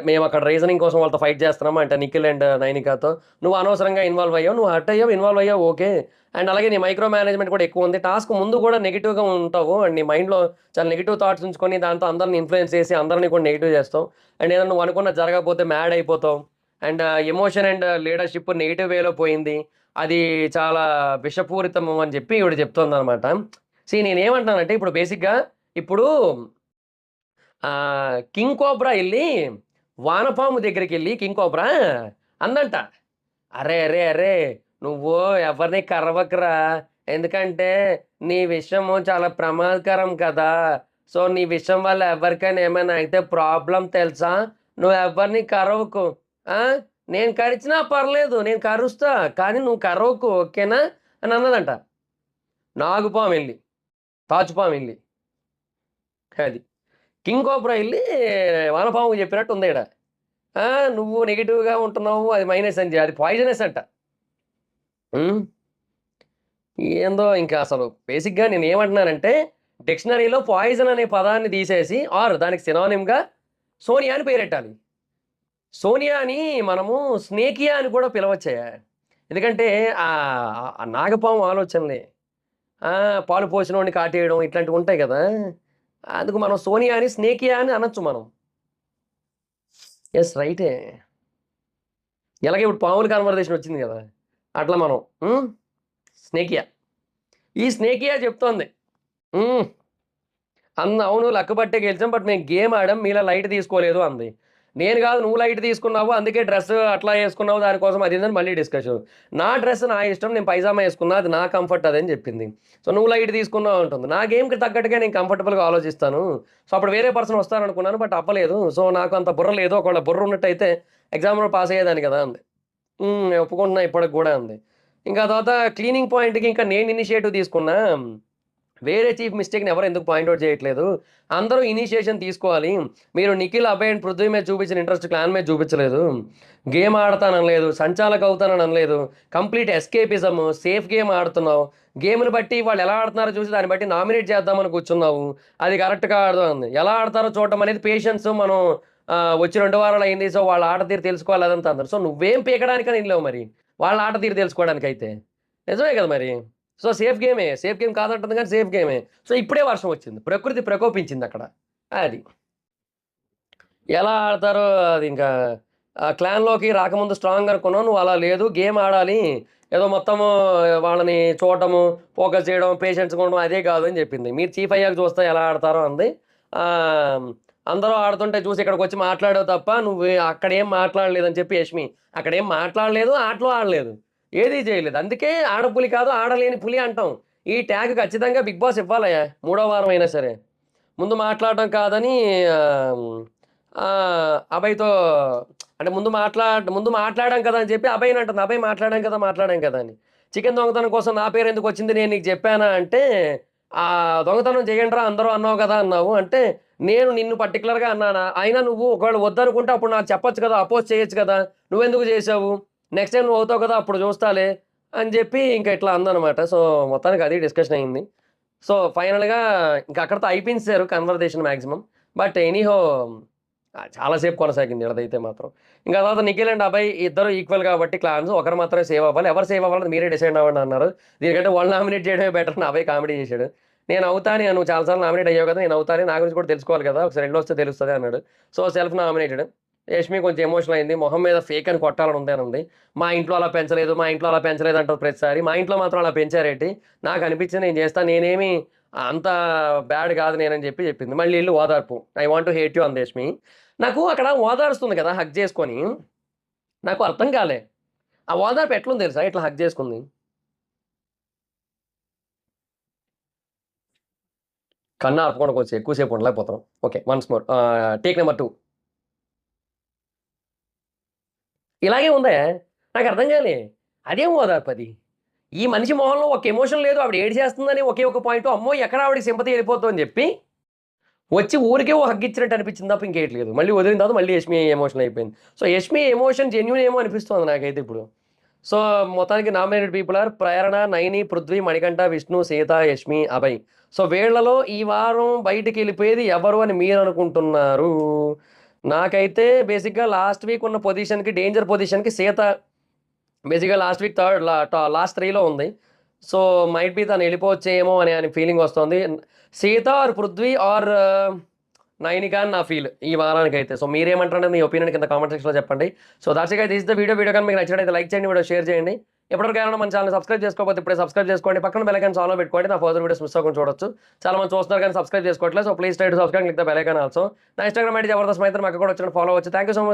మేమక్కడ రీజనింగ్ కోసం వాళ్ళతో ఫైట్ చేస్తున్నాము అంటే నిఖిల్ అండ్ నైనికాతో. నువ్వు అనవసరంగా ఇన్వాల్వ్ అయ్యావు. నువ్వు హర్ట్ అయ్యావు, ఇన్వాల్వ్ అయ్యావు ఓకే. అండ్ అలాగే నీ మైక్రో మేనేజ్‌మెంట్ కూడా ఎక్కువుంది. టాస్క్ ముందు కూడా నెగెటివ్‌గా ఉంటావు. అండ్ నీ మైండ్‌లో చాలా నెగెటివ్ థాట్స్ ఉంచుకొని దాంతో అందరిని ఇన్‌ఫ్లుయెన్స్ చేసి అందరిని కూడా నెగెటివ్ చేస్తావు. అండ్ ఏదైనా నువ్వు అనుకున్నది జరగకపోతే మ్యాడ్ అయిపోతావు. And emotion and leadership negative వేలో పోయింది. అది చాలా విషపూరితము అని చెప్పి ఈవిడ చెప్తోందనమాట. నేనేమంటున్నానంటే ఇప్పుడు బేసిక్‌గా ఇప్పుడు 'కింగ్ కోబ్రా' ఎళ్లి వానపాము దగ్గరికెళ్లి 'కింగ్ కోబ్రా' అందంట. "అరే! అరే! అరే! నువ్వు ఎవరిని కరవకురా! ఎందుకంటే నీ విషము చాలా ప్రమాదకరం కదా! సో, నీ విషం వల్ల ఎవరికైనా ఏమైనా అయితే ప్రాబ్లమ్ తెలుసా? నువ్వెవ్వరిని కరవకు. ఆ! నేను కరిచినా పర్లేదు. నేను కరుస్తా. కానీ నువ్వు కరవకు ఓకేనా?" అని అన్నదంట. నాగుపామెళ్లి, తాచుపామెళ్లి. అది. కింగ్ కోబ్రా ఎళ్లి వానపాముకి చెప్పినట్టు ఉందీడ. ఆ! నువ్వు నెగెటివ్‌గా ఉంటున్నావు. అది మైనస్ అని అది పాయిజనస్ అంట. హ్మ్. ఏందో ఇంకా అసలు బేసిక్‌గా నేనేమంటున్నానంటే, డిక్షనరీలో పాయిజన్ అనే పదాన్ని తీసేసి దానికి సినోనిమ్‌గా సోనియా అని పేరెట్టాలి. సోనియాని మనము స్నేకియా అని కూడా పిలవచ్చయ్యా. ఎందుకంటే ఆ నాగపాము ఆలోచనలే. ఆ! పాలు పోసినోడిని కాటేయడం ఇట్లాంటివుంటాయి గదా! అందుకు మనం సోనియాని స్నేకియా అని అనొచ్చు మనం. యెస్. రైటే. ఎలాగో ఇప్పుడు పాముల కన్వర్జేషన్ వచ్చింది గదా! అట్లా మనం హ్మ్. స్నేకియా. ఈ స్నేకియా చెప్తోంది. హ్మ్. అవును లక్ బట్టే గెలిచాం. బట్ మేము గేమ్ ఆడాం. మీలా లైట్ తీసుకోలేదు అంది. నేను గాదు నువ్వు లైట్ తీసుకున్నావు. అందుకే డ్రెస్ అట్లా యేసుకున్నావు దానికోసం అది ఇదని మళ్ళీ డిస్కషన్. నా డ్రెస్ నా ఇష్టం. నేను పైజామా యేసుకున్నా. అది నా కంఫర్ట్ అదని జెప్పింది. సో, నువ్వు లైట్ తీసుకున్నావు అంటుంది. నా గేమ్‌కి తగ్గట్టుగా నేను కంఫర్టబుల్‌గా ఆలోచిస్తాను. సో, అప్పుడు వేరే పర్సన్ వస్తారనుకున్నాను. బట్ అవ్వలేదు. సో, నాకు అంత బుర్ర లేదు. ఒకవేళ బుర్ర ఉన్నట్టయితే ఎగ్జామ్‌లో పాస్ అయ్యేదాన్ని గదా! అంది. నేను ఒప్పుకుంటున్నా ఇప్పటికి గూడా అంది. ఇంకా ఆ తర్వాత క్లీనింగ్ పాయింట్‌కి ఇంకా నేను ఇనిషియేటివ్ తీసుకున్నా. వేరే చీఫ్ మిస్టేక్‌ని ఎవరు ఎందుకు పాయింట్ ఔట్ చేయట్లేదు. అందరూ ఇనిషియేషన్ తీసుకోవాలి. మీరు నిఖిల్, అభయ్ అండ్ పృథ్వీ మీద చూపించిన ఇంట్రెస్ట్ క్లాన్ మీద చూపించలేదు. గేమ్ ఆడతాననలేదు. సంచాలక్ అవుతానని అనలేదు. కంప్లీట్ ఎస్కేపిజం, సేఫ్ గేమ్ ఆడుతున్నావు. గేమ్‌ని బట్టి వాళ్ళు ఎలా ఆడుతున్నారో చూసి దాన్ని బట్టి నామినేట్ చేద్దామని కూర్చున్నావు. అది కరెక్ట్ కాదు అంది. ఎలా ఆడతారో చూడటం అనేది పేషెన్స్ మనం వచ్చి 2 వారాలు అయింది. సో, వాళ్ళ ఆట తీరు తెలుసుకోవాలి అదంతా అన్నారు. సో, నువ్వేం పీకడానికని ఎళ్ళావు మరి. వాళ్ళ ఆట తీరు తెలుసుకోవడానికైతే. నిజమే కదా మరి. సో, సేఫ్ గేమే. సేఫ్ గేమ్ కాదంటుంది గానీ సేఫ్ గేమే. సో, ఇప్పుడే వర్షం వచ్చింది. ప్రకృతి ప్రకోపించిందక్కడ. అది. ఎలా ఆడతారో అదింకా క్లాన్‌లోకి రాకముందు స్ట్రాంగ్ అనుకున్నావు. నువ్వు అలా లేదు. గేమ్ ఆడాలి. ఏదో మొత్తము వాళ్ళని చూడటము, ఫోకస్ చేయడం, పేషెన్స్‌గా ఉండడం అదే కాదు అని చెప్పింది. మీరు చీఫ్ అయ్యాక చూస్తా ఎలా ఆడతారో అంది. ఆహ్, అందరూ ఆడుతుంటే చూసి ఇక్కడికొచ్చి మాట్లాడావు తప్ప నువ్వు అక్కడేం మాట్లాడలేదని చెప్పి యష్మి. అక్కడేం మాట్లాడలేదు, ఆటలు ఆడలేదు. ఏది చేయలేదు. అందుకే ఆడపులి కాదు, ఆడలేని పులి అంటాం. ఈ ట్యాగ్ ఖచ్చితంగా బిగ్ బాస్ ఇవ్వాలయ్యా. మూడో వారం అయినా సరే. ముందు మాట్లాడడం కాదని ఆహ్, అభయ్‌తో అంటే ముందు మాట్లాడాం కదా! అని చెప్పి అభయ్‌ని అంటుంది. అభయ్ మాట్లాడాం కదా! మాట్లాడాం కదా! అని. చికెన్ దొంగతనం కోసం నా పేరు ఎందుకు వచ్చింది, నేను నీకు చెప్పానా అంటే, దొంగతనం చేయండిరా అందరూ అన్నావు కదా అన్నావు. అంటే నేను నిన్ను పర్టిక్యులర్‌గా అన్నానా? అయినా నువ్వు ఒకవేళ వద్దనుకుంటే అప్పుడు నాకు చెప్పొచ్చు కదా! అపోజ్ చేయొచ్చు కదా! నువ్వెందుకు చేశావు? నెక్స్ట్ టైమ్ నువ్వు అవుతావు కదా! అప్పుడు చూస్తాలే అని చెప్పి ఇంక ఇట్లా అందనమాట. సో, మొత్తానికి అది డిస్కషన్ అయింది. సో, ఫైనల్‌గా ఇంక అక్కడితో అయిపించేసారు కన్వర్జేషన్ మాక్సిమం. బట్ ఎనీహౌ చాలా సేపు కొనసాగింది ఈళ్ళదైతే మాత్రం. ఇంక తర్వాత నిఖిల్ అండ్ అభయ్ ఇద్దరు ఈక్వల్ కాబట్టి క్లాన్స్. ఒకరు మాత్రమే సేవ్ అవ్వాలి. ఎవరు సేవ్ అవ్వాలని మీరే డిసైడ్ అవ్వండి అన్నారు. దీనికంటే వాళ్ళు నామినేట్ చేయడమే బెటర్ అని అభయ్ కామెడీ చేశాడు. నేను అవుతాను, నువ్వు చాలా సార్లు నామినేట్ అయ్యావు కదా! నేను అవుతాను. నా గురించి కూడా తెలుసుకోవాలి కదా! ఒకసారి ఎళ్ళొస్తే తెలుస్తది అన్నాడు. So, self nominated. యష్మి కొంచెం ఎమోషనల్ అయింది. మొహం మీద ఫేక్ అని కొట్టాలని ఉంది అని ఉంది. మా ఇంట్లో అలా పెంచలేదు, మా ఇంట్లో అలా పెంచలేదు అంటది ప్రతిసారి. మా ఇంట్లో మాత్రం అలా పెంచారేంటి? నాకు అనిపించింది నేను చేస్తా. నేనేమి అంత బ్యాడ్ కాదు నేనని చెప్పింది. మళ్ళీ ఈళ్ళు ఓదార్పు. I want to hate you అంది యష్మి. నాకు అక్కడ ఓదారుస్తుంది కదా! హగ్ చేసుకొని. నాకు అర్థం కాలే. ఆ ఓదార్పు ఎట్లుంది తెలుసా? ఇట్లా హగ్ చేసుకుంది. కన్ను ఆర్పకుండా కొంచెం ఎక్కువ సేపు ఉండలేకపోతున్నాం. Okay. Once more. Take number 2. ఇలాగే ఉందే. నాకర్థం కాలే. అదేం ఓదార్పది? ఈ మనిషి మొహంలో ఒక ఎమోషన్ లేదు. ఆవిడ ఏడిచేస్తుందని ఒకే ఒక పాయింటు. అమ్మో! ఎక్కడ ఆవిడకి సింపతి ఎళ్ళిపోద్దో అని చెప్పి, వచ్చి ఊరికే ఓ హగ్ ఇచ్చినట్టు అనిపించింది తప్ప ఇంకేటి లేదు. మళ్ళీ వదిలిన తర్వాత మళ్ళీ యష్మి ఎమోషనల్ అయిపోయింది. సో, యష్మి ఎమోషన్ జెన్యూన్ ఏమో అనిపిస్తోంది నాకైతే ఇప్పుడు. సో, మొత్తానికి nominated people are Prerana, Naini, Prithvi, Manikanta, Vishnu, Seetha, Yashmi, Abhay. So, వీళ్ళలో ఈ వారం బయటికెళ్ళిపోయేది ఎవరు అని మీరనుకుంటున్నారు? నాకైతే బేసిక్‌గా లాస్ట్ వీక్ ఉన్న పొజిషన్‌కి డేంజర్ పొజిషన్‌కి సీత బేసిక్‌గా లాస్ట్ వీక్ థర్డ్ లాస్ట్ 3లో ఉంది. సో, మైట్ బి తను ఎళ్ళిపోవచ్చేమో అని ఫీలింగ్ వస్తోంది. సీత ఆర్ పృథ్వీ ఆర్ నైనిక అని నా ఫీల్ ఈ వారానికైతే. సో, మీరేమంటారనేది మీ ఒపీనియన్ కింద కామెంట్ సెక్షన్‌లో చెప్పండి. So, that's it guys. This is the video. Video గాని మీకు నచ్చినట్లయితే లైక్ చేయండి. వీడియో షేర్ చేయండి. ఇప్పటివరకు ఎవరైనా మన ఛానెల్‌ని సబ్స్క్రైబ్ చేసుకోకపోతే ఇప్పుడే సబ్స్క్రైబ్ చేసుకోండి. పక్కన బెల్ ఐకాన్ ఆన్‌లో పెట్టుకోండి. నా ఫర్దర్ వీడియోస్ మిస్ అవ్వకుండా చూడొచ్చు. చాలా మంది చూస్తున్నారు కానీ సబ్స్క్రైబ్ చేసుకోవట్లేదు. So, please try to subscribe, click the bell icon also. నా ఇన్‌స్టాగ్రామ్ ఐడీ జబర్దస్త్ మైత్రి, అక్కడ కూడా వచ్చి ఫాలో అవ్వచ్చు. Thank you so much.